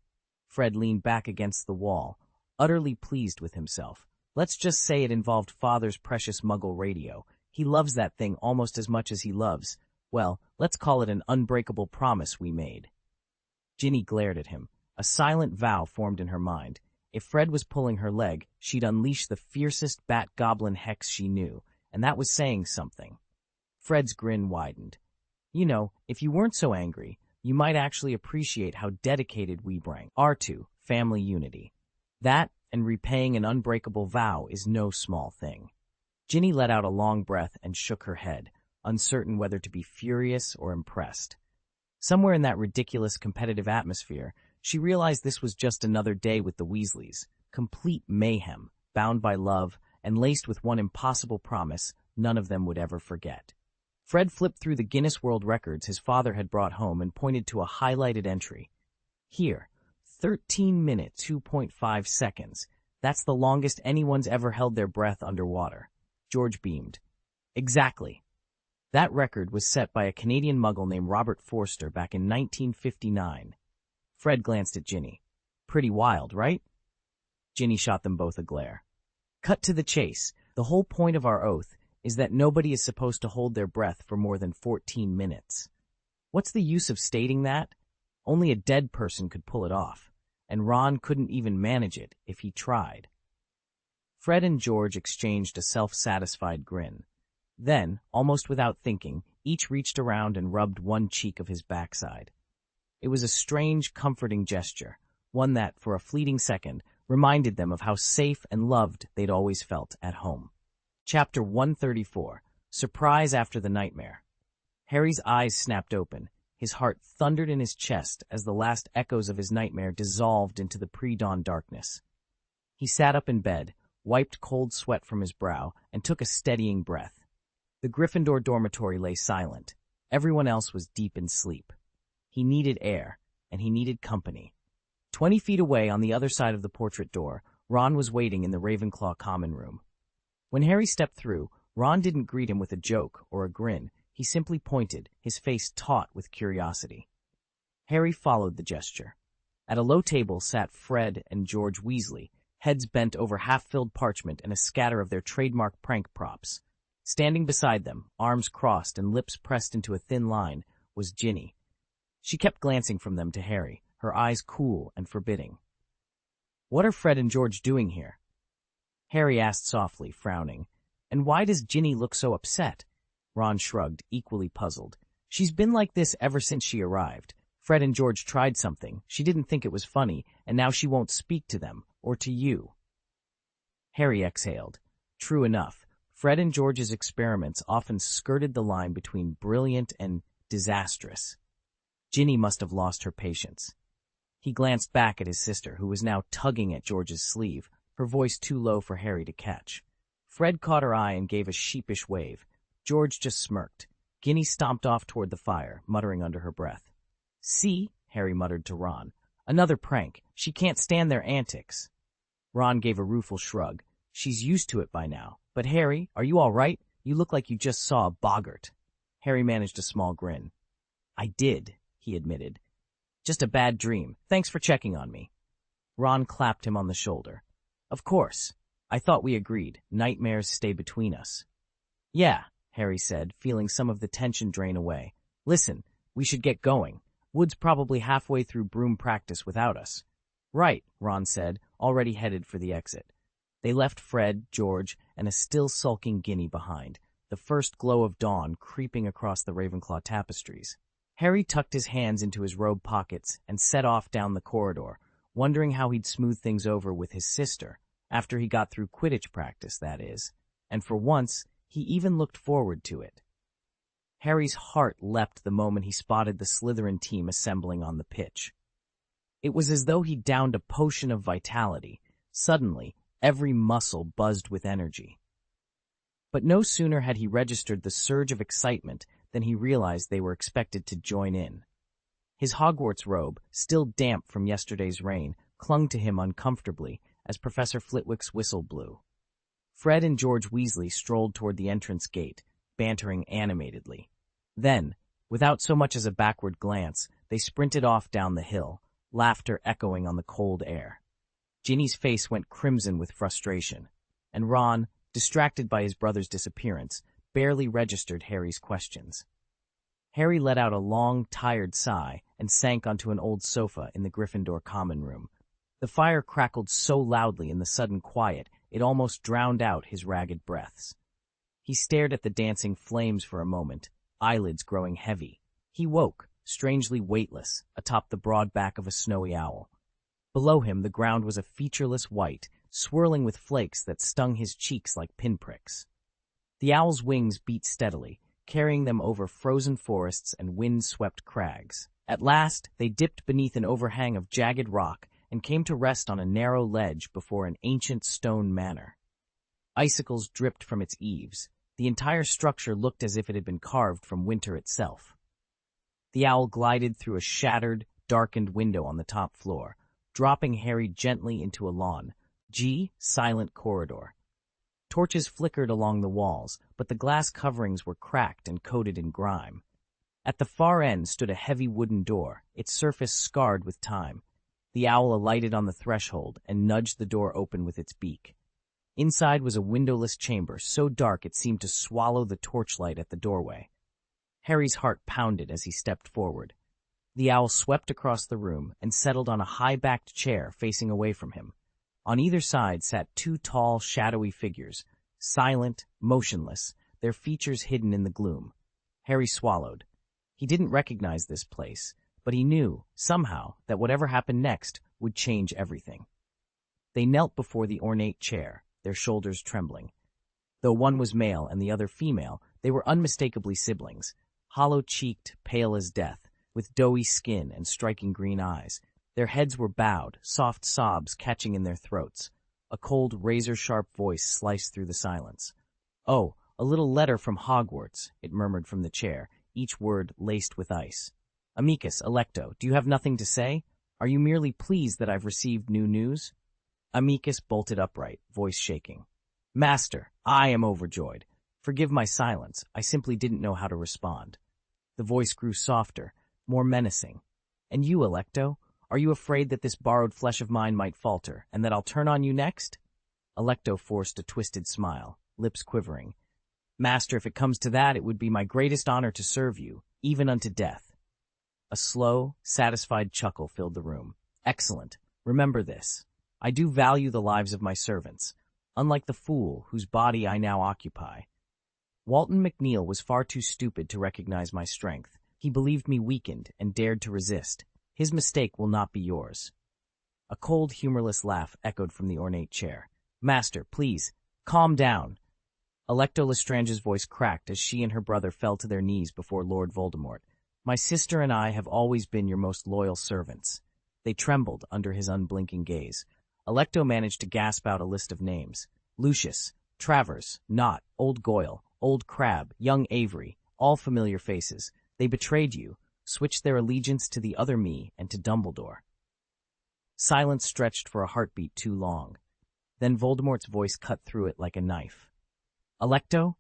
A: Fred leaned back against the wall, utterly pleased with himself. "Let's just say it involved Father's precious Muggle radio. He loves that thing almost as much as he loves, well, let's call it an unbreakable promise we made." Ginny glared at him. A silent vow formed in her mind. If Fred was pulling her leg, she'd unleash the fiercest bat-goblin hex she knew, and that was saying something. Fred's grin widened. "You know, if you weren't so angry, you might actually appreciate how dedicated we are to family unity. That, and repaying an unbreakable vow, is no small thing." Ginny let out a long breath and shook her head, uncertain whether to be furious or impressed. Somewhere in that ridiculous competitive atmosphere, she realized this was just another day with the Weasleys, complete mayhem, bound by love, and laced with one impossible promise none of them would ever forget. Fred flipped through the Guinness World Records his father had brought home and pointed to a highlighted entry. "Here, 13 minutes, 2.5 seconds. That's the longest anyone's ever held their breath underwater." George beamed. "Exactly. That record was set by a Canadian Muggle named Robert Forster back in 1959. Fred glanced at Ginny. "Pretty wild, right?" Ginny shot them both a glare. "Cut to the chase. The whole point of our oath is that nobody is supposed to hold their breath for more than 14 minutes. What's the use of stating that? Only a dead person could pull it off, and Ron couldn't even manage it if he tried." Fred and George exchanged a self-satisfied grin. Then, almost without thinking, each reached around and rubbed one cheek of his backside. It was a strange, comforting gesture, one that, for a fleeting second, reminded them of how safe and loved they'd always felt at home. Chapter 134. Surprise After the Nightmare. Harry's eyes snapped open. His heart thundered in his chest as the last echoes of his nightmare dissolved into the pre-dawn darkness. He sat up in bed, wiped cold sweat from his brow, and took a steadying breath. The Gryffindor dormitory lay silent. Everyone else was deep in sleep. He needed air, and he needed company. 20 feet away on the other side of the portrait door, Ron was waiting in the Ravenclaw common room. When Harry stepped through, Ron didn't greet him with a joke or a grin. He simply pointed, his face taut with curiosity. Harry followed the gesture. At a low table sat Fred and George Weasley, heads bent over half-filled parchment and a scatter of their trademark prank props. Standing beside them, arms crossed and lips pressed into a thin line, was Ginny. She kept glancing from them to Harry, her eyes cool and forbidding. "What are Fred and George doing here?" Harry asked softly, frowning. "And why does Ginny look so upset?" Ron shrugged, equally puzzled. "She's been like this ever since she arrived. Fred and George tried something, she didn't think it was funny, and now she won't speak to them, or to you." Harry exhaled. True enough, Fred and George's experiments often skirted the line between brilliant and disastrous. Ginny must have lost her patience. He glanced back at his sister, who was now tugging at George's sleeve, her voice too low for Harry to catch. Fred caught her eye and gave a sheepish wave. George just smirked. Ginny stomped off toward the fire, muttering under her breath. "See," Harry muttered to Ron, Another prank. She can't stand their antics. Ron gave a rueful shrug. She's used to it by now. But Harry, are you all right? You look like you just saw a boggart. Harry managed a small grin. I did, he admitted. Just a bad dream. Thanks for checking on me. Ron clapped him on the shoulder. Of course. I thought we agreed. Nightmares stay between us. Yeah, Harry said, feeling some of the tension drain away. Listen, we should get going. Wood's probably halfway through broom practice without us. Right, Ron said, already headed for the exit. They left Fred, George, and a still sulking Guinea behind, the first glow of dawn creeping across the Ravenclaw tapestries. Harry tucked his hands into his robe pockets and set off down the corridor, wondering how he'd smooth things over with his sister, after he got through Quidditch practice, that is, and for once, he even looked forward to it. Harry's heart leapt the moment he spotted the Slytherin team assembling on the pitch. It was as though he'd downed a potion of vitality. Suddenly, every muscle buzzed with energy. But no sooner had he registered the surge of excitement than he realized they were expected to join in. His Hogwarts robe, still damp from yesterday's rain, clung to him uncomfortably as Professor Flitwick's whistle blew. Fred and George Weasley strolled toward the entrance gate, bantering animatedly. Then, without so much as a backward glance, they sprinted off down the hill, laughter echoing on the cold air. Ginny's face went crimson with frustration, and Ron, distracted by his brother's disappearance, barely registered Harry's questions. Harry let out a long, tired sigh and sank onto an old sofa in the Gryffindor common room. The fire crackled so loudly in the sudden quiet it almost drowned out his ragged breaths. He stared at the dancing flames for a moment, eyelids growing heavy. He woke, strangely weightless, atop the broad back of a snowy owl. Below him the ground was a featureless white, swirling with flakes that stung his cheeks like pinpricks. The owl's wings beat steadily, carrying them over frozen forests and wind-swept crags. At last, they dipped beneath an overhang of jagged rock and came to rest on a narrow ledge before an ancient stone manor. Icicles dripped from its eaves. The entire structure looked as if it had been carved from winter itself. The owl glided through a shattered, darkened window on the top floor, dropping Harry gently into a lawn, silent corridor. Torches flickered along the walls, but the glass coverings were cracked and coated in grime. At the far end stood a heavy wooden door, its surface scarred with time. The owl alighted on the threshold and nudged the door open with its beak. Inside was a windowless chamber so dark it seemed to swallow the torchlight at the doorway. Harry's heart pounded as he stepped forward. The owl swept across the room and settled on a high-backed chair facing away from him. On either side sat two tall, shadowy figures, silent, motionless, their features hidden in the gloom. Harry swallowed. He didn't recognize this place, but he knew, somehow, that whatever happened next would change everything. They knelt before the ornate chair, their shoulders trembling. Though one was male and the other female, they were unmistakably siblings, hollow-cheeked, pale as death, with doughy skin and striking green eyes. Their heads were bowed, soft sobs catching in their throats. A cold, razor-sharp voice sliced through the silence. "Oh, a little letter from Hogwarts," it murmured from the chair, each word laced with ice. "Amicus, Electo, do you have nothing to say? Are you merely pleased that I've received new news?" Amicus bolted upright, voice shaking. "Master, I am overjoyed. Forgive my silence, I simply didn't know how to respond." The voice grew softer, more menacing. "And you, Electo? Are you afraid that this borrowed flesh of mine might falter, and that I'll turn on you next?" Electo forced a twisted smile, lips quivering. "Master, if it comes to that, it would be my greatest honor to serve you, even unto death." A slow, satisfied chuckle filled the room. "Excellent. Remember this. I do value the lives of my servants, unlike the fool whose body I now occupy. Walton McNeil was far too stupid to recognize my strength. He believed me weakened and dared to resist. His mistake will not be yours." A cold, humorless laugh echoed from the ornate chair. "Master, please, calm down." Electo Lestrange's voice cracked as she and her brother fell to their knees before Lord Voldemort. "My sister and I have always been your most loyal servants." They trembled under his unblinking gaze. Electo managed to gasp out a list of names. Lucius, Travers, Knott, Old Goyle, Old Crab, young Avery, all familiar faces. They betrayed you, switched their allegiance to the other me and to Dumbledore. Silence stretched for a heartbeat too long. Then Voldemort's voice cut through it like a knife. Alecto?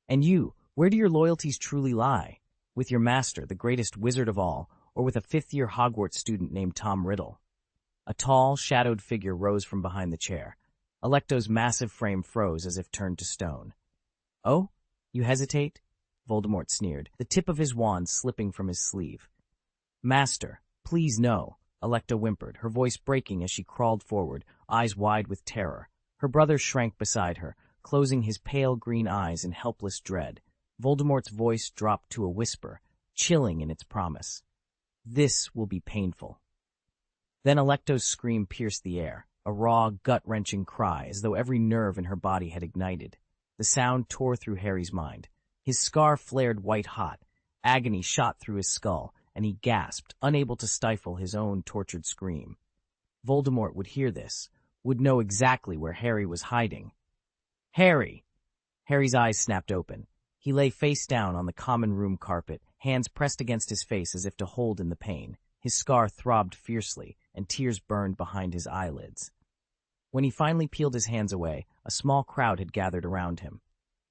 A: And you, where do your loyalties truly lie? With your master, the greatest wizard of all, or with a fifth-year Hogwarts student named Tom Riddle? A tall, shadowed figure rose from behind the chair. Alecto's massive frame froze as if turned to stone. Oh? You hesitate? Voldemort sneered, the tip of his wand slipping from his sleeve. Master, please no, Alecto whimpered, her voice breaking as she crawled forward, eyes wide with terror. Her brother shrank beside her, closing his pale green eyes in helpless dread. Voldemort's voice dropped to a whisper, chilling in its promise. This will be painful. Then Alecto's scream pierced the air, a raw, gut-wrenching cry, as though every nerve in her body had ignited. The sound tore through Harry's mind. His scar flared white-hot. Agony shot through his skull, and he gasped, unable to stifle his own tortured scream. Voldemort would hear this, would know exactly where Harry was hiding. Harry! Harry's eyes snapped open. He lay face down on the common room carpet, hands pressed against his face as if to hold in the pain. His scar throbbed fiercely, and tears burned behind his eyelids. When he finally peeled his hands away, a small crowd had gathered around him.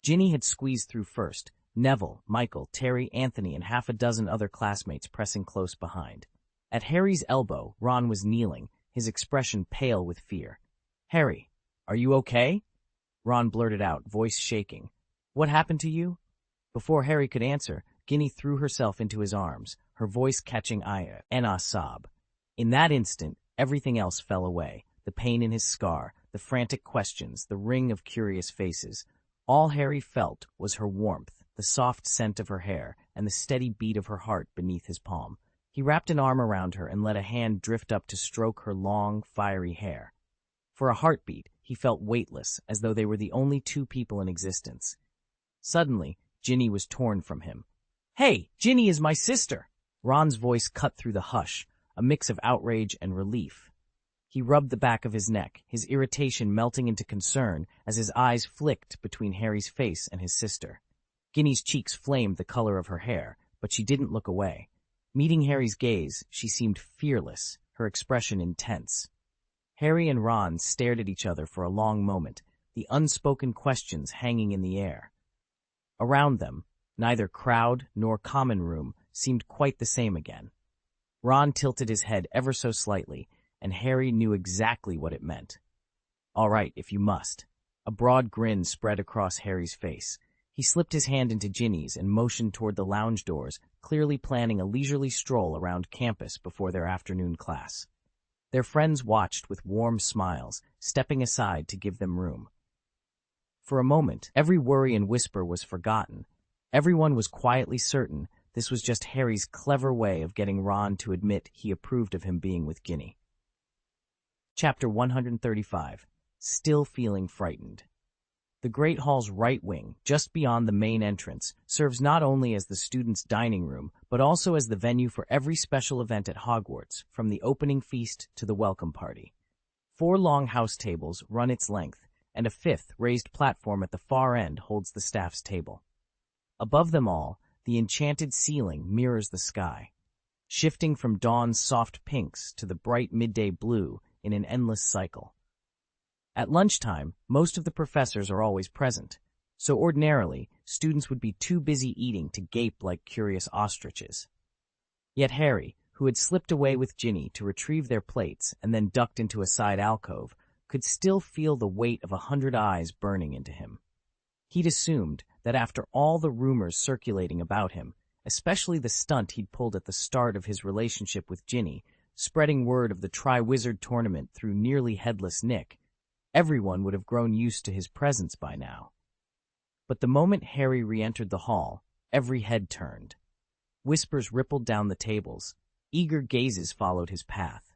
A: Ginny had squeezed through first, Neville, Michael, Terry, Anthony, and half a dozen other classmates pressing close behind. At Harry's elbow, Ron was kneeling, his expression pale with fear. Harry, are you okay? Ron blurted out, voice shaking. What happened to you? Before Harry could answer, Ginny threw herself into his arms, her voice catching Anna's sob. In that instant, everything else fell away, the pain in his scar, the frantic questions, the ring of curious faces. All Harry felt was her warmth, the soft scent of her hair, and the steady beat of her heart beneath his palm. He wrapped an arm around her and let a hand drift up to stroke her long, fiery hair. For a heartbeat, he felt weightless, as though they were the only two people in existence. Suddenly, Ginny was torn from him. Hey, Ginny is my sister! Ron's voice cut through the hush, a mix of outrage and relief. He rubbed the back of his neck, his irritation melting into concern as his eyes flicked between Harry's face and his sister. Ginny's cheeks flamed the color of her hair, but she didn't look away. Meeting Harry's gaze, she seemed fearless, her expression intense. Harry and Ron stared at each other for a long moment, the unspoken questions hanging in the air. Around them, neither crowd nor common room seemed quite the same again. Ron tilted his head ever so slightly, and Harry knew exactly what it meant. All right, if you must. A broad grin spread across Harry's face. He slipped his hand into Ginny's and motioned toward the lounge doors, clearly planning a leisurely stroll around campus before their afternoon class. Their friends watched with warm smiles, stepping aside to give them room. For a moment, every worry and whisper was forgotten. Everyone was quietly certain this was just Harry's clever way of getting Ron to admit he approved of him being with Ginny. Chapter 135. Still Feeling Frightened. The Great Hall's right wing, just beyond the main entrance, serves not only as the students' dining room, but also as the venue for every special event at Hogwarts, from the opening feast to the welcome party. 4 long house tables run its length, and a 5th raised platform at the far end holds the staff's table. Above them all, the enchanted ceiling mirrors the sky, shifting from dawn's soft pinks to the bright midday blue in an endless cycle. At lunchtime, most of the professors are always present, so ordinarily, students would be too busy eating to gape like curious ostriches. Yet Harry, who had slipped away with Ginny to retrieve their plates and then ducked into a side alcove, could still feel the weight of 100 eyes burning into him. He'd assumed that after all the rumors circulating about him, especially the stunt he'd pulled at the start of his relationship with Ginny, spreading word of the Triwizard Tournament through nearly headless Nick, everyone would have grown used to his presence by now. But the moment Harry re-entered the hall, every head turned. Whispers rippled down the tables. Eager gazes followed his path.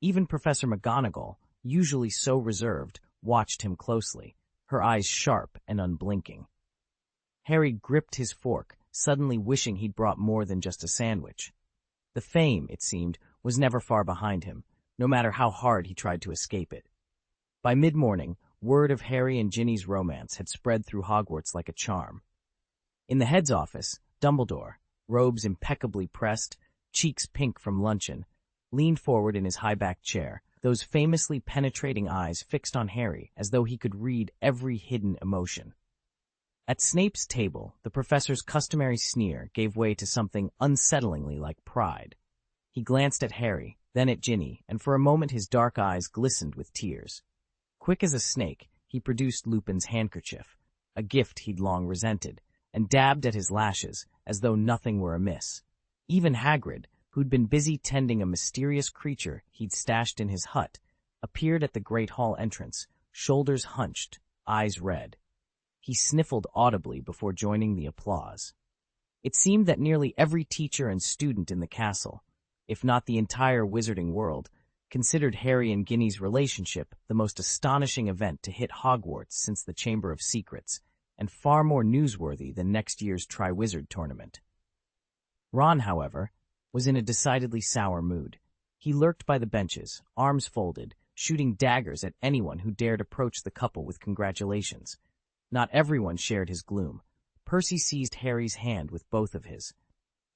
A: Even Professor McGonagall, usually so reserved, watched him closely, her eyes sharp and unblinking. Harry gripped his fork, suddenly wishing he'd brought more than just a sandwich. The fame, it seemed, was never far behind him, no matter how hard he tried to escape it. By mid-morning, word of Harry and Ginny's romance had spread through Hogwarts like a charm. In the head's office, Dumbledore, robes impeccably pressed, cheeks pink from luncheon, leaned forward in his high-backed chair, those famously penetrating eyes fixed on Harry as though he could read every hidden emotion. At Snape's table, the professor's customary sneer gave way to something unsettlingly like pride. He glanced at Harry, then at Ginny, and for a moment his dark eyes glistened with tears. Quick as a snake, he produced Lupin's handkerchief, a gift he'd long resented, and dabbed at his lashes as though nothing were amiss. Even Hagrid, who'd been busy tending a mysterious creature he'd stashed in his hut, appeared at the Great Hall entrance, shoulders hunched, eyes red. He sniffled audibly before joining the applause. It seemed that nearly every teacher and student in the castle, if not the entire wizarding world, considered Harry and Ginny's relationship the most astonishing event to hit Hogwarts since the Chamber of Secrets, and far more newsworthy than next year's Triwizard Tournament. Ron, however, was in a decidedly sour mood. He lurked by the benches, arms folded, shooting daggers at anyone who dared approach the couple with congratulations. Not everyone shared his gloom. Percy seized Harry's hand with both of his.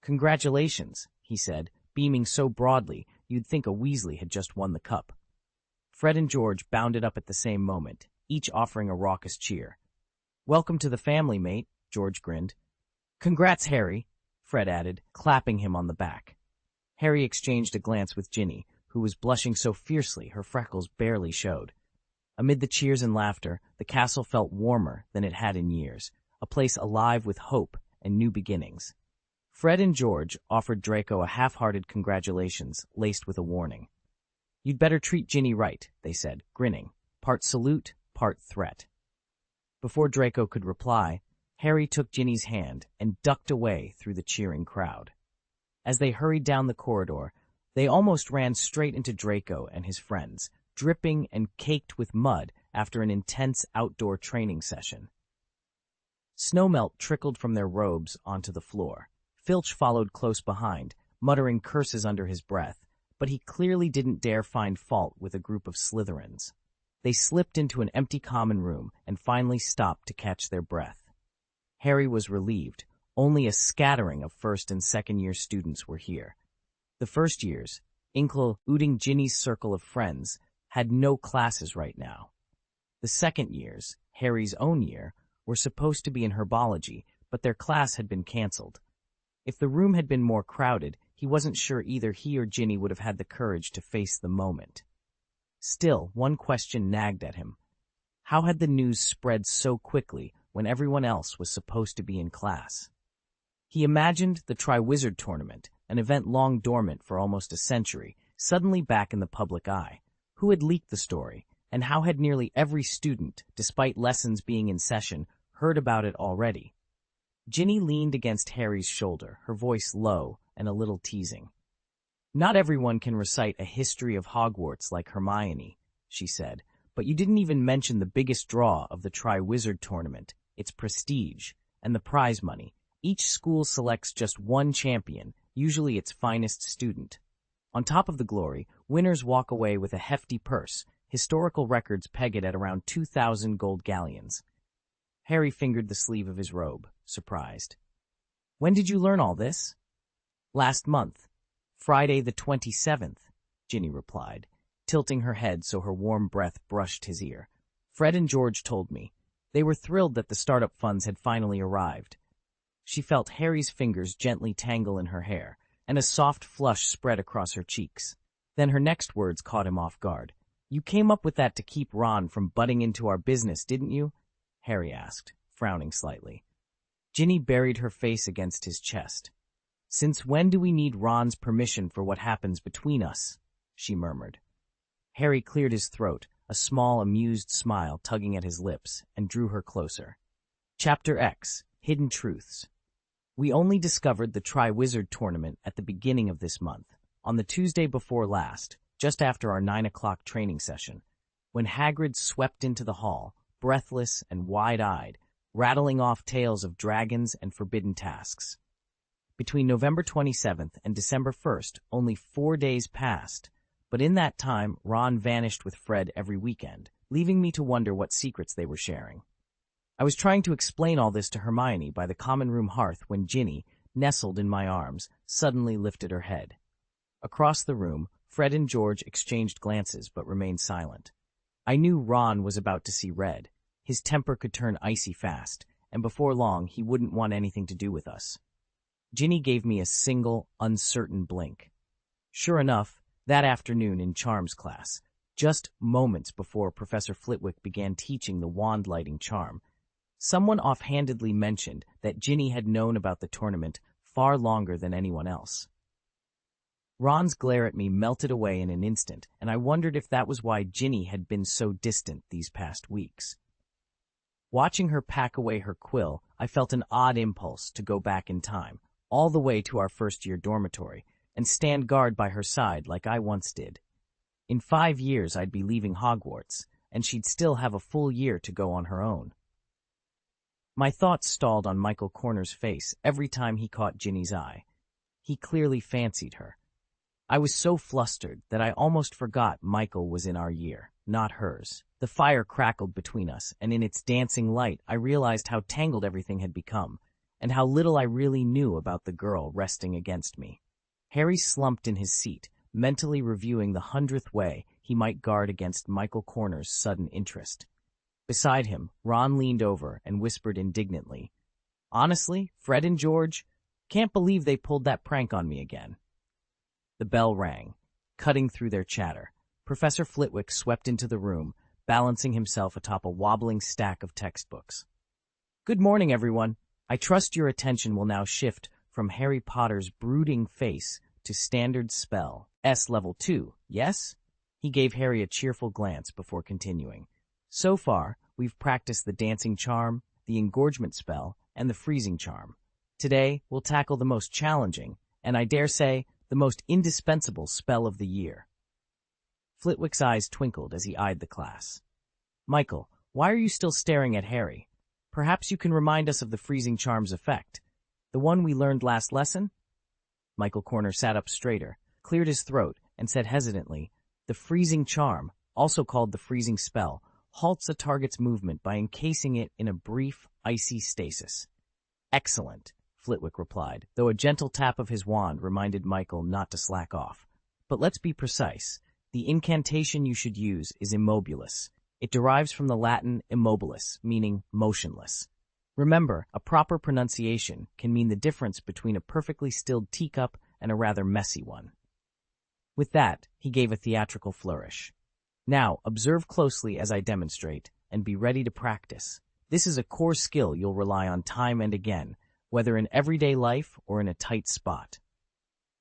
A: "Congratulations," he said, beaming so broadly you'd think a Weasley had just won the cup. Fred and George bounded up at the same moment, each offering a raucous cheer. "Welcome to the family, mate," George grinned. "Congrats, Harry," Fred added, clapping him on the back. Harry exchanged a glance with Ginny, who was blushing so fiercely her freckles barely showed. Amid the cheers and laughter, the castle felt warmer than it had in years, a place alive with hope and new beginnings. Fred and George offered Draco a half-hearted congratulations laced with a warning. "You'd better treat Ginny right," they said, grinning, part salute, part threat. Before Draco could reply, Harry took Ginny's hand and ducked away through the cheering crowd. As they hurried down the corridor, they almost ran straight into Draco and his friends, dripping and caked with mud after an intense outdoor training session. Snowmelt trickled from their robes onto the floor. Filch followed close behind, muttering curses under his breath, but he clearly didn't dare find fault with a group of Slytherins. They slipped into an empty common room and finally stopped to catch their breath. Harry was relieved. Only a scattering of first and second year students were here. The first years, including Ginny's circle of friends, had no classes right now. The second years, Harry's own year, were supposed to be in herbology, but their class had been canceled. If the room had been more crowded, he wasn't sure either he or Ginny would have had the courage to face the moment. Still, one question nagged at him. How had the news spread so quickly when everyone else was supposed to be in class? He imagined the Triwizard Tournament, an event long dormant for almost a century, suddenly back in the public eye. Who had leaked the story, and how had nearly every student, despite lessons being in session, heard about it already? Ginny leaned against Harry's shoulder, her voice low and a little teasing. "Not everyone can recite a history of Hogwarts like Hermione," she said, "but you didn't even mention the biggest draw of the Triwizard Tournament, its prestige, and the prize money. Each school selects just one champion, usually its finest student. On top of the glory, winners walk away with a hefty purse. Historical records peg it at around 2,000 gold galleons." Harry fingered the sleeve of his robe, surprised. "When did you learn all this?" "Last month. Friday the 27th, Ginny replied, tilting her head so her warm breath brushed his ear. "Fred and George told me. They were thrilled that the startup funds had finally arrived." She felt Harry's fingers gently tangle in her hair, and a soft flush spread across her cheeks. Then her next words caught him off guard. "You came up with that to keep Ron from butting into our business, didn't you?" Harry asked, frowning slightly. Ginny buried her face against his chest. "Since when do we need Ron's permission for what happens between us?" she murmured. Harry cleared his throat, a small, amused smile tugging at his lips, and drew her closer. Chapter X, Hidden Truths. We only discovered the Triwizard Tournament at the beginning of this month, on the Tuesday before last, just after our 9 o'clock training session, when Hagrid swept into the hall, breathless and wide-eyed, rattling off tales of dragons and forbidden tasks. Between November 27th and December 1st, only 4 days passed, but in that time Ron vanished with Fred every weekend, leaving me to wonder what secrets they were sharing. I was trying to explain all this to Hermione by the common room hearth when Ginny, nestled in my arms, suddenly lifted her head. Across the room, Fred and George exchanged glances but remained silent. I knew Ron was about to see red. His temper could turn icy fast, and before long he wouldn't want anything to do with us. Ginny gave me a single, uncertain blink. Sure enough, that afternoon in Charms class, just moments before Professor Flitwick began teaching the wand-lighting charm, someone offhandedly mentioned that Ginny had known about the tournament far longer than anyone else. Ron's glare at me melted away in an instant, and I wondered if that was why Ginny had been so distant these past weeks. Watching her pack away her quill, I felt an odd impulse to go back in time, all the way to our first-year dormitory, and stand guard by her side like I once did. In 5 years I'd be leaving Hogwarts, and she'd still have a full year to go on her own. My thoughts stalled on Michael Corner's face every time he caught Ginny's eye. He clearly fancied her. I was so flustered that I almost forgot Michael was in our year, not hers. The fire crackled between us, and in its dancing light I realized how tangled everything had become, and how little I really knew about the girl resting against me. Harry slumped in his seat, mentally reviewing the 100th way he might guard against Michael Corner's sudden interest. Beside him, Ron leaned over and whispered indignantly, "Honestly, Fred and George, can't believe they pulled that prank on me again." The bell rang. Cutting through their chatter, Professor Flitwick swept into the room, balancing himself atop a wobbling stack of textbooks. "Good morning, everyone. I trust your attention will now shift from Harry Potter's brooding face to standard spell, S level 2, yes?" He gave Harry a cheerful glance before continuing. "So far, we've practiced the dancing charm, the engorgement spell, and the freezing charm. Today, we'll tackle the most challenging, and I dare say, the most indispensable spell of the year." Flitwick's eyes twinkled as he eyed the class. "Michael, why are you still staring at Harry? Perhaps you can remind us of the freezing charm's effect, the one we learned last lesson?" Michael Corner sat up straighter, cleared his throat, and said hesitantly, "The freezing charm, also called the freezing spell, halts a target's movement by encasing it in a brief, icy stasis." "Excellent," Flitwick replied, though a gentle tap of his wand reminded Michael not to slack off. "But let's be precise. The incantation you should use is immobilis. It derives from the Latin immobilis, meaning motionless. Remember, a proper pronunciation can mean the difference between a perfectly stilled teacup and a rather messy one." With that, he gave a theatrical flourish. "Now, observe closely as I demonstrate, and be ready to practice. This is a core skill you'll rely on time and again, whether in everyday life or in a tight spot."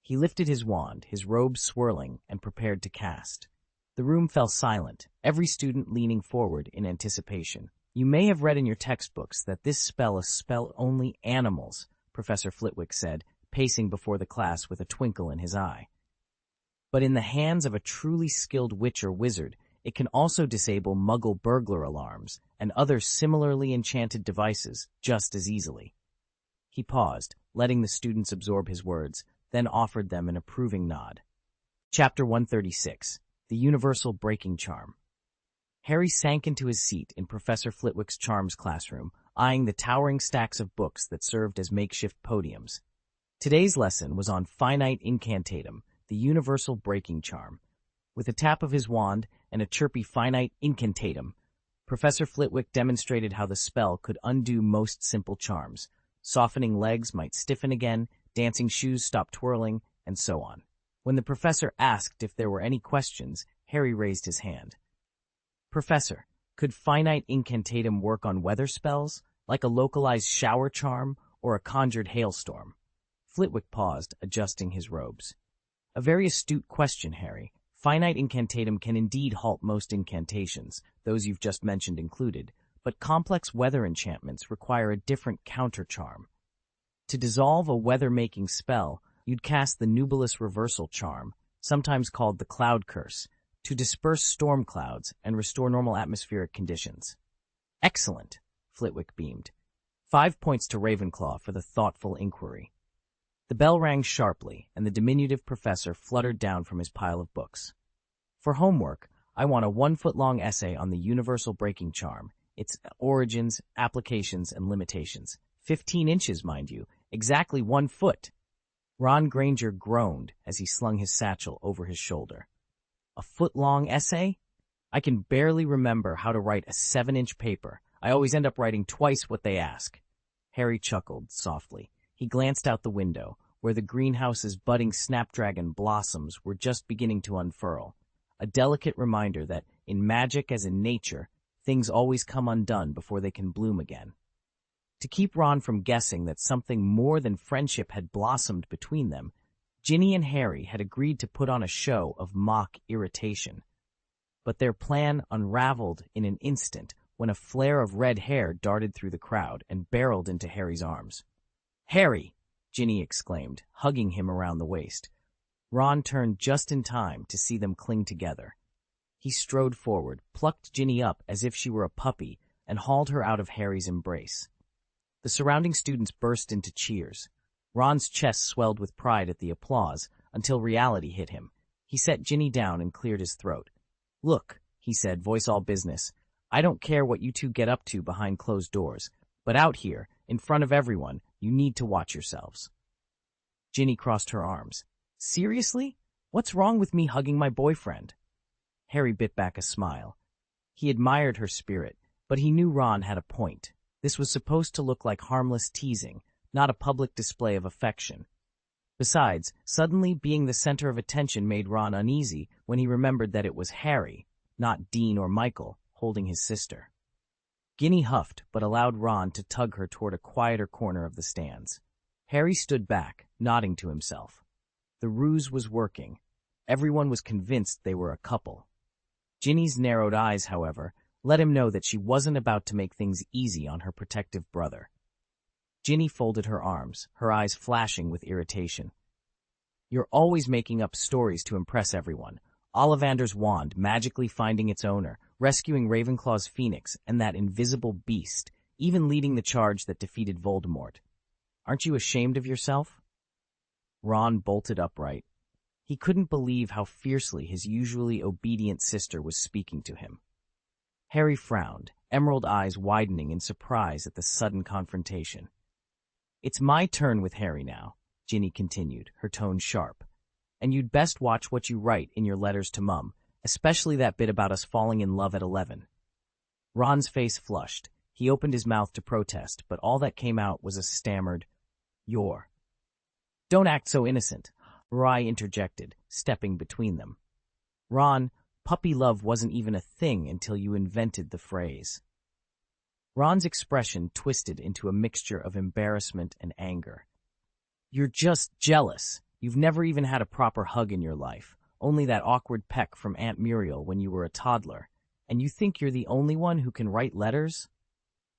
A: He lifted his wand, his robes swirling, and prepared to cast. The room fell silent, every student leaning forward in anticipation. "You may have read in your textbooks that this spell is spell only animals," Professor Flitwick said, pacing before the class with a twinkle in his eye. "But in the hands of a truly skilled witch or wizard, it can also disable Muggle burglar alarms and other similarly enchanted devices just as easily." He paused, letting the students absorb his words, then offered them an approving nod. Chapter 136, The Universal Breaking Charm. Harry sank into his seat in Professor Flitwick's charms classroom, eyeing the towering stacks of books that served as makeshift podiums. Today's lesson was on Finite Incantatem, the Universal Breaking Charm. With a tap of his wand and a chirpy Finite Incantatem, Professor Flitwick demonstrated how the spell could undo most simple charms. Softening legs might stiffen again, dancing shoes stop twirling, and so on. When the professor asked if there were any questions, Harry raised his hand. "Professor, could Finite Incantatem work on weather spells, like a localized shower charm or a conjured hailstorm?" Flitwick paused, adjusting his robes. "A very astute question, Harry. Finite Incantatem can indeed halt most incantations, those you've just mentioned included, but complex weather enchantments require a different counter-charm. To dissolve a weather-making spell, you'd cast the Nubilis Reversal Charm, sometimes called the Cloud Curse, to disperse storm clouds and restore normal atmospheric conditions." "Excellent," Flitwick beamed. 5 points to Ravenclaw for the thoughtful inquiry. The bell rang sharply, and the diminutive professor fluttered down from his pile of books. "For homework, I want a 1-foot-long essay on the Universal Breaking Charm, its origins, applications, and limitations. 15 inches, mind you, exactly 1 foot." Ron Granger groaned as he slung his satchel over his shoulder. A foot-long essay? I can barely remember how to write a 7-inch paper. I always end up writing twice what they ask. Harry chuckled softly. He glanced out the window, where the greenhouse's budding snapdragon blossoms were just beginning to unfurl. A delicate reminder that, in magic as in nature, things always come undone before they can bloom again. To keep Ron from guessing that something more than friendship had blossomed between them, Ginny and Harry had agreed to put on a show of mock irritation. But their plan unraveled in an instant when a flare of red hair darted through the crowd and barreled into Harry's arms. "Harry!" Ginny exclaimed, hugging him around the waist. Ron turned just in time to see them cling together. He strode forward, plucked Ginny up as if she were a puppy, and hauled her out of Harry's embrace. The surrounding students burst into cheers. Ron's chest swelled with pride at the applause until reality hit him. He set Ginny down and cleared his throat. "Look," he said, voice all business, "I don't care what you two get up to behind closed doors, but out here, in front of everyone, you need to watch yourselves." Ginny crossed her arms. "Seriously? What's wrong with me hugging my boyfriend?" Harry bit back a smile. He admired her spirit, but he knew Ron had a point. This was supposed to look like harmless teasing, not a public display of affection. Besides, suddenly being the center of attention made Ron uneasy when he remembered that it was Harry, not Dean or Michael, holding his sister. Ginny huffed, but allowed Ron to tug her toward a quieter corner of the stands. Harry stood back, nodding to himself. The ruse was working. Everyone was convinced they were a couple. Ginny's narrowed eyes, however, let him know that she wasn't about to make things easy on her protective brother. Ginny folded her arms, her eyes flashing with irritation. "You're always making up stories to impress everyone. Ollivander's wand magically finding its owner, rescuing Ravenclaw's phoenix and that invisible beast, even leading the charge that defeated Voldemort. Aren't you ashamed of yourself?" Ron bolted upright. He couldn't believe how fiercely his usually obedient sister was speaking to him. Harry frowned, emerald eyes widening in surprise at the sudden confrontation. "It's my turn with Harry now," Ginny continued, her tone sharp. "And you'd best watch what you write in your letters to Mum, especially that bit about us falling in love at 11. Ron's face flushed. He opened his mouth to protest, but all that came out was a stammered, "You're." "Don't act so innocent," Rye interjected, stepping between them. "Ron, puppy love wasn't even a thing until you invented the phrase." Ron's expression twisted into a mixture of embarrassment and anger. "You're just jealous. You've never even had a proper hug in your life, only that awkward peck from Aunt Muriel when you were a toddler, and you think you're the only one who can write letters?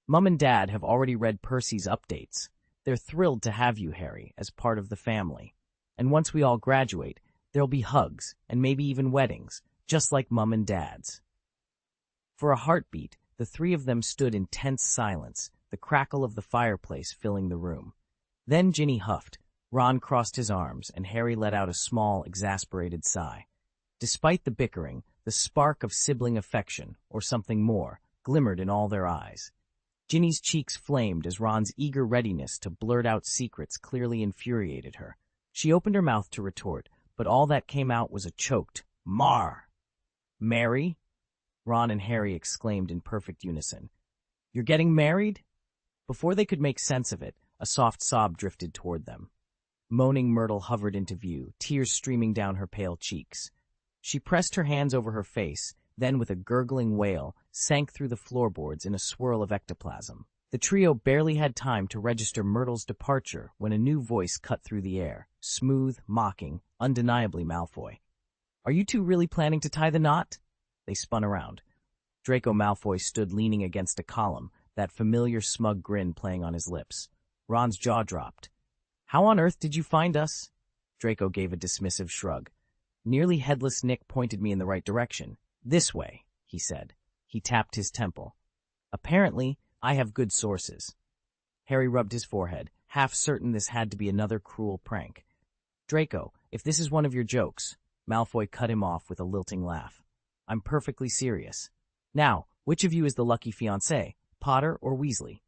A: Mum and Dad have already read Percy's updates. They're thrilled to have you, Harry, as part of the family. And once we all graduate, there'll be hugs and maybe even weddings, just like Mum and Dad's." For a heartbeat, the three of them stood in tense silence, the crackle of the fireplace filling the room. Then Ginny huffed. Ron crossed his arms, and Harry let out a small, exasperated sigh. Despite the bickering, the spark of sibling affection, or something more, glimmered in all their eyes. Ginny's cheeks flamed as Ron's eager readiness to blurt out secrets clearly infuriated her. She opened her mouth to retort, but all that came out was a choked, "Mar!" "Mary?" Ron and Harry exclaimed in perfect unison. "You're getting married?" Before they could make sense of it, a soft sob drifted toward them. Moaning Myrtle hovered into view, tears streaming down her pale cheeks. She pressed her hands over her face, then with a gurgling wail, sank through the floorboards in a swirl of ectoplasm. The trio barely had time to register Myrtle's departure when a new voice cut through the air, smooth, mocking, undeniably Malfoy. "Are you two really planning to tie the knot?" They spun around. Draco Malfoy stood leaning against a column, that familiar smug grin playing on his lips. Ron's jaw dropped. "How on earth did you find us?" Draco gave a dismissive shrug. Nearly headless Nick pointed me in the right direction. "This way," he said. He tapped his temple. "Apparently, I have good sources." Harry rubbed his forehead, half certain this had to be another cruel prank. "Draco, if this is one of your jokes," Malfoy cut him off with a lilting laugh. "I'm perfectly serious. Now, which of you is the lucky fiancé, Potter or Weasley?"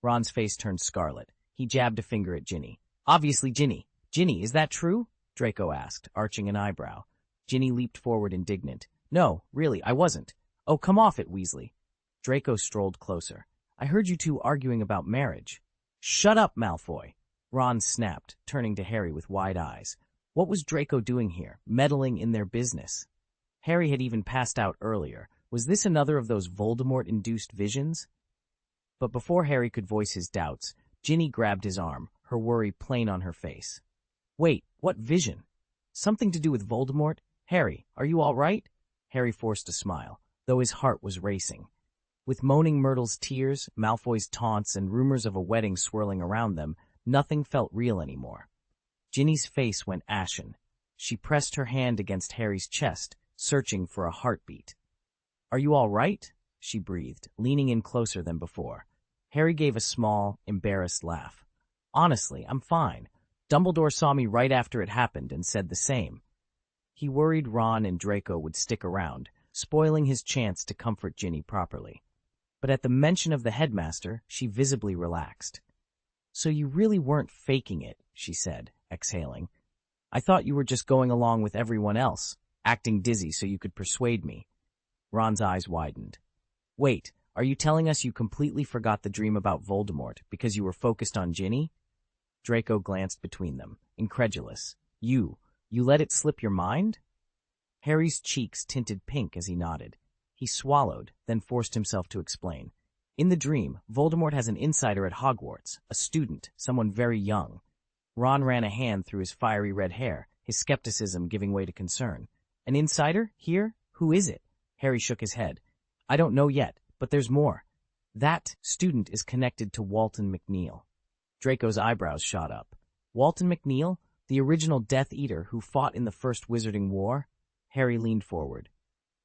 A: Ron's face turned scarlet. He jabbed a finger at Ginny. "Obviously Ginny. Ginny, is that true? Draco asked, arching an eyebrow. Ginny leaped forward indignant. No, really, I wasn't. Oh, come off it, Weasley. Draco strolled closer. I heard you two arguing about marriage. Shut up, Malfoy. Ron snapped, turning to Harry with wide eyes. What was Draco doing here, meddling in their business? Harry had even passed out earlier. Was this another of those Voldemort-induced visions? But before Harry could voice his doubts, Ginny grabbed his arm, her worry plain on her face. Wait, what vision? Something to do with Voldemort? Harry, are you all right? Harry forced a smile, though his heart was racing. With Moaning Myrtle's tears, Malfoy's taunts, and rumors of a wedding swirling around them, nothing felt real anymore. Ginny's face went ashen. She pressed her hand against Harry's chest, searching for a heartbeat. Are you all right? She breathed, leaning in closer than before. Harry gave a small, embarrassed laugh. Honestly, I'm fine. Dumbledore saw me right after it happened and said the same. He worried Ron and Draco would stick around, spoiling his chance to comfort Ginny properly. But at the mention of the headmaster, she visibly relaxed. So you really weren't faking it, she said, exhaling. I thought you were just going along with everyone else, acting dizzy so you could persuade me. Ron's eyes widened. Wait, are you telling us you completely forgot the dream about Voldemort because you were focused on Ginny? Draco glanced between them, incredulous. You let it slip your mind? Harry's cheeks tinted pink as he nodded. He swallowed, then forced himself to explain. In the dream, Voldemort has an insider at Hogwarts, a student, someone very young. Ron ran a hand through his fiery red hair, his skepticism giving way to concern. An insider? Here? Who is it? Harry shook his head. I don't know yet, but there's more. That student is connected to Walton McNeil. Draco's eyebrows shot up. Walton McNeil? The original Death Eater who fought in the First Wizarding War? Harry leaned forward.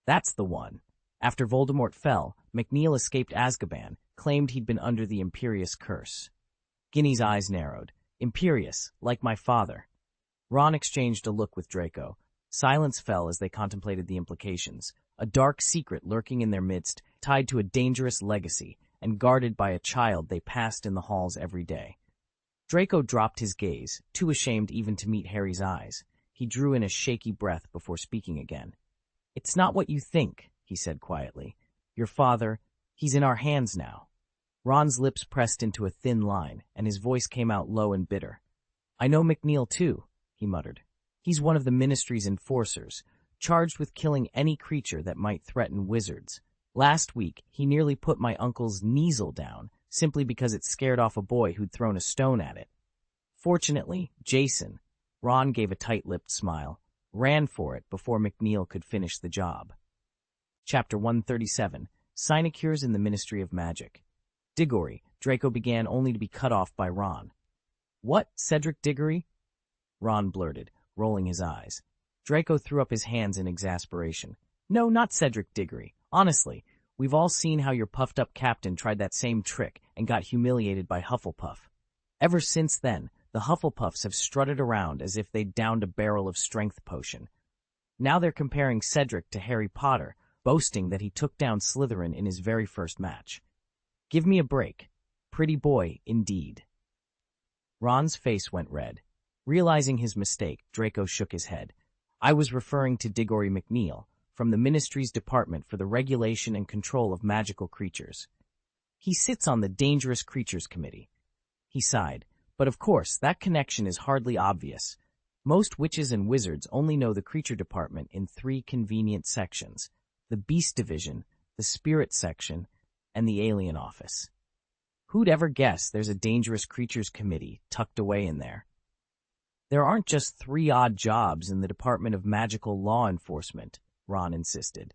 A: That's the one. After Voldemort fell, McNeil escaped Azkaban, claimed he'd been under the Imperious curse. Ginny's eyes narrowed. Imperious, like my father. Ron exchanged a look with Draco. Silence fell as they contemplated the implications. A dark secret lurking in their midst, tied to a dangerous legacy, and guarded by a child they passed in the halls every day. Draco dropped his gaze, too ashamed even to meet Harry's eyes. He drew in a shaky breath before speaking again. It's not what you think, he said quietly. Your father, he's in our hands now. Ron's lips pressed into a thin line, and his voice came out low and bitter. I know McNeil too, he muttered. He's one of the Ministry's enforcers, charged with killing any creature that might threaten wizards. Last week, he nearly put my uncle's Kneasel down, simply because it scared off a boy who'd thrown a stone at it. Fortunately, Jason, Ron gave a tight-lipped smile, ran for it before McNeil could finish the job. Chapter 137, Sinecures in the Ministry of Magic. Diggory, Draco began only to be cut off by Ron. What, Cedric Diggory? Ron blurted, rolling his eyes. Draco threw up his hands in exasperation. No, not Cedric Diggory. Honestly, we've all seen how your puffed-up captain tried that same trick and got humiliated by Hufflepuff. Ever since then, the Hufflepuffs have strutted around as if they'd downed a barrel of strength potion. Now they're comparing Cedric to Harry Potter, boasting that he took down Slytherin in his very first match. Give me a break. Pretty boy, indeed. Ron's face went red. Realizing his mistake, Draco shook his head. I was referring to Diggory McNeil, from the Ministry's Department for the Regulation and Control of Magical Creatures. He sits on the Dangerous Creatures Committee. He sighed. But of course, that connection is hardly obvious. Most witches and wizards only know the Creature Department in 3 convenient sections: the Beast Division, the Spirit Section, and the Alien Office. Who'd ever guess there's a Dangerous Creatures Committee tucked away in there? There aren't just 3 odd jobs in the Department of Magical Law Enforcement, Ron insisted.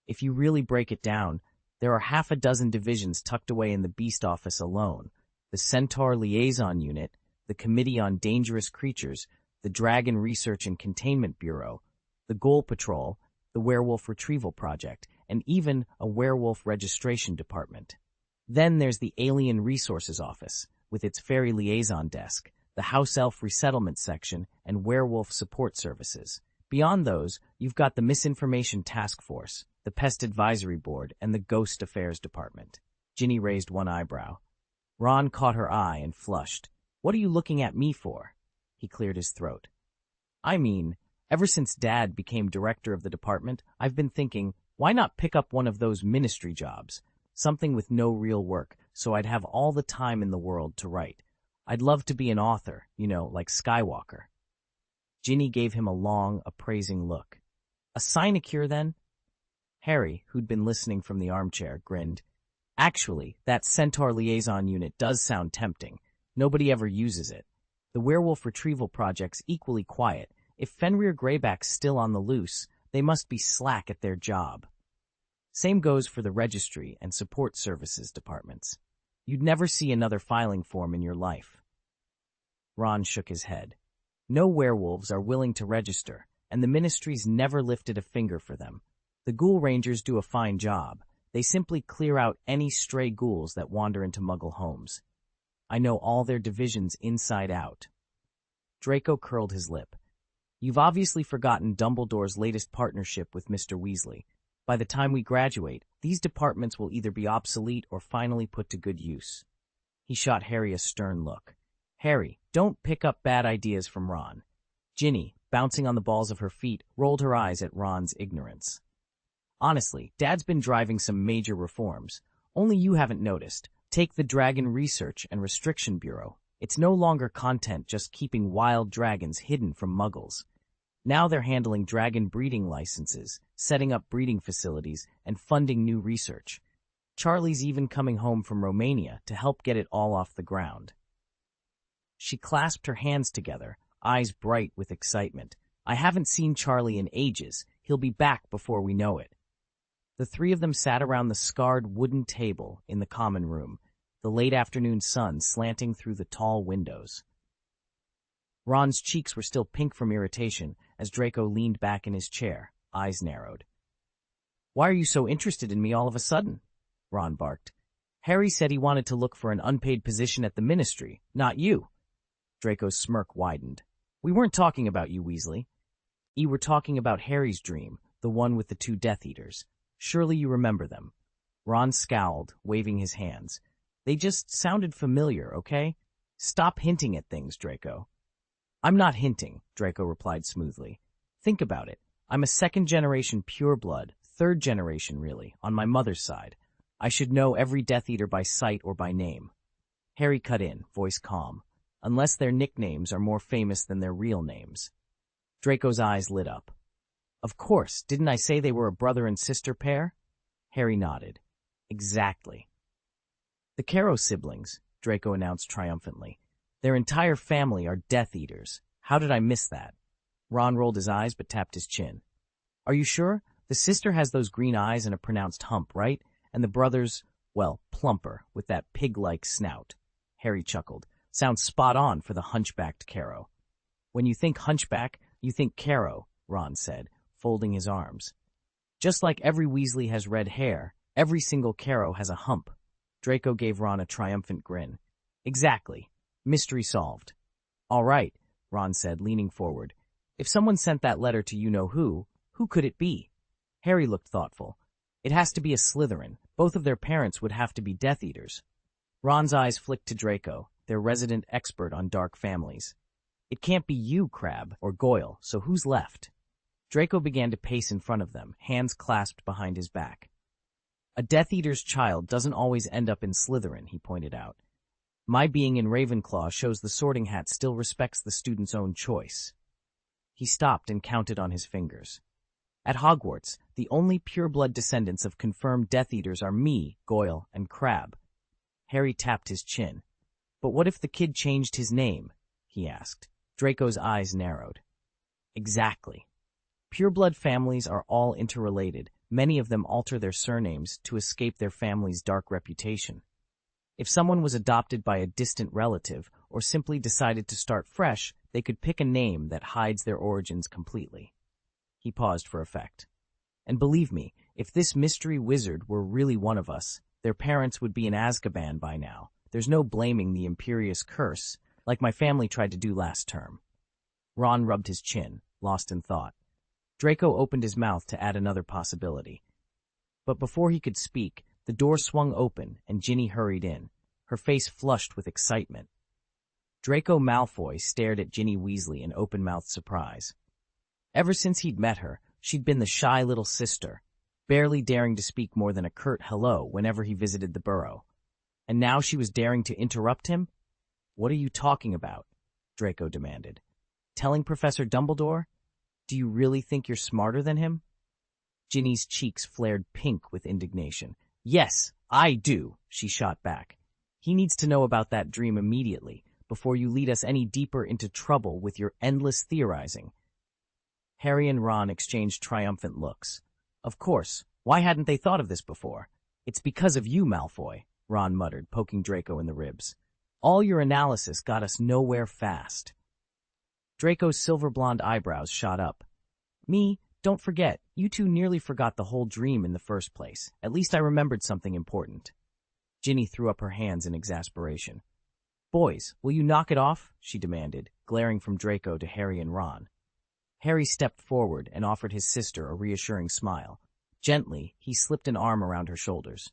A: If you really break it down, there are half a dozen divisions tucked away in the Beast Office alone: the Centaur Liaison Unit, the Committee on Dangerous Creatures, the Dragon Research and Containment Bureau, the Ghoul Patrol, the Werewolf Retrieval Project, and even a Werewolf Registration Department. Then there's the Alien Resources Office, with its Fairy Liaison Desk, the House Elf Resettlement Section, and Werewolf Support Services. Beyond those, you've got the Misinformation Task Force, the Pest Advisory Board, and the Ghost Affairs Department. Ginny raised one eyebrow. Ron caught her eye and flushed. What are you looking at me for? He cleared his throat. I mean, ever since Dad became director of the department, I've been thinking, why not pick up one of those ministry jobs? Something with no real work, so I'd have all the time in the world to write. I'd love to be an author, like Skywalker. Ginny gave him a long, appraising look. A sinecure, then? Harry, who'd been listening from the armchair, grinned. Actually, that Centaur liaison unit does sound tempting. Nobody ever uses it. The werewolf retrieval project's equally quiet. If Fenrir Greyback's still on the loose, they must be slack at their job. Same goes for the registry and support services departments. You'd never see another filing form in your life. Ron shook his head. No werewolves are willing to register, and the ministry's never lifted a finger for them. The ghoul rangers do a fine job. They simply clear out any stray ghouls that wander into Muggle homes. I know all their divisions inside out. Draco curled his lip. You've obviously forgotten Dumbledore's latest partnership with Mr. Weasley. By the time we graduate, these departments will either be obsolete or finally put to good use. He shot Harry a stern look. Harry, don't pick up bad ideas from Ron. Ginny, bouncing on the balls of her feet, rolled her eyes at Ron's ignorance. Honestly, Dad's been driving some major reforms. Only you haven't noticed. Take the Dragon Research and Restriction Bureau. It's no longer content just keeping wild dragons hidden from Muggles. Now they're handling dragon breeding licenses, setting up breeding facilities, and funding new research. Charlie's even coming home from Romania to help get it all off the ground. She clasped her hands together, eyes bright with excitement. I haven't seen Charlie in ages. He'll be back before we know it. The three of them sat around the scarred wooden table in the common room, the late afternoon sun slanting through the tall windows. Ron's cheeks were still pink from irritation as Draco leaned back in his chair, eyes narrowed. Why are you so interested in me all of a sudden? Ron barked. Harry said he wanted to look for an unpaid position at the ministry, not you. Draco's smirk widened. We weren't talking about you, Weasley. We were talking about Harry's dream, the one with the 2 Death Eaters. Surely you remember them. Ron scowled, waving his hands. They just sounded familiar, okay? Stop hinting at things, Draco. I'm not hinting, Draco replied smoothly. Think about it. I'm a 2nd-generation pureblood, 3rd generation really, on my mother's side. I should know every Death Eater by sight or by name. Harry cut in, voice calm. Unless their nicknames are more famous than their real names. Draco's eyes lit up. Of course, didn't I say they were a brother and sister pair? Harry nodded. Exactly. The Caro siblings, Draco announced triumphantly. Their entire family are Death Eaters. How did I miss that? Ron rolled his eyes but tapped his chin. Are you sure? The sister has those green eyes and a pronounced hump, right? And the brother's, well, plumper, with that pig-like snout. Harry chuckled. Sounds spot on for the hunchbacked Caro. When you think hunchback, you think Caro, Ron said, folding his arms. Just like every Weasley has red hair, every single Caro has a hump. Draco gave Ron a triumphant grin. Exactly. Mystery solved. All right, Ron said, leaning forward. If someone sent that letter to you-know-who could it be? Harry looked thoughtful. It has to be a Slytherin. Both of their parents would have to be Death Eaters. Ron's eyes flicked to Draco, their resident expert on dark families. It can't be you, Crabbe, or Goyle, so who's left? Draco began to pace in front of them, hands clasped behind his back. A Death Eater's child doesn't always end up in Slytherin, he pointed out. My being in Ravenclaw shows the Sorting Hat still respects the student's own choice. He stopped and counted on his fingers. At Hogwarts, the only pureblood descendants of confirmed Death Eaters are me, Goyle, and Crabbe. Harry tapped his chin. But what if the kid changed his name? He asked. Draco's eyes narrowed. Exactly. Pureblood families are all interrelated. Many of them alter their surnames to escape their family's dark reputation. If someone was adopted by a distant relative or simply decided to start fresh, they could pick a name that hides their origins completely. He paused for effect. And believe me, if this mystery wizard were really one of us, their parents would be in Azkaban by now. There's no blaming the Imperious curse, like my family tried to do last term. Ron rubbed his chin, lost in thought. Draco opened his mouth to add another possibility. But before he could speak, the door swung open and Ginny hurried in, her face flushed with excitement. Draco Malfoy stared at Ginny Weasley in open-mouthed surprise. Ever since he'd met her, she'd been the shy little sister, barely daring to speak more than a curt hello whenever he visited the burrow. And now she was daring to interrupt him? "What are you talking about?" Draco demanded. "Telling Professor Dumbledore? Do you really think you're smarter than him?" Ginny's cheeks flared pink with indignation. "Yes, I do," she shot back. "He needs to know about that dream immediately, before you lead us any deeper into trouble with your endless theorizing." Harry and Ron exchanged triumphant looks. Of course, why hadn't they thought of this before? "It's because of you, Malfoy," Ron muttered, poking Draco in the ribs. "All your analysis got us nowhere fast." Draco's silver-blonde eyebrows shot up. "Me? Don't forget, you two nearly forgot the whole dream in the first place. At least I remembered something important." Ginny threw up her hands in exasperation. "Boys, will you knock it off?" she demanded, glaring from Draco to Harry and Ron. Harry stepped forward and offered his sister a reassuring smile. Gently, he slipped an arm around her shoulders.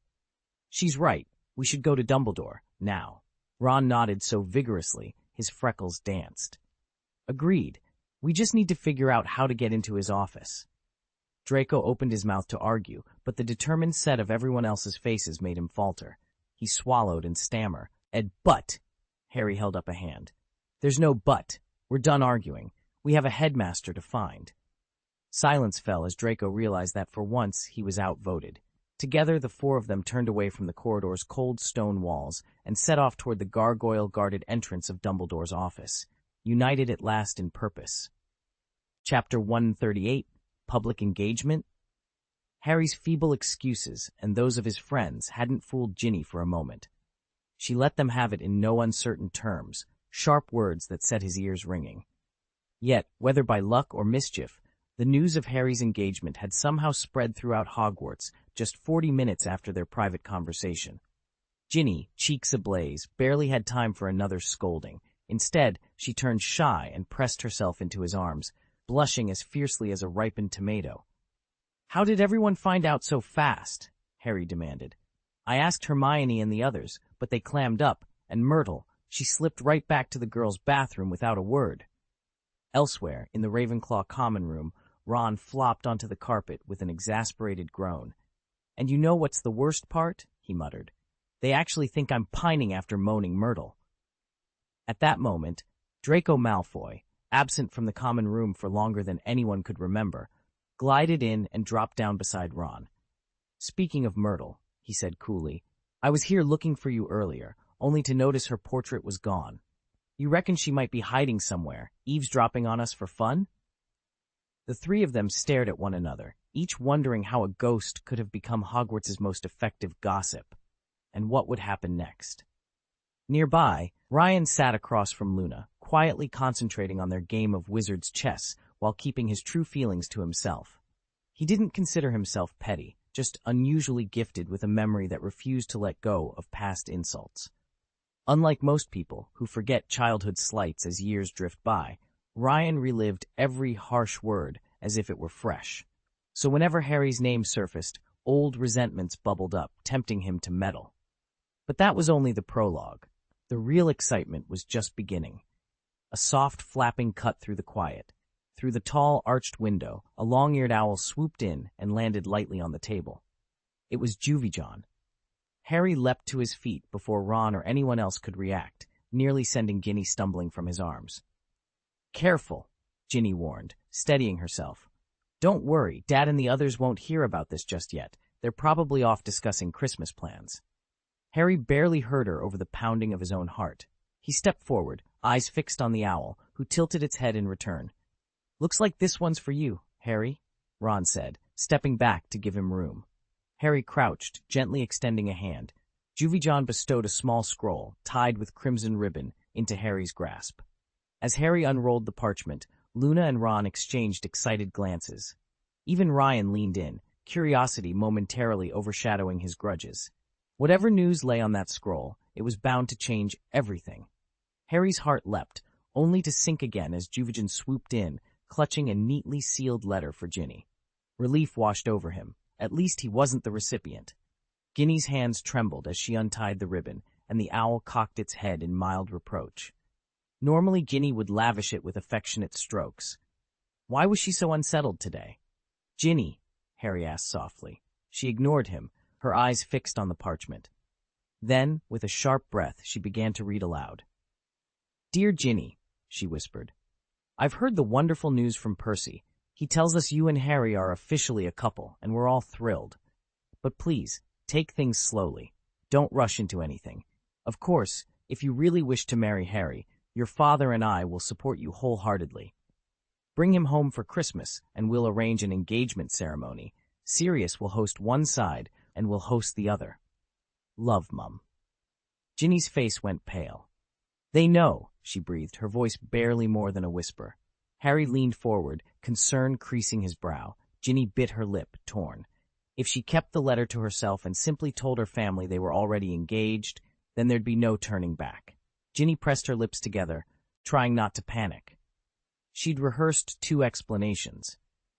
A: "She's right. We should go to Dumbledore, now." Ron nodded so vigorously, his freckles danced. "Agreed. We just need to figure out how to get into his office." Draco opened his mouth to argue, but the determined set of everyone else's faces made him falter. He swallowed and stammered. But," Harry held up a hand. "There's no but. We're done arguing. We have a headmaster to find." Silence fell as Draco realized that for once he was outvoted. Together, the four of them turned away from the corridor's cold stone walls and set off toward the gargoyle-guarded entrance of Dumbledore's office, united at last in purpose. Chapter 138, Public Engagement? Harry's feeble excuses and those of his friends hadn't fooled Ginny for a moment. She let them have it in no uncertain terms, sharp words that set his ears ringing. Yet, whether by luck or mischief, the news of Harry's engagement had somehow spread throughout Hogwarts just 40 minutes after their private conversation. Ginny, cheeks ablaze, barely had time for another scolding. Instead, she turned shy and pressed herself into his arms, blushing as fiercely as a ripened tomato. "How did everyone find out so fast?" Harry demanded. "I asked Hermione and the others, but they clammed up, and Myrtle, she slipped right back to the girls' bathroom without a word." Elsewhere, in the Ravenclaw common room, Ron flopped onto the carpet with an exasperated groan. "And you know what's the worst part?" he muttered. "They actually think I'm pining after moaning Myrtle." At that moment, Draco Malfoy, absent from the common room for longer than anyone could remember, glided in and dropped down beside Ron. "Speaking of Myrtle," he said coolly, "I was here looking for you earlier, only to notice her portrait was gone. You reckon she might be hiding somewhere, eavesdropping on us for fun?" The three of them stared at one another, each wondering how a ghost could have become Hogwarts' most effective gossip, and what would happen next. Nearby, Ryan sat across from Luna, quietly concentrating on their game of wizard's chess while keeping his true feelings to himself. He didn't consider himself petty, just unusually gifted with a memory that refused to let go of past insults. Unlike most people who forget childhood slights as years drift by, Ryan relived every harsh word as if it were fresh. So whenever Harry's name surfaced, old resentments bubbled up, tempting him to meddle. But that was only the prologue. The real excitement was just beginning. A soft flapping cut through the quiet. Through the tall, arched window, a long-eared owl swooped in and landed lightly on the table. It was Juvijon. Harry leapt to his feet before Ron or anyone else could react, nearly sending Ginny stumbling from his arms. "Careful," Ginny warned, steadying herself. "Don't worry, Dad and the others won't hear about this just yet. They're probably off discussing Christmas plans." Harry barely heard her over the pounding of his own heart. He stepped forward, eyes fixed on the owl, who tilted its head in return. "Looks like this one's for you, Harry," Ron said, stepping back to give him room. Harry crouched, gently extending a hand. Juvijon bestowed a small scroll, tied with crimson ribbon, into Harry's grasp. As Harry unrolled the parchment, Luna and Ron exchanged excited glances. Even Ryan leaned in, curiosity momentarily overshadowing his grudges. Whatever news lay on that scroll, it was bound to change everything. Harry's heart leapt, only to sink again as Juvijon swooped in, clutching a neatly sealed letter for Ginny. Relief washed over him. At least he wasn't the recipient. Ginny's hands trembled as she untied the ribbon, and the owl cocked its head in mild reproach. Normally, Ginny would lavish it with affectionate strokes. Why was she so unsettled today? "Ginny," Harry asked softly. She ignored him, her eyes fixed on the parchment. Then, with a sharp breath, she began to read aloud. "Dear Ginny," she whispered, "I've heard the wonderful news from Percy. He tells us you and Harry are officially a couple, and we're all thrilled. But please, take things slowly. Don't rush into anything. Of course, if you really wish to marry Harry, your father and I will support you wholeheartedly. Bring him home for Christmas, and we'll arrange an engagement ceremony. Sirius will host one side, and we'll host the other. Love, Mum." Ginny's face went pale. "They know," she breathed, her voice barely more than a whisper. Harry leaned forward, concern creasing his brow. Ginny bit her lip, torn. If she kept the letter to herself and simply told her family they were already engaged, then there'd be no turning back. Ginny pressed her lips together, trying not to panic. She'd rehearsed 2 explanations.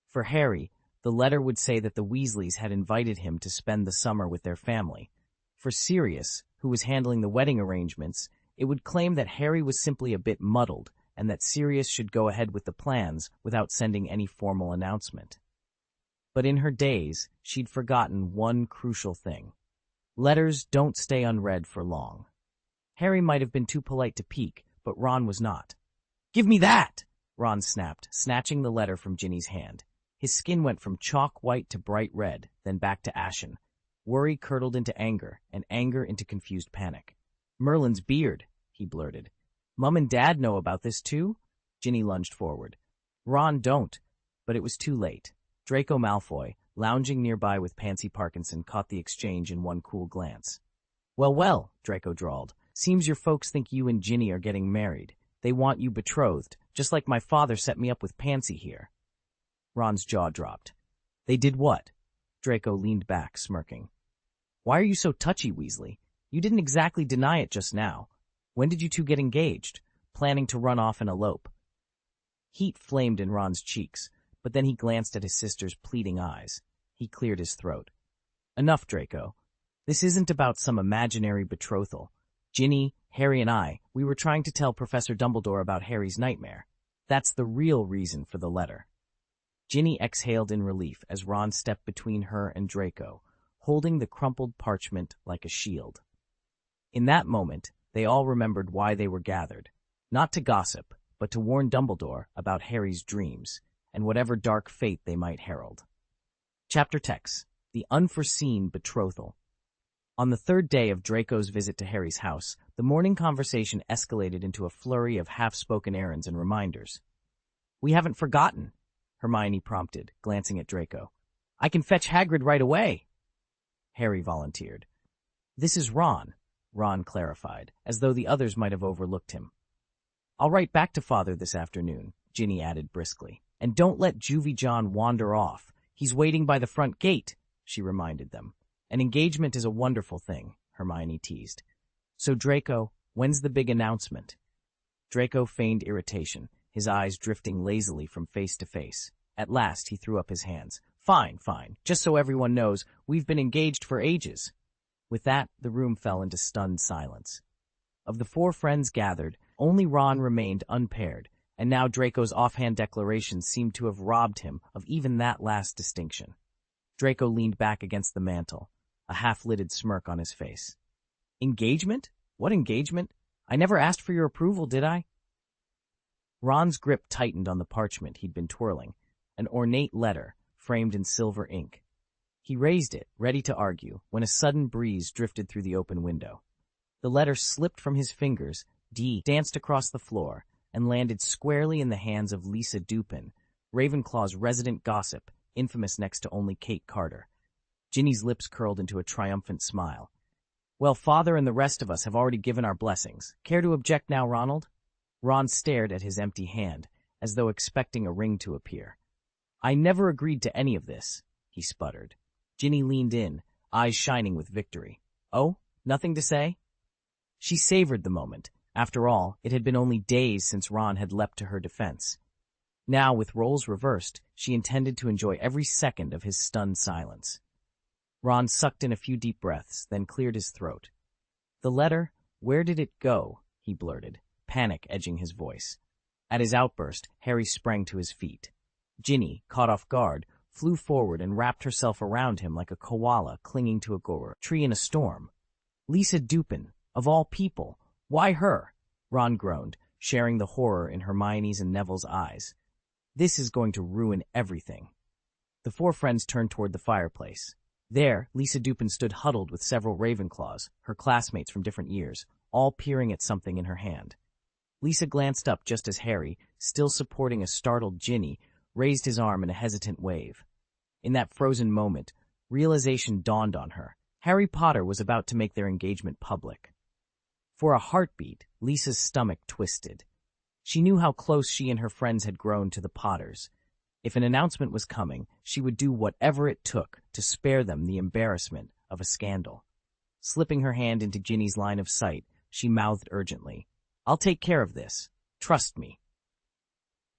A: For Harry, the letter would say that the Weasleys had invited him to spend the summer with their family. For Sirius, who was handling the wedding arrangements, it would claim that Harry was simply a bit muddled and that Sirius should go ahead with the plans without sending any formal announcement. But in her daze, she'd forgotten one crucial thing. Letters don't stay unread for long. Harry might have been too polite to peek, but Ron was not. "Give me that!" Ron snapped, snatching the letter from Ginny's hand. His skin went from chalk white to bright red, then back to ashen. Worry curdled into anger, and anger into confused panic. "Merlin's beard," he blurted. "Mum and Dad know about this too?" Ginny lunged forward. "Ron, don't." But it was too late. Draco Malfoy, lounging nearby with Pansy Parkinson, caught the exchange in one cool glance. Well, Draco drawled. "Seems your folks think you and Ginny are getting married. They want you betrothed, just like my father set me up with Pansy here." Ron's jaw dropped. "They did what?" Draco leaned back, smirking. "Why are you so touchy, Weasley? You didn't exactly deny it just now. When did you two get engaged? Planning to run off and elope?" Heat flamed in Ron's cheeks, but then he glanced at his sister's pleading eyes. He cleared his throat. "Enough, Draco. This isn't about some imaginary betrothal. Ginny, Harry, and we were trying to tell Professor Dumbledore about Harry's nightmare. That's the real reason for the letter." Ginny exhaled in relief as Ron stepped between her and Draco, holding the crumpled parchment like a shield. In that moment, they all remembered why they were gathered, not to gossip, but to warn Dumbledore about Harry's dreams and whatever dark fate they might herald. Chapter text: The Unforeseen Betrothal. On the 3rd day of Draco's visit to Harry's house, the morning conversation escalated into a flurry of half-spoken errands and reminders. "We haven't forgotten," Hermione prompted, glancing at Draco. "I can fetch Hagrid right away," Harry volunteered. "This is Ron," Ron clarified, as though the others might have overlooked him. "I'll write back to Father this afternoon," Ginny added briskly. "And don't let Juvie John wander off. He's waiting by the front gate," she reminded them. "An engagement is a wonderful thing," Hermione teased. "So, Draco, when's the big announcement?" Draco feigned irritation, his eyes drifting lazily from face to face. At last, he threw up his hands. Fine. Just so everyone knows, we've been engaged for ages." With that, the room fell into stunned silence. Of the 4 friends gathered, only Ron remained unpaired, and now Draco's offhand declarations seemed to have robbed him of even that last distinction. Draco leaned back against the mantel, a half-lidded smirk on his face. "Engagement? What engagement? I never asked for your approval, did I?" Ron's grip tightened on the parchment he'd been twirling, an ornate letter framed in silver ink. He raised it, ready to argue, when a sudden breeze drifted through the open window. The letter slipped from his fingers, danced across the floor, and landed squarely in the hands of Lisa Dupin, Ravenclaw's resident gossip, infamous next to only Kate Carter. Ginny's lips curled into a triumphant smile. "Well, Father and the rest of us have already given our blessings. Care to object now, Ronald?" Ron stared at his empty hand, as though expecting a ring to appear. "I never agreed to any of this," he sputtered. Ginny leaned in, eyes shining with victory. "Oh, nothing to say?" She savored the moment. After all, it had been only days since Ron had leapt to her defense. Now, with roles reversed, she intended to enjoy every second of his stunned silence. Ron sucked in a few deep breaths, then cleared his throat. "The letter, where did it go?" he blurted. panic edging his voice. At his outburst, Harry sprang to his feet. Ginny, caught off guard, flew forward and wrapped herself around him like a koala clinging to a tree in a storm. Lisa Dupin, of all people, why her? Ron groaned, sharing the horror in Hermione's and Neville's eyes. This is going to ruin everything. The four friends turned toward the fireplace. There, Lisa Dupin stood huddled with several Ravenclaws, her classmates from different years, all peering at something in her hand. Lisa glanced up just as Harry, still supporting a startled Ginny, raised his arm in a hesitant wave. In that frozen moment, realization dawned on her. Harry Potter was about to make their engagement public. For a heartbeat, Lisa's stomach twisted. She knew how close she and her friends had grown to the Potters. If an announcement was coming, she would do whatever it took to spare them the embarrassment of a scandal. Slipping her hand into Ginny's line of sight, she mouthed urgently, "I'll take care of this. Trust me."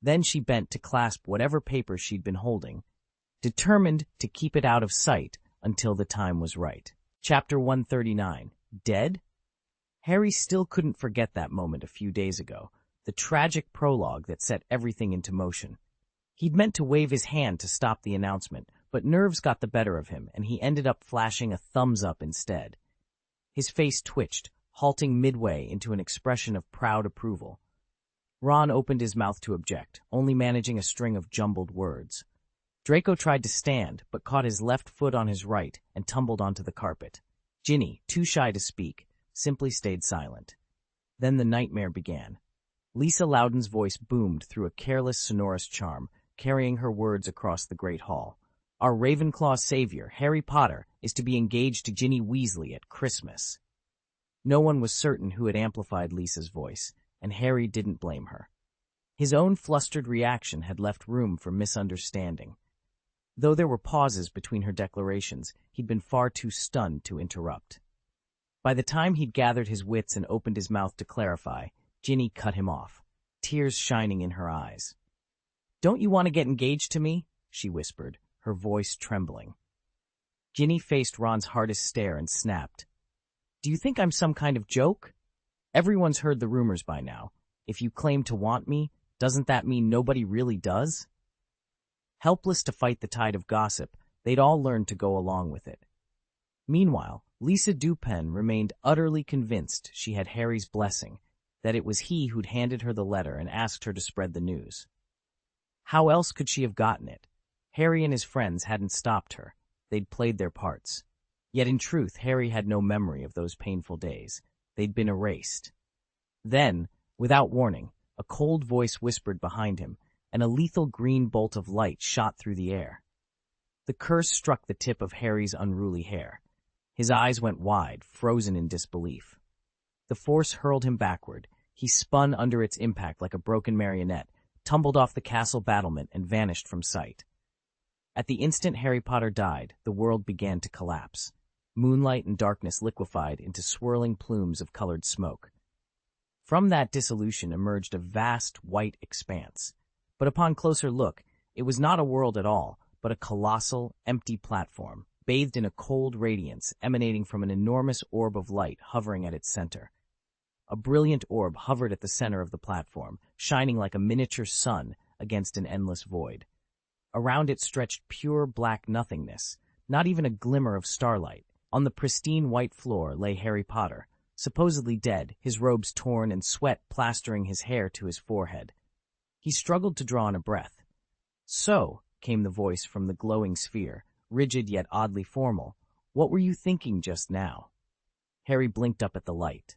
A: Then she bent to clasp whatever paper she'd been holding, determined to keep it out of sight until the time was right. Chapter 139. Dead? Harry still couldn't forget that moment a few days ago, the tragic prologue that set everything into motion. He'd meant to wave his hand to stop the announcement, but nerves got the better of him, and he ended up flashing a thumbs up instead. His face twitched, halting midway into an expression of proud approval. Ron opened his mouth to object, only managing a string of jumbled words. Draco tried to stand, but caught his left foot on his right and tumbled onto the carpet. Ginny, too shy to speak, simply stayed silent. Then the nightmare began. Lisa Loudon's voice boomed through a careless, sonorous charm, carrying her words across the great hall. Our Ravenclaw savior, Harry Potter, is to be engaged to Ginny Weasley at Christmas. No one was certain who had amplified Lisa's voice, and Harry didn't blame her. His own flustered reaction had left room for misunderstanding. Though there were pauses between her declarations, he'd been far too stunned to interrupt. By the time he'd gathered his wits and opened his mouth to clarify, Ginny cut him off, tears shining in her eyes. "Don't you want to get engaged to me?" she whispered, her voice trembling. Ginny faced Ron's hardest stare and snapped. "Do you think I'm some kind of joke? Everyone's heard the rumors by now. If you claim to want me, doesn't that mean nobody really does?" Helpless to fight the tide of gossip, they'd all learned to go along with it. Meanwhile, Lisa Dupin remained utterly convinced she had Harry's blessing, that it was he who'd handed her the letter and asked her to spread the news. How else could she have gotten it? Harry and his friends hadn't stopped her. They'd played their parts. Yet in truth, Harry had no memory of those painful days. They'd been erased. Then, without warning, a cold voice whispered behind him, and a lethal green bolt of light shot through the air. The curse struck the tip of Harry's unruly hair. His eyes went wide, frozen in disbelief. The force hurled him backward. He spun under its impact like a broken marionette, tumbled off the castle battlement, and vanished from sight. At the instant Harry Potter died, the world began to collapse. Moonlight and darkness liquefied into swirling plumes of colored smoke. From that dissolution emerged a vast white expanse. But upon closer look, it was not a world at all, but a colossal, empty platform, bathed in a cold radiance emanating from an enormous orb of light hovering at its center. A brilliant orb hovered at the center of the platform, shining like a miniature sun against an endless void. Around it stretched pure black nothingness, not even a glimmer of starlight. On the pristine white floor lay Harry Potter, supposedly dead, his robes torn and sweat plastering his hair to his forehead. He struggled to draw in a breath. "So," came the voice from the glowing sphere, rigid yet oddly formal, "what were you thinking just now?" Harry blinked up at the light.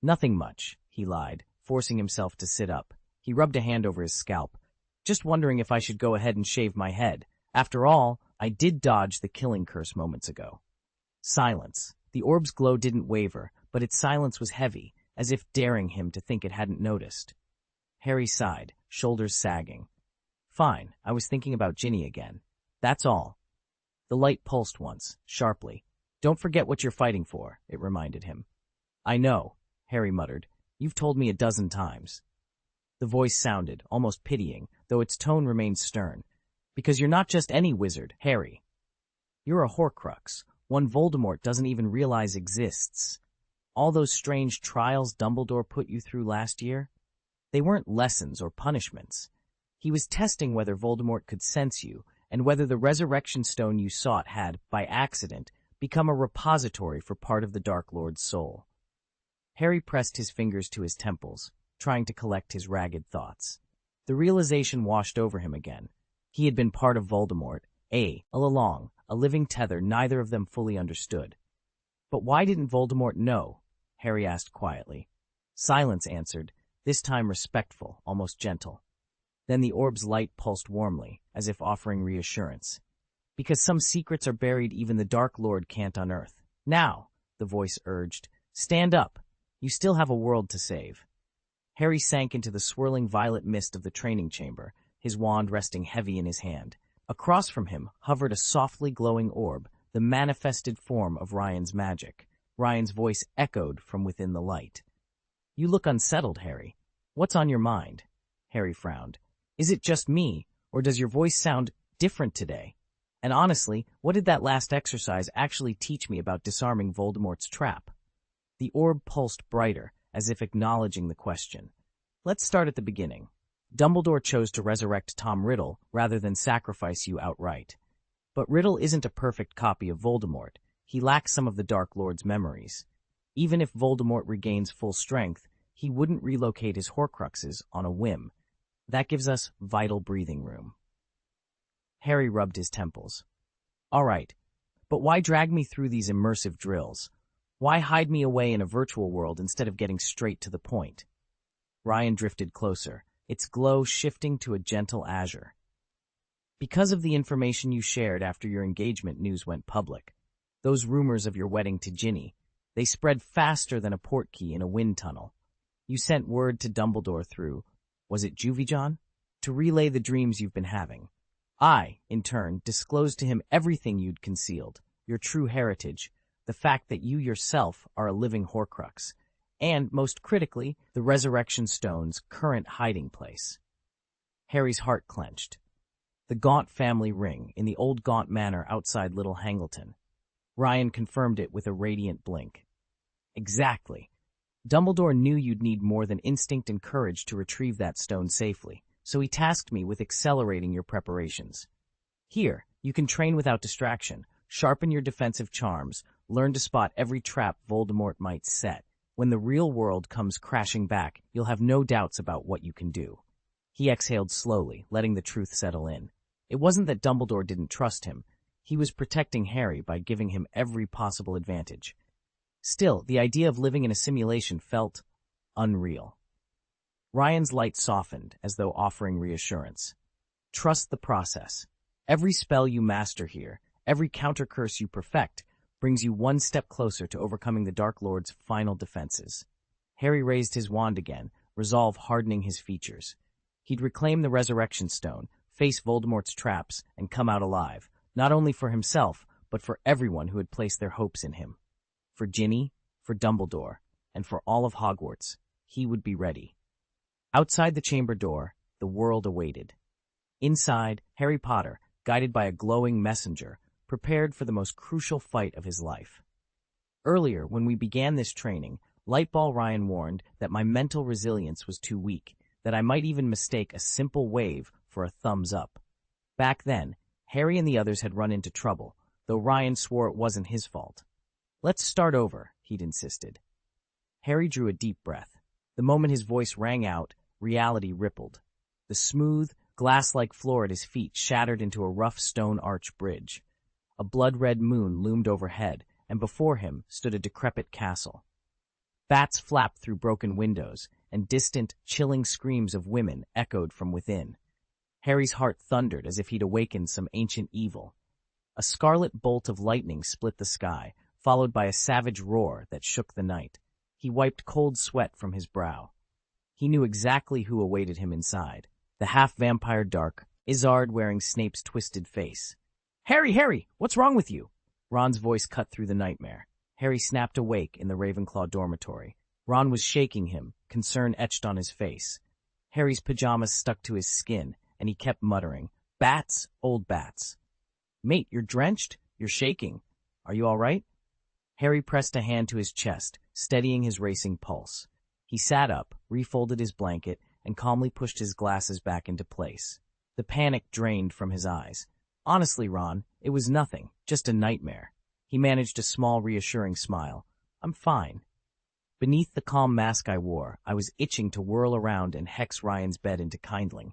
A: "Nothing much," he lied, forcing himself to sit up. He rubbed a hand over his scalp. "Just wondering if I should go ahead and shave my head. After all, I did dodge the killing curse moments ago." Silence. The orb's glow didn't waver, but its silence was heavy, as if daring him to think it hadn't noticed. Harry sighed, shoulders sagging. "Fine, I was thinking about Ginny again. That's all." The light pulsed once, sharply. "Don't forget what you're fighting for," it reminded him. "I know," Harry muttered. "You've told me a dozen times." The voice sounded, almost pitying, though its tone remained stern. "Because you're not just any wizard, Harry. You're a Horcrux, one Voldemort doesn't even realize exists. All those strange trials Dumbledore put you through last year? They weren't lessons or punishments. He was testing whether Voldemort could sense you, and whether the resurrection stone you sought had, by accident, become a repository for part of the Dark Lord's soul. Harry pressed his fingers to his temples, trying to collect his ragged thoughts. The realization washed over him again. He had been part of Voldemort, all along, a living tether neither of them fully understood. But why didn't Voldemort know? Harry asked quietly. Silence answered, this time respectful, almost gentle. Then the orb's light pulsed warmly, as if offering reassurance. Because some secrets are buried even the Dark Lord can't unearth. Now, the voice urged, stand up. You still have a world to save. Harry sank into the swirling violet mist of the training chamber, his wand resting heavy in his hand. Across from him hovered a softly glowing orb, the manifested form of Ryan's magic. Ryan's voice echoed from within the light. You look unsettled, Harry. What's on your mind? Harry frowned. Is it just me, or does your voice sound different today? And honestly, what did that last exercise actually teach me about disarming Voldemort's trap? The orb pulsed brighter, as if acknowledging the question. Let's start at the beginning. Dumbledore chose to resurrect Tom Riddle rather than sacrifice you outright. But Riddle isn't a perfect copy of Voldemort. He lacks some of the Dark Lord's memories. Even if Voldemort regains full strength, he wouldn't relocate his Horcruxes on a whim. That gives us vital breathing room. Harry rubbed his temples. All right, but why drag me through these immersive drills? Why hide me away in a virtual world instead of getting straight to the point? Ryan drifted closer, its glow shifting to a gentle azure. Because of the information you shared after your engagement news went public, those rumors of your wedding to Ginny, they spread faster than a portkey in a wind tunnel. You sent word to Dumbledore through, was it Juvijon? To relay the dreams you've been having. I, in turn, disclosed to him everything you'd concealed, your true heritage, the fact that you yourself are a living Horcrux, and, most critically, the Resurrection Stone's current hiding place. Harry's heart clenched. The Gaunt family ring in the old Gaunt manor outside Little Hangleton. Ryan confirmed it with a radiant blink. Exactly. Dumbledore knew you'd need more than instinct and courage to retrieve that stone safely, so he tasked me with accelerating your preparations. Here, you can train without distraction, sharpen your defensive charms, learn to spot every trap Voldemort might set. When the real world comes crashing back, you'll have no doubts about what you can do. He exhaled slowly, letting the truth settle in. It wasn't that Dumbledore didn't trust him. He was protecting Harry by giving him every possible advantage. Still, the idea of living in a simulation felt unreal. Ryan's light softened, as though offering reassurance. Trust the process. Every spell you master here, every counter-curse you perfect, brings you one step closer to overcoming the Dark Lord's final defenses. Harry raised his wand again, resolve hardening his features. He'd reclaim the Resurrection Stone, face Voldemort's traps, and come out alive, not only for himself, but for everyone who had placed their hopes in him. For Ginny, for Dumbledore, and for all of Hogwarts, he would be ready. Outside the chamber door, the world awaited. Inside, Harry Potter, guided by a glowing messenger, prepared for the most crucial fight of his life. Earlier, when we began this training, Lightball Ryan warned that my mental resilience was too weak, that I might even mistake a simple wave for a thumbs up. Back then, Harry and the others had run into trouble, though Ryan swore it wasn't his fault. Let's start over, he'd insisted. Harry drew a deep breath. The moment his voice rang out, reality rippled. The smooth, glass-like floor at his feet shattered into a rough stone arch bridge. A blood-red moon loomed overhead, and before him stood a decrepit castle. Bats flapped through broken windows, and distant, chilling screams of women echoed from within. Harry's heart thundered as if he'd awakened some ancient evil. A scarlet bolt of lightning split the sky, followed by a savage roar that shook the night. He wiped cold sweat from his brow. He knew exactly who awaited him inside. The half-vampire Dark, Izzard wearing Snape's twisted face. Harry, what's wrong with you? Ron's voice cut through the nightmare. Harry snapped awake in the Ravenclaw dormitory. Ron was shaking him, concern etched on his face. Harry's pajamas stuck to his skin, and he kept muttering, "Bats, old bats." "Mate, you're drenched? You're shaking. Are you all right?" Harry pressed a hand to his chest, steadying his racing pulse. He sat up, refolded his blanket, and calmly pushed his glasses back into place. The panic drained from his eyes. Honestly, Ron, it was nothing, just a nightmare. He managed a small, reassuring smile. I'm fine. Beneath the calm mask I wore, I was itching to whirl around and hex Ryan's bed into kindling.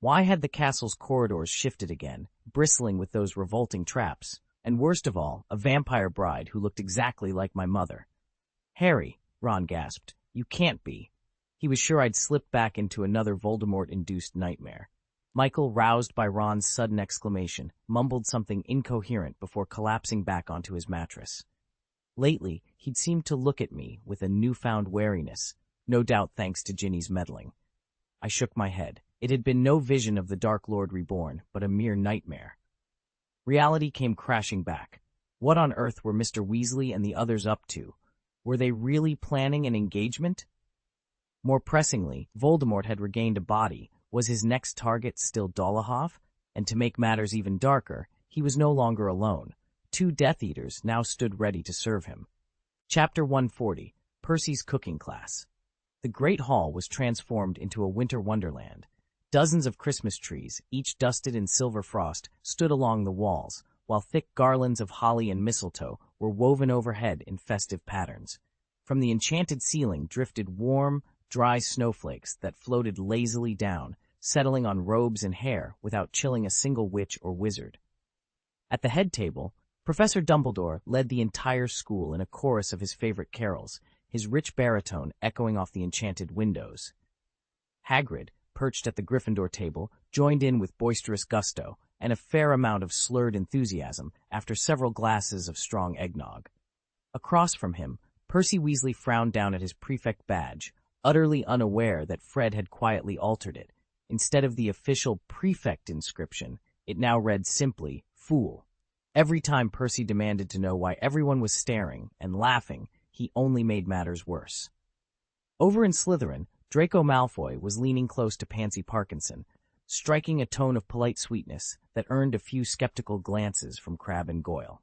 A: Why had the castle's corridors shifted again, bristling with those revolting traps? And worst of all, a vampire bride who looked exactly like my mother. Harry, Ron gasped, you can't be. He was sure I'd slipped back into another Voldemort-induced nightmare. Michael, roused by Ron's sudden exclamation, mumbled something incoherent before collapsing back onto his mattress. Lately, he'd seemed to look at me with a newfound wariness, no doubt thanks to Ginny's meddling. I shook my head. It had been no vision of the Dark Lord reborn, but a mere nightmare. Reality came crashing back. What on earth were Mr. Weasley and the others up to? Were they really planning an engagement? More pressingly, Voldemort had regained a body. Was his next target still Dolohov? And to make matters even darker, he was no longer alone. 2 Death Eaters now stood ready to serve him. Chapter 140, Percy's Cooking Class. The Great Hall was transformed into a winter wonderland. Dozens of Christmas trees, each dusted in silver frost, stood along the walls, while thick garlands of holly and mistletoe were woven overhead in festive patterns. From the enchanted ceiling drifted warm, dry snowflakes that floated lazily down, settling on robes and hair without chilling a single witch or wizard. At the head table, Professor Dumbledore led the entire school in a chorus of his favorite carols, his rich baritone echoing off the enchanted windows. Hagrid, perched at the Gryffindor table, joined in with boisterous gusto and a fair amount of slurred enthusiasm after several glasses of strong eggnog. Across from him, Percy Weasley frowned down at his prefect badge, utterly unaware that Fred had quietly altered it. Instead of the official prefect inscription, it now read simply, Fool. Every time Percy demanded to know why everyone was staring and laughing, he only made matters worse. Over in Slytherin, Draco Malfoy was leaning close to Pansy Parkinson, striking a tone of polite sweetness that earned a few skeptical glances from Crabbe and Goyle.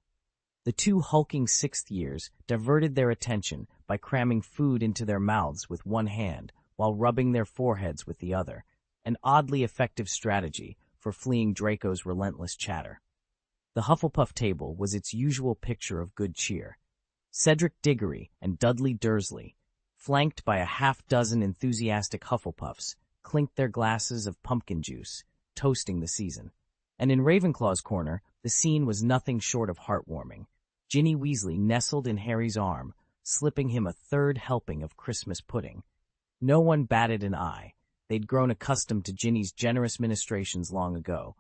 A: The 2 hulking 6th years diverted their attention by cramming food into their mouths with one hand while rubbing their foreheads with the other, an oddly effective strategy for fleeing Draco's relentless chatter. The Hufflepuff table was its usual picture of good cheer. Cedric Diggory and Dudley Dursley, flanked by a half-dozen enthusiastic Hufflepuffs, clinked their glasses of pumpkin juice, toasting the season. And in Ravenclaw's corner, the scene was nothing short of heartwarming. Ginny Weasley nestled in Harry's arm, slipping him a 3rd helping of Christmas pudding. No one batted an eye. They'd grown accustomed to Ginny's generous ministrations long ago.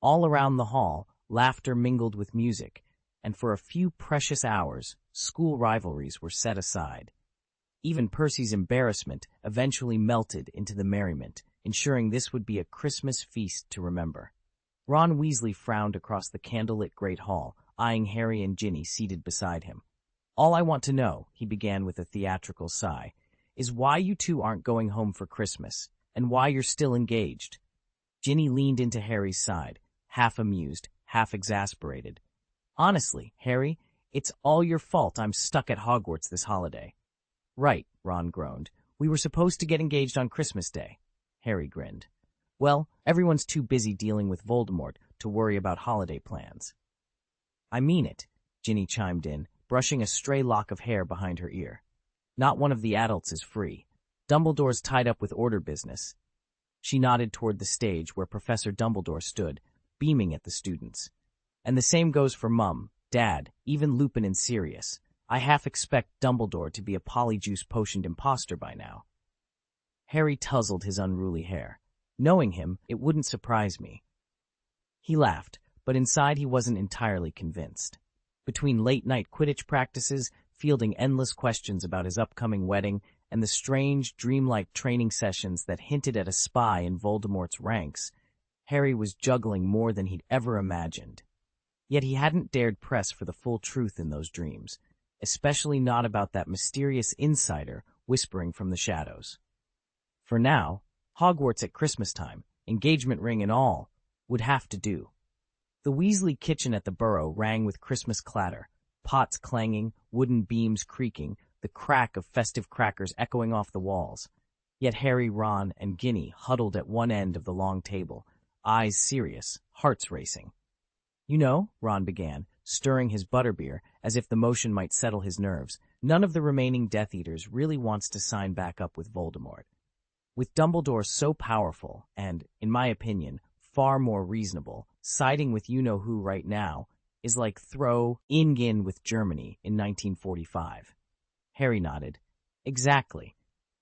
A: All around the hall, laughter mingled with music, and for a few precious hours, school rivalries were set aside. Even Percy's embarrassment eventually melted into the merriment, ensuring this would be a Christmas feast to remember. Ron Weasley frowned across the candlelit Great Hall, eyeing Harry and Ginny seated beside him. All I want to know, he began with a theatrical sigh, is why you 2 aren't going home for Christmas, and why you're still engaged. Ginny leaned into Harry's side, half amused, half exasperated. Honestly, Harry, it's all your fault I'm stuck at Hogwarts this holiday. Right, Ron groaned. We were supposed to get engaged on Christmas Day. Harry grinned. Well, everyone's too busy dealing with Voldemort to worry about holiday plans. I mean it, Ginny chimed in, brushing a stray lock of hair behind her ear. Not one of the adults is free. Dumbledore's tied up with order business. She nodded toward the stage where Professor Dumbledore stood, beaming at the students. And the same goes for Mum, Dad, even Lupin and Sirius. I half expect Dumbledore to be a polyjuice-potioned imposter by now. Harry tousled his unruly hair. Knowing him, it wouldn't surprise me. He laughed, but inside he wasn't entirely convinced. Between late-night Quidditch practices, fielding endless questions about his upcoming wedding, and the strange, dreamlike training sessions that hinted at a spy in Voldemort's ranks, Harry was juggling more than he'd ever imagined. Yet he hadn't dared press for the full truth in those dreams, especially not about that mysterious insider whispering from the shadows. For now, Hogwarts at Christmas time, engagement ring and all, would have to do. The Weasley kitchen at the Burrow rang with Christmas clatter. pots clanging, wooden beams creaking, the crack of festive crackers echoing off the walls. Yet Harry, Ron, and Ginny huddled at one end of the long table, eyes serious, hearts racing. "You know," Ron began, stirring his butterbeer as if the motion might settle his nerves, "none of the remaining Death Eaters really wants to sign back up with Voldemort. With Dumbledore so powerful and, in my opinion, far more reasonable, siding with you-know-who right now is like throw Ingin with Germany in 1945. Harry nodded. "Exactly.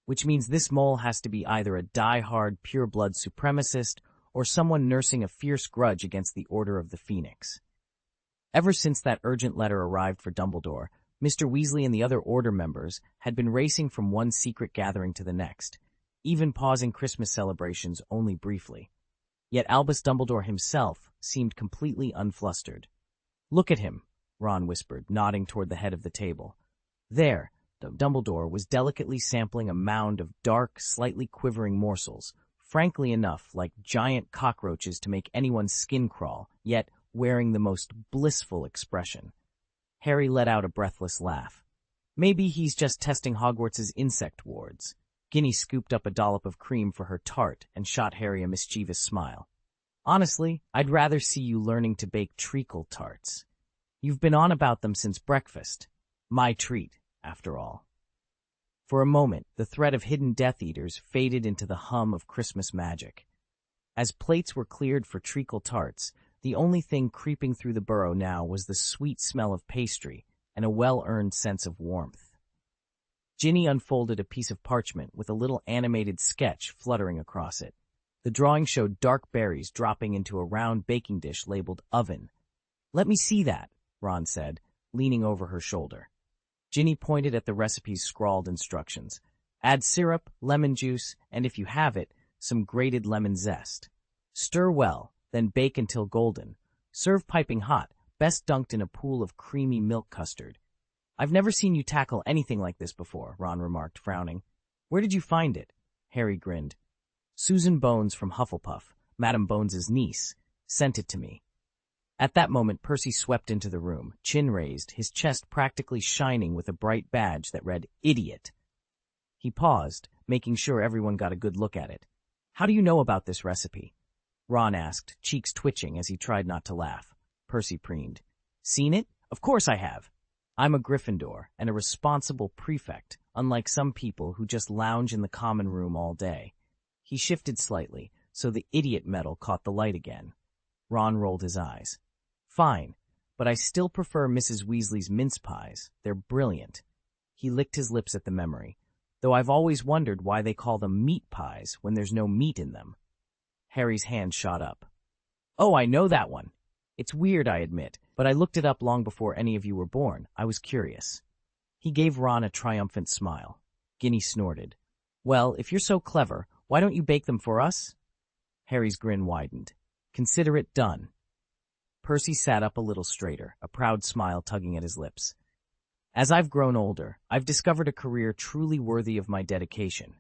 A: Which means this mole has to be either a die-hard, pure-blood supremacist or someone nursing a fierce grudge against the Order of the Phoenix." Ever since that urgent letter arrived for Dumbledore, Mr. Weasley and the other Order members had been racing from one secret gathering to the next, even pausing Christmas celebrations only briefly. Yet Albus Dumbledore himself seemed completely unflustered. "Look at him," Ron whispered, nodding toward the head of the table. There, Dumbledore was delicately sampling a mound of dark, slightly quivering morsels, frankly enough like giant cockroaches to make anyone's skin crawl, yet wearing the most blissful expression. Harry let out a breathless laugh. "Maybe he's just testing Hogwarts' insect wards." Ginny scooped up a dollop of cream for her tart and shot Harry a mischievous smile. "Honestly, I'd rather see you learning to bake treacle tarts. You've been on about them since breakfast. My treat, after all." For a moment, the threat of hidden Death Eaters faded into the hum of Christmas magic. As plates were cleared for treacle tarts, the only thing creeping through the burrow now was the sweet smell of pastry and a well-earned sense of warmth. Ginny unfolded a piece of parchment with a little animated sketch fluttering across it. The drawing showed dark berries dropping into a round baking dish labeled oven. "Let me see that," Ron said, leaning over her shoulder. Ginny pointed at the recipe's scrawled instructions. "Add syrup, lemon juice, and if you have it, some grated lemon zest. Stir well, then bake until golden. Serve piping hot, best dunked in a pool of creamy milk custard." "I've never seen you tackle anything like this before," Ron remarked, frowning. "Where did you find it?" Harry grinned. "Susan Bones from Hufflepuff, Madame Bones's niece, sent it to me." At that moment, Percy swept into the room, chin raised, his chest practically shining with a bright badge that read, "Idiot." He paused, making sure everyone got a good look at it. "How do you know about this recipe?" Ron asked, cheeks twitching as he tried not to laugh. Percy preened. "Seen it? Of course I have. I'm a Gryffindor and a responsible prefect, unlike some people who just lounge in the common room all day." He shifted slightly, so the idiot medal caught the light again. Ron rolled his eyes. "Fine, but I still prefer Mrs. Weasley's mince pies. They're brilliant." He licked his lips at the memory, though I've always wondered why they call them meat pies when there's no meat in them. Harry's hand shot up. "Oh, I know that one. It's weird, I admit, but I looked it up long before any of you were born. I was curious." He gave Ron a triumphant smile. Ginny snorted. "Well, if you're so clever, why don't you bake them for us?" Harry's grin widened. "Consider it done." Percy sat up a little straighter, a proud smile tugging at his lips. "As I've grown older, I've discovered a career truly worthy of my dedication."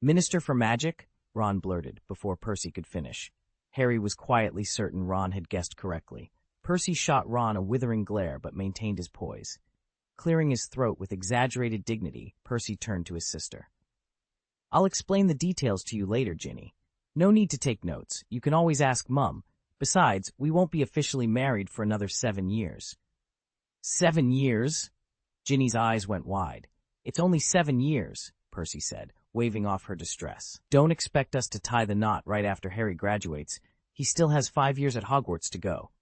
A: "Minister for Magic?" Ron blurted, before Percy could finish. Harry was quietly certain Ron had guessed correctly. Percy shot Ron a withering glare but maintained his poise. Clearing his throat with exaggerated dignity, Percy turned to his sister. "I'll explain the details to you later, Ginny. No need to take notes. You can always ask Mum. Besides, we won't be officially married for another 7 years." 7 years? Ginny's eyes went wide. "It's only 7 years," Percy said, waving off her distress. "Don't expect us to tie the knot right after Harry graduates. He still has 5 years at Hogwarts to go."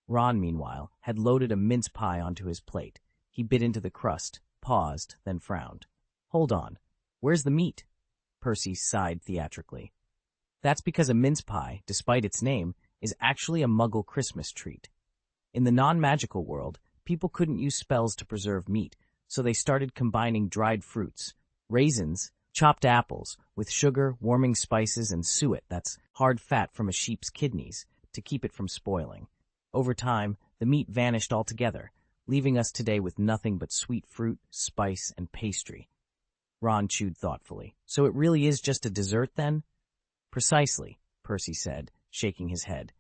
A: Ron, meanwhile, had loaded a mince pie onto his plate. He bit into the crust, paused, then frowned. "Hold on. Where's the meat?" Percy sighed theatrically. "That's because a mince pie, despite its name, is actually a Muggle Christmas treat. In the non-magical world, people couldn't use spells to preserve meat, so they started combining dried fruits, raisins, chopped apples, with sugar, warming spices, and suet, that's hard fat from a sheep's kidneys, to keep it from spoiling. Over time, the meat vanished altogether, leaving us today with nothing but sweet fruit, spice, and pastry." Ron chewed thoughtfully. "So it really is just a dessert, then?" "Precisely," Percy said, shaking his head.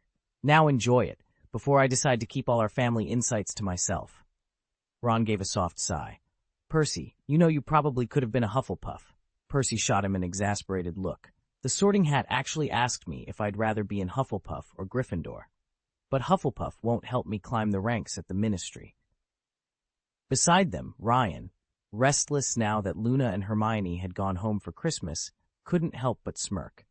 A: "Now enjoy it, before I decide to keep all our family insights to myself." Ron gave a soft sigh. Percy, you know you probably could have been a Hufflepuff. Percy shot him an exasperated look. The Sorting Hat actually asked me if I'd rather be in Hufflepuff or Gryffindor. But Hufflepuff won't help me climb the ranks at the Ministry. Beside them, Ryan, restless now that Luna and Hermione had gone home for Christmas, couldn't help but smirk.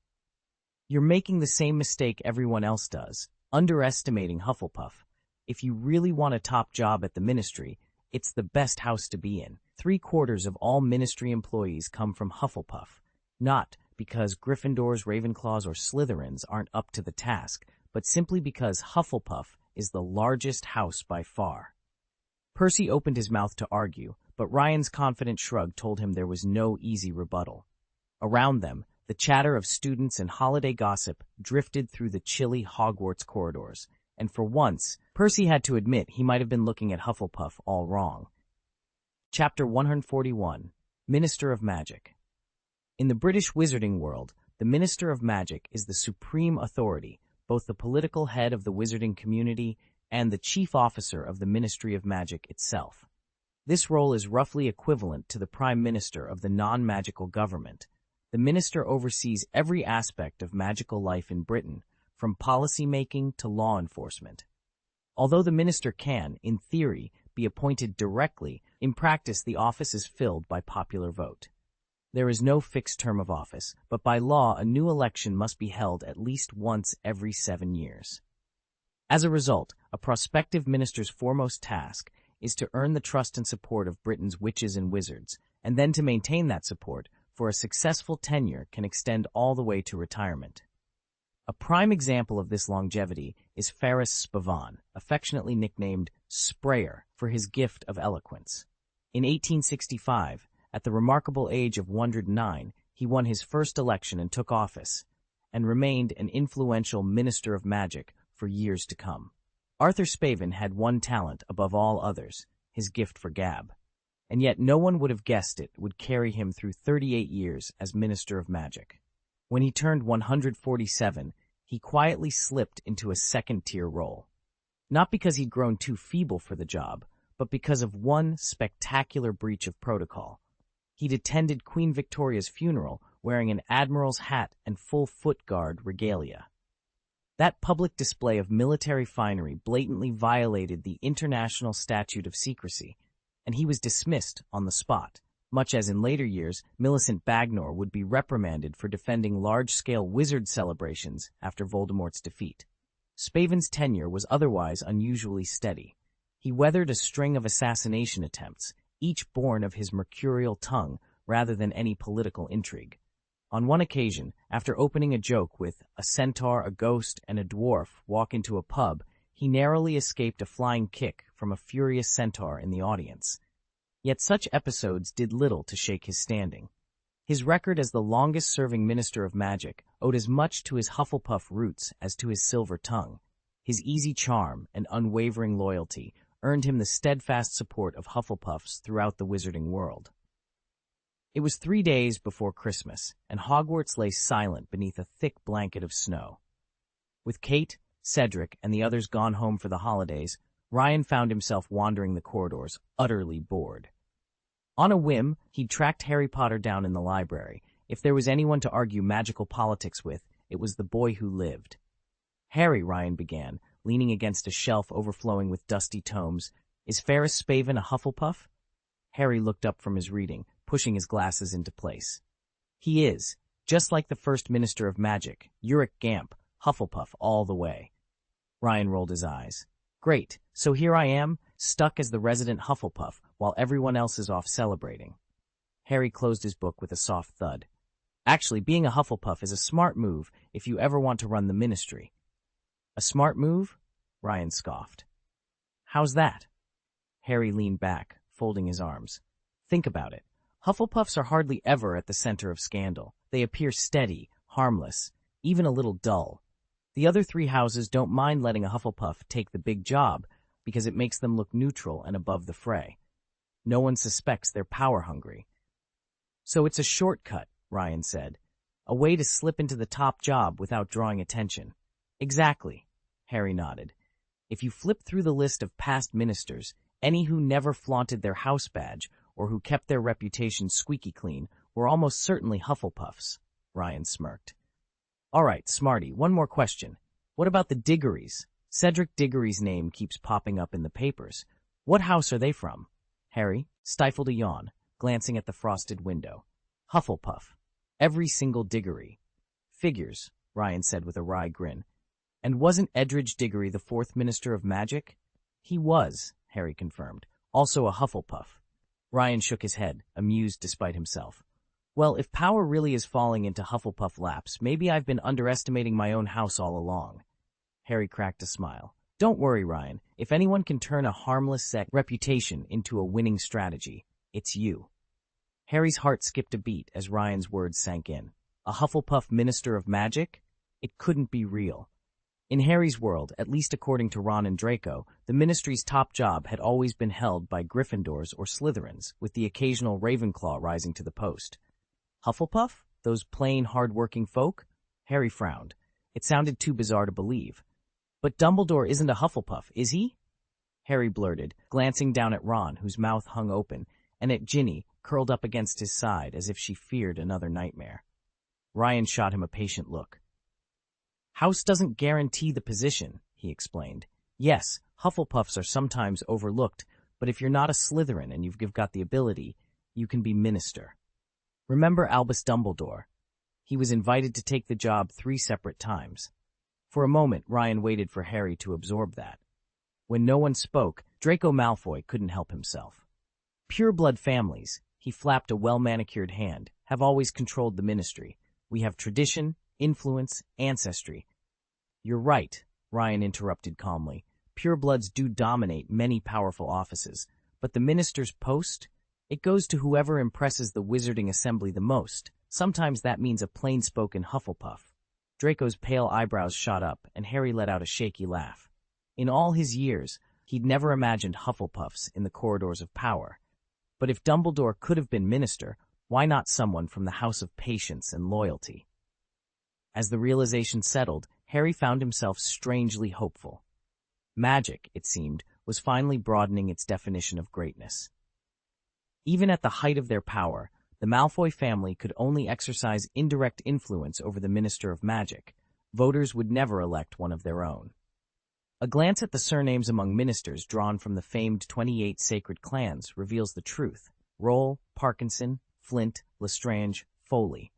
A: You're making the same mistake everyone else does, underestimating Hufflepuff. If you really want a top job at the Ministry, it's the best house to be in. 3/4 of all Ministry employees come from Hufflepuff, not because Gryffindors, Ravenclaws, or Slytherins aren't up to the task, but simply because Hufflepuff is the largest house by far. Percy opened his mouth to argue, but Ryan's confident shrug told him there was no easy rebuttal. Around them, the chatter of students and holiday gossip drifted through the chilly Hogwarts corridors, and for once, Percy had to admit he might have been looking at Hufflepuff all wrong. Chapter 141, Minister of Magic. In the British wizarding world, the Minister of Magic is the supreme authority, both the political head of the wizarding community and the chief officer of the Ministry of Magic itself. This role is roughly equivalent to the Prime Minister of the non-magical government. The minister oversees every aspect of magical life in Britain, from policy-making to law enforcement. Although the minister can, in theory, be appointed directly, in practice the office is filled by popular vote. There is no fixed term of office, but by law a new election must be held at least once every 7 years. As a result, a prospective minister's foremost task is to earn the trust and support of Britain's witches and wizards, and then to maintain that support for a successful tenure can extend all the way to retirement. A prime example of this longevity is Ferrus Spavon, affectionately nicknamed Sprayer for his gift of eloquence. In 1865, at the remarkable age of 109, he won his first election and took office, and remained an influential minister of magic for years to come. Arthur Spavin had one talent above all others, his gift for gab, and yet no one would have guessed it would carry him through 38 years as Minister of Magic. When he turned 147, he quietly slipped into a second-tier role. Not because he'd grown too feeble for the job, but because of one spectacular breach of protocol. He'd attended Queen Victoria's funeral wearing an admiral's hat and full foot guard regalia. That public display of military finery blatantly violated the International Statute of Secrecy, and he was dismissed on the spot, much as in later years Millicent Bagnor would be reprimanded for defending large-scale wizard celebrations after Voldemort's defeat. Spavin's tenure was otherwise unusually steady. He weathered a string of assassination attempts, each born of his mercurial tongue rather than any political intrigue. On one occasion, after opening a joke with "a centaur, a ghost, and a dwarf walk into a pub," he narrowly escaped a flying kick from a furious centaur in the audience. Yet such episodes did little to shake his standing. His record as the longest-serving Minister of Magic owed as much to his Hufflepuff roots as to his silver tongue. His easy charm and unwavering loyalty earned him the steadfast support of Hufflepuffs throughout the wizarding world. It was 3 days before Christmas, and Hogwarts lay silent beneath a thick blanket of snow. With Kate, Cedric, and the others gone home for the holidays, Ryan found himself wandering the corridors, utterly bored. On a whim, he'd tracked Harry Potter down in the library. If there was anyone to argue magical politics with, it was the boy who lived. "Harry," Ryan began, leaning against a shelf overflowing with dusty tomes, "is Ferrus Spavin a Hufflepuff?" Harry looked up from his reading, pushing his glasses into place. "He is, just like the first Minister of Magic, Uric Gamp, Hufflepuff all the way." Ryan rolled his eyes. "Great, so here I am, stuck as the resident Hufflepuff, while everyone else is off celebrating." Harry closed his book with a soft thud. "Actually, being a Hufflepuff is a smart move if you ever want to run the Ministry." "A smart move?" Ryan scoffed. "How's that?" Harry leaned back, folding his arms. "Think about it. Hufflepuffs are hardly ever at the center of scandal. They appear steady, harmless, even a little dull. The other 3 houses don't mind letting a Hufflepuff take the big job because it makes them look neutral and above the fray. No one suspects they're power-hungry." "So it's a shortcut," Ryan said. "A way to slip into the top job without drawing attention." "Exactly," Harry nodded. "If you flip through the list of past ministers, Any who never flaunted their house badge or who kept their reputation squeaky clean were almost certainly Hufflepuffs, Ryan smirked. All right, Smarty, one more question. What about the Diggories? Cedric Diggory's name keeps popping up in the papers. What house are they from? Harry stifled a yawn, glancing at the frosted window. Hufflepuff. Every single Diggory. Figures, Ryan said with a wry grin. And wasn't Edridge Diggory the fourth Minister of Magic? He was, Harry confirmed. Also a Hufflepuff. Ryan shook his head, amused despite himself. Well, if power really is falling into Hufflepuff laps, maybe I've been underestimating my own house all along. Harry cracked a smile. Don't worry, Ryan. If anyone can turn a harmless reputation into a winning strategy, it's you. Harry's heart skipped a beat as Ryan's words sank in. A Hufflepuff Minister of Magic? It couldn't be real. In Harry's world, at least according to Ron and Draco, the Ministry's top job had always been held by Gryffindors or Slytherins, with the occasional Ravenclaw rising to the post. Hufflepuff? Those plain, hard-working folk? Harry frowned. It sounded too bizarre to believe. But Dumbledore isn't a Hufflepuff, is he? Harry blurted, glancing down at Ron, whose mouth hung open, and at Ginny, curled up against his side as if she feared another nightmare. Ryan shot him a patient look. House doesn't guarantee the position, he explained. Yes, Hufflepuffs are sometimes overlooked, but if you're not a Slytherin and you've got the ability, you can be minister. Remember Albus Dumbledore? He was invited to take the job 3 separate times. For a moment, Ryan waited for Harry to absorb that. When no one spoke, Draco Malfoy couldn't help himself. Pure-blood families, he flapped a well-manicured hand, have always controlled the ministry. We have tradition, influence, ancestry. You're right, Ryan interrupted calmly. Purebloods do dominate many powerful offices, but the minister's post? It goes to whoever impresses the Wizarding Assembly the most. Sometimes that means a plain-spoken Hufflepuff. Draco's pale eyebrows shot up, and Harry let out a shaky laugh. In all his years, he'd never imagined Hufflepuffs in the corridors of power. But if Dumbledore could have been minister, why not someone from the House of Patience and Loyalty? As the realization settled, Harry found himself strangely hopeful. Magic, it seemed, was finally broadening its definition of greatness. Even at the height of their power, the Malfoy family could only exercise indirect influence over the Minister of Magic. Voters would never elect one of their own. A glance at the surnames among ministers drawn from the famed 28 sacred clans reveals the truth. Roll, Parkinson, Flint, Lestrange, Foley.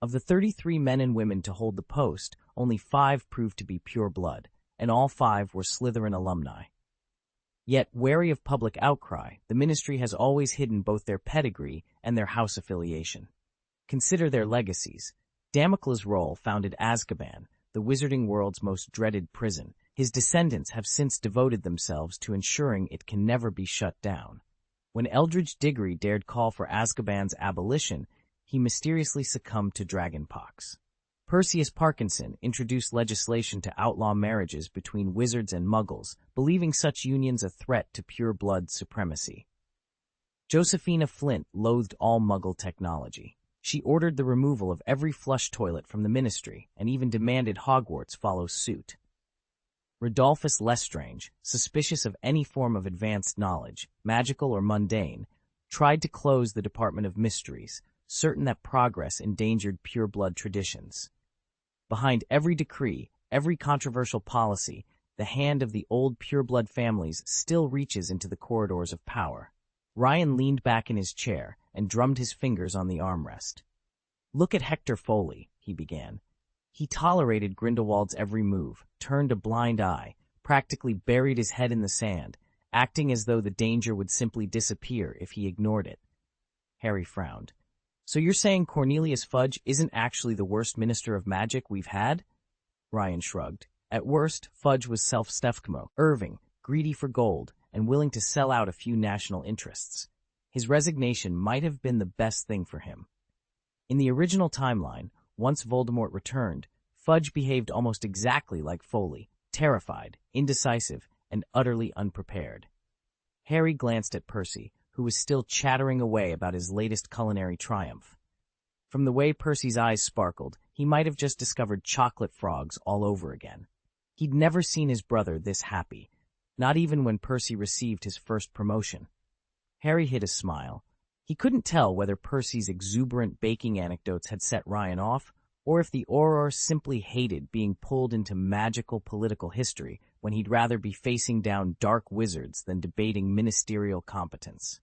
A: Of the 33 men and women to hold the post, only 5 proved to be pure blood, and all 5 were Slytherin alumni. Yet, wary of public outcry, the ministry has always hidden both their pedigree and their house affiliation. Consider their legacies. Damocles' Roll founded Azkaban, the wizarding world's most dreaded prison. His descendants have since devoted themselves to ensuring it can never be shut down. When Eldridge Diggory dared call for Azkaban's abolition, he mysteriously succumbed to dragonpox. Perseus Parkinson introduced legislation to outlaw marriages between wizards and muggles, believing such unions a threat to pure-blood supremacy. Josephina Flint loathed all muggle technology. She ordered the removal of every flush toilet from the ministry and even demanded Hogwarts follow suit. Rodolphus Lestrange, suspicious of any form of advanced knowledge, magical or mundane, tried to close the Department of Mysteries, certain that progress endangered pure-blood traditions. Behind every decree, every controversial policy, the hand of the old pure-blood families still reaches into the corridors of power. Ryan leaned back in his chair and drummed his fingers on the armrest. Look at Hector Foley, he began. He tolerated Grindelwald's every move, turned a blind eye, practically buried his head in the sand, acting as though the danger would simply disappear if he ignored it. Harry frowned. So you're saying Cornelius Fudge isn't actually the worst Minister of Magic we've had? Ryan shrugged. At worst, Fudge was self-stefkmo, Irving, greedy for gold, and willing to sell out a few national interests. His resignation might have been the best thing for him. In the original timeline, once Voldemort returned, Fudge behaved almost exactly like Foley, terrified, indecisive, and utterly unprepared. Harry glanced at Percy, who was still chattering away about his latest culinary triumph. From the way Percy's eyes sparkled, he might have just discovered chocolate frogs all over again. He'd never seen his brother this happy, not even when Percy received his first promotion. Harry hid a smile. He couldn't tell whether Percy's exuberant baking anecdotes had set Ryan off, or if the Auror simply hated being pulled into magical political history when he'd rather be facing down dark wizards than debating ministerial competence.